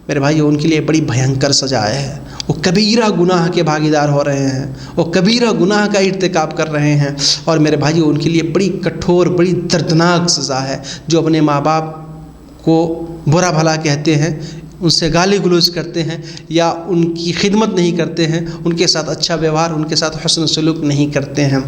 میرے بھائی ان کے لیے بڑی بھینکر سزا ہے۔ وہ کبیرہ گناہ کے بھاگیدار ہو رہے ہیں، وہ کبیرہ گناہ کا ارتکاب کر رہے ہیں، اور میرے بھائی ان کے لیے بڑی کٹھور، بڑی دردناک سزا ہے۔ جو اپنے ماں باپ کو برا بھلا کہتے ہیں، ان سے گالی گلوچ کرتے ہیں، یا ان کی خدمت نہیں کرتے ہیں، ان کے ساتھ اچھا ویوہار، ان کے ساتھ حسن سلوک نہیں کرتے ہیں۔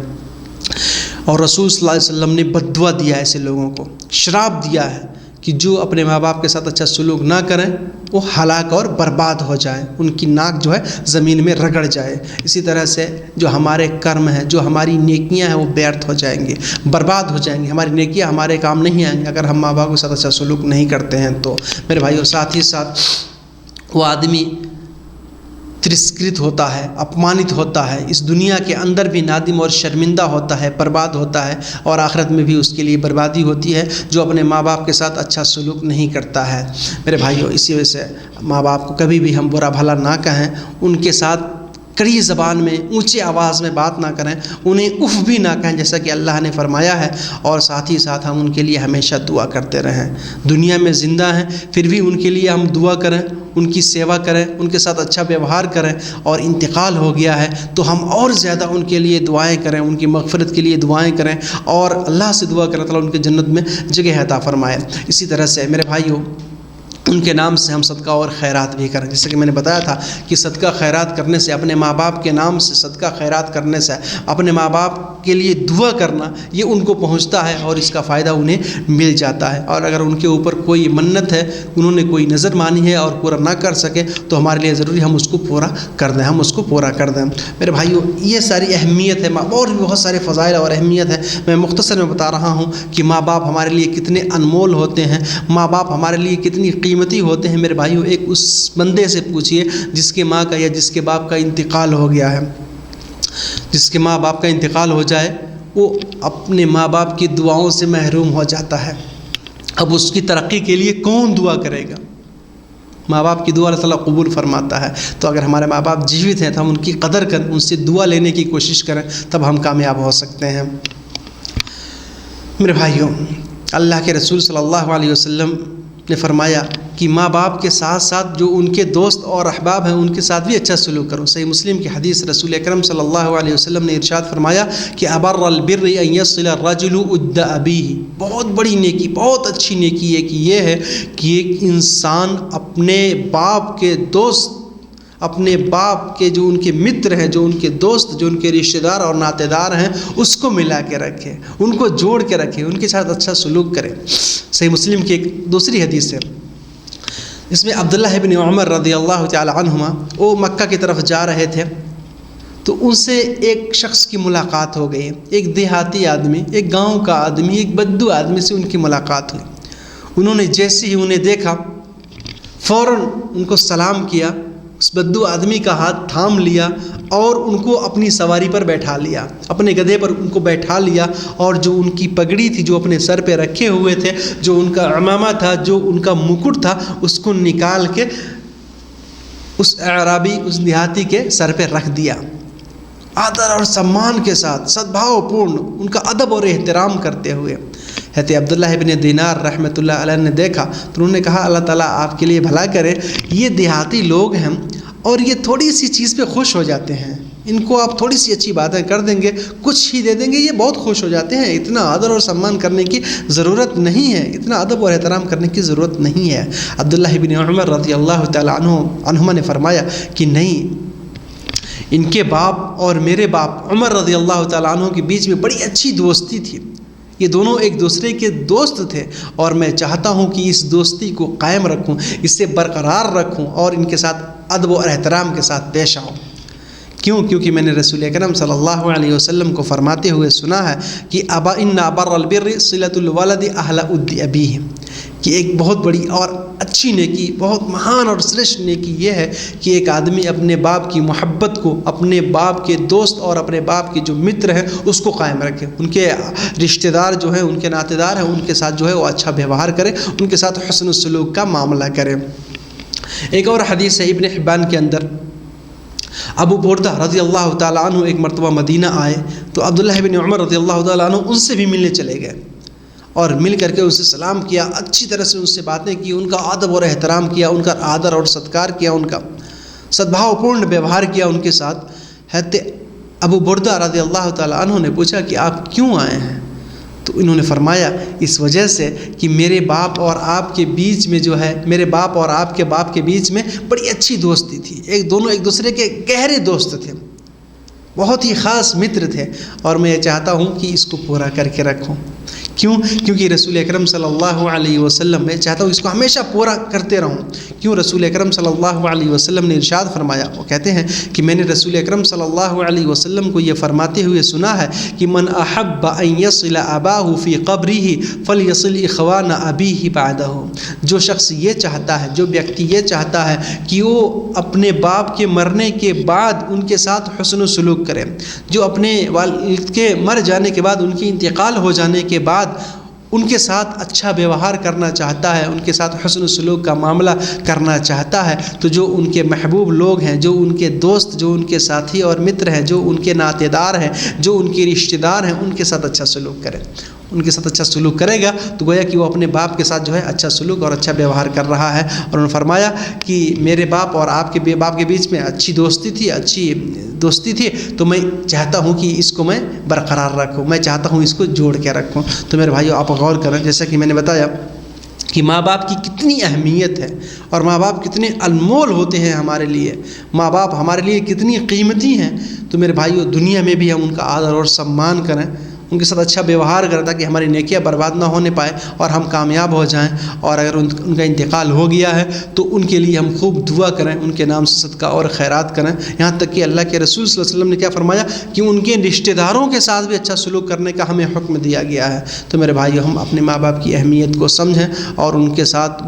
اور رسول صلی اللہ علیہ وسلم نے بد دعا دیا ہے ایسے لوگوں کو، شراب دیا ہے کہ جو اپنے ماں باپ کے ساتھ اچھا سلوک نہ کریں وہ ہلاک اور برباد ہو جائیں، ان کی ناک جو ہے زمین میں رگڑ جائے۔ اسی طرح سے جو ہمارے کرم ہیں، جو ہماری نیکیاں ہیں، وہ بیرتھ ہو جائیں گے، برباد ہو جائیں گے، ہماری نیکیاں ہمارے کام نہیں آئیں گے اگر ہم ماں باپ کے ساتھ اچھا سلوک نہیں کرتے ہیں تو۔ میرے بھائیو، ساتھ ہی ساتھ وہ آدمی ترسکرت ہوتا ہے، اپمانت ہوتا ہے، اس دنیا کے اندر بھی نادم اور شرمندہ ہوتا ہے، برباد ہوتا ہے، اور آخرت میں بھی اس کے لیے بربادی ہوتی ہے جو اپنے ماں باپ کے ساتھ اچھا سلوک نہیں کرتا ہے۔ میرے بھائیو، اسی وجہ سے ماں باپ کو کبھی بھی ہم برا بھلا نہ کہیں، ان کے ساتھ کڑی زبان میں، اونچی آواز میں بات نہ کریں، انہیں اف بھی نہ کہیں جیسا کہ اللہ نے فرمایا ہے، اور ساتھ ہی ساتھ ہم ان کے لیے ہمیشہ دعا کرتے رہیں۔ دنیا میں زندہ ہیں پھر بھی ان کے لیے ہم دعا کریں، ان کی سیوا کریں، ان کے ساتھ اچھا ویوہار کریں، اور انتقال ہو گیا ہے تو ہم اور زیادہ ان کے لیے دعائیں کریں، ان کی مغفرت کے لیے دعائیں کریں، اور اللہ سے دعا کریں تعالیٰ ان کے جنت میں جگہ عطا فرمائے۔ اسی طرح سے میرے بھائیوں، ان کے نام سے ہم صدقہ اور خیرات بھی کریں، جیسے کہ میں نے بتایا تھا کہ صدقہ خیرات کرنے سے، اپنے ماں باپ کے نام سے صدقہ خیرات کرنے سے، اپنے ماں باپ کے لیے دعا کرنا، یہ ان کو پہنچتا ہے اور اس کا فائدہ انہیں مل جاتا ہے۔ اور اگر ان کے اوپر کوئی منت ہے، انہوں نے کوئی نظر مانی ہے اور پورا نہ کر سکے تو ہمارے لیے ضروری ہم اس کو پورا کر دیں، ہم اس کو پورا کر دیں۔ میرے بھائیوں، یہ ساری اہمیت ہے، اور بھی بہت سارے فضائل اور اہمیت ہے، میں مختصر میں بتا رہا ہوں کہ ماں باپ ہمارے لیے کتنے انمول ہوتے ہیں، ماں باپ ہمارے لیے کتنی قیمتی ہوتے ہیں۔ میرے بھائیوں، ایک اس بندے سے پوچھئے جس کے ماں کا یا جس کے باپ کا انتقال ہو گیا ہے، جس کے ماں باپ کا انتقال ہو جائے، وہ اپنے ماں باپ کی دعاؤں سے محروم ہو جاتا ہے۔ اب اس کی ترقی کے لیے کون دعا کرے گا؟ ماں باپ کی دعا اللہ تعالیٰ قبول فرماتا ہے۔ تو اگر ہمارے ماں باپ جیوت ہیں تو ہم ان کی قدر کریں، ان سے دعا لینے کی کوشش کریں، تب ہم کامیاب ہو سکتے ہیں۔ میرے بھائیوں، اللہ کے رسول صلی اللہ علیہ وسلم نے فرمایا کہ ماں باپ کے ساتھ ساتھ جو ان کے دوست اور احباب ہیں ان کے ساتھ بھی اچھا سلوک کرو۔ صحیح مسلم کی حدیث، رسول اکرم صلی اللہ علیہ وسلم نے ارشاد فرمایا کہ ابر البر ان یصل الرجل ود ابیہ، بہت بڑی نیکی، بہت اچھی نیکی ہے کہ یہ ہے کہ ایک انسان اپنے باپ کے دوست، اپنے باپ کے جو ان کے متر ہیں، جو ان کے دوست، جو ان کے رشتہ دار اور ناطے دار ہیں، اس کو ملا کے رکھے، ان کو جوڑ کے رکھے، ان کے ساتھ اچھا سلوک کرے۔ صحیح مسلم کی ایک دوسری حدیث ہے، اس میں عبداللہ ابن عمر رضی اللہ تعالی عنہما وہ مکہ کی طرف جا رہے تھے، تو ان سے ایک شخص کی ملاقات ہو گئی، ایک دیہاتی آدمی، ایک گاؤں کا آدمی، ایک بدو آدمی سے ان کی ملاقات ہوئی۔ انہوں نے جیسے ہی انہیں دیکھا فوراً ان کو سلام کیا، اس بدو آدمی کا ہاتھ تھام لیا اور ان کو اپنی سواری پر بیٹھا لیا، اپنے گدھے پر ان کو بیٹھا لیا، اور جو ان کی پگڑی تھی جو اپنے سر پہ رکھے ہوئے تھے، جو ان کا عمامہ تھا، جو ان کا مکٹ تھا، اس کو نکال کے اس اعرابی، اس دیہاتی کے سر پہ رکھ دیا، آدر اور سمان کے ساتھ، صدبھاؤ پورن ان کا ادب اور احترام کرتے ہوئے۔ حضرت عبداللہ ابن دینار رحمۃ اللہ علیہ نے دیکھا تو انہوں نے کہا اللہ تعالیٰ آپ کے لیے بھلا کرے، یہ دیہاتی لوگ ہیں اور یہ تھوڑی سی چیز پہ خوش ہو جاتے ہیں، ان کو آپ تھوڑی سی اچھی باتیں کر دیں گے، کچھ ہی دے دیں گے، یہ بہت خوش ہو جاتے ہیں، اتنا ادب اور سمان کرنے کی ضرورت نہیں ہے، اتنا ادب اور احترام کرنے کی ضرورت نہیں ہے۔ عبداللہ ابن عمر رضی اللہ تعالیٰ عنہما نے فرمایا کہ نہیں، ان کے باپ اور میرے باپ عمر رضی اللہ تعالیٰ عنہ کے بیچ میں بڑی اچھی دوستی تھی، یہ دونوں ایک دوسرے کے دوست تھے، اور میں چاہتا ہوں کہ اس دوستی کو قائم رکھوں، اس سے برقرار رکھوں اور ان کے ساتھ ادب اور احترام کے ساتھ پیش آؤں۔ کیونکہ میں نے رسول اکرم صلی اللہ علیہ وسلم کو فرماتے ہوئے سنا ہے کہ ان بر البر صلۃ الولد اہل ود ابیہ، کہ ایک بہت بڑی اور اچھی نیکی، بہت مہان اور شریشٹھ نیکی یہ ہے کہ ایک آدمی اپنے باپ کی محبت کو، اپنے باپ کے دوست اور اپنے باپ کے جو متر ہیں اس کو قائم رکھے، ان کے رشتہ دار جو ہیں، ان کے ناطے دار ہیں، ان کے ساتھ جو ہے وہ اچھا ویوہار کرے، ان کے ساتھ حسن السلوک کا معاملہ کرے۔ ایک اور حدیث ہے ابن حبان کے اندر، ابو بردہ رضی اللہ تعالیٰ عنہ ایک مرتبہ مدینہ آئے تو عبداللہ بن عمر رضی اللہ تعالیٰ عنہ ان سے بھی ملنے چلے گئے، اور مل کر کے ان سے سلام کیا، اچھی طرح سے ان سے باتیں کی، ان کا ادب اور احترام کیا، ان کا آدر اور ستکار کیا، ان کا صدبھاؤ پورن ویوہار کیا ان کے ساتھ۔ حضرت ابو بردہ رضی اللہ تعالیٰ عنہ نے پوچھا کہ آپ کیوں آئے ہیں؟ تو انہوں نے فرمایا اس وجہ سے کہ میرے باپ اور آپ کے بیچ میں جو ہے، میرے باپ اور آپ کے باپ کے بیچ میں بڑی اچھی دوستی تھی، دونوں ایک دوسرے کے گہرے دوست تھے، بہت ہی خاص متر تھے، اور میں یہ چاہتا ہوں کہ اس کو پورا کر کے رکھوں۔ کیونکہ رسول اکرم صلی اللہ علیہ وسلم، میں چاہتا ہوں اس کو ہمیشہ پورا کرتے رہوں۔ رسول اکرم صلی اللہ علیہ وسلم نے ارشاد فرمایا، وہ کہتے ہیں کہ میں نے رسول اکرم صلی اللہ علیہ وسلم کو یہ فرماتے ہوئے سنا ہے کہ من احب ان یصل اباہ فی قبرہ فلیصل اخوان ابیہ بعدہ، جو شخص یہ چاہتا ہے، جو ویکتی یہ چاہتا ہے کہ وہ اپنے باپ کے مرنے کے بعد ان کے ساتھ حسن و سلوک کرے، جو اپنے والد کے مر جانے کے بعد، ان کی انتقال ہو جانے کے بعد ان کے ساتھ اچھا ویوہار کرنا چاہتا ہے، ان کے ساتھ حسن و سلوک کا معاملہ کرنا چاہتا ہے، تو جو ان کے محبوب لوگ ہیں، جو ان کے دوست، جو ان کے ساتھی اور متر ہیں، جو ان کے ناطے دار ہیں، جو ان کے رشتہ دار ہیں، ان کے ساتھ اچھا سلوک کرے۔ ان کے ساتھ اچھا سلوک کرے گا تو گویا کہ وہ اپنے باپ کے ساتھ جو ہے اچھا سلوک اور اچھا ویوہار کر رہا ہے۔ اور انہوں نے فرمایا کہ میرے باپ اور آپ کے باپ کے بیچ میں اچھی دوستی تھی، تو میں چاہتا ہوں کہ اس کو میں برقرار رکھوں، میں چاہتا ہوں اس کو جوڑ کے رکھوں۔ تو میرے بھائیو آپ غور کریں، جیسا کہ میں نے بتایا کہ ماں باپ کی کتنی اہمیت ہے، اور ماں باپ کتنے انمول ہوتے ہیں ہمارے لیے، ماں باپ ہمارے لیے کتنی قیمتی ہیں۔ تو میرے بھائیو دنیا میں بھی ہم ان کا آدر اور سمان کریں، ان کے ساتھ اچھا ویوہار کریں، تاکہ ہماری نیکیاں برباد نہ ہونے پائے اور ہم کامیاب ہو جائیں، اور اگر ان کا انتقال ہو گیا ہے تو ان کے لیے ہم خوب دعا کریں، ان کے نام سے صدقہ اور خیرات کریں، یہاں تک کہ اللہ کے رسول صلی اللہ علیہ وسلم نے کیا فرمایا کہ ان کے رشتہ داروں کے ساتھ بھی اچھا سلوک کرنے کا ہمیں حکم دیا گیا ہے۔ تو میرے بھائیو ہم اپنے ماں باپ کی اہمیت کو سمجھیں اور ان کے ساتھ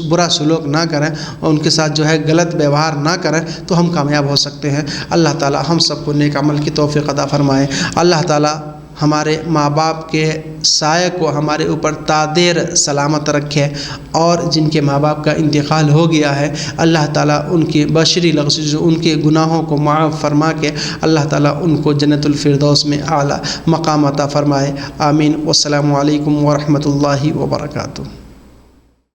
برا سلوک نہ کریں، اور ان کے ساتھ جو ہے غلط ویوہار نہ کریں، تو ہم کامیاب ہو سکتے ہیں۔ اللہ تعالی ہم سب کو نیک عمل کی توفیق عطا فرمائے۔ اللہ تعالی ہمارے ماں باپ کے سائے کو ہمارے اوپر تادیر سلامت رکھے، اور جن کے ماں باپ کا انتقال ہو گیا ہے اللہ تعالیٰ ان کی بشری لغزش، ان کے گناہوں کو معاف فرما کے اللہ تعالیٰ ان کو جنت الفردوس میں اعلیٰ مقام عطا فرمائے۔ آمین۔ والسلام علیکم ورحمۃ اللہ وبرکاتہ۔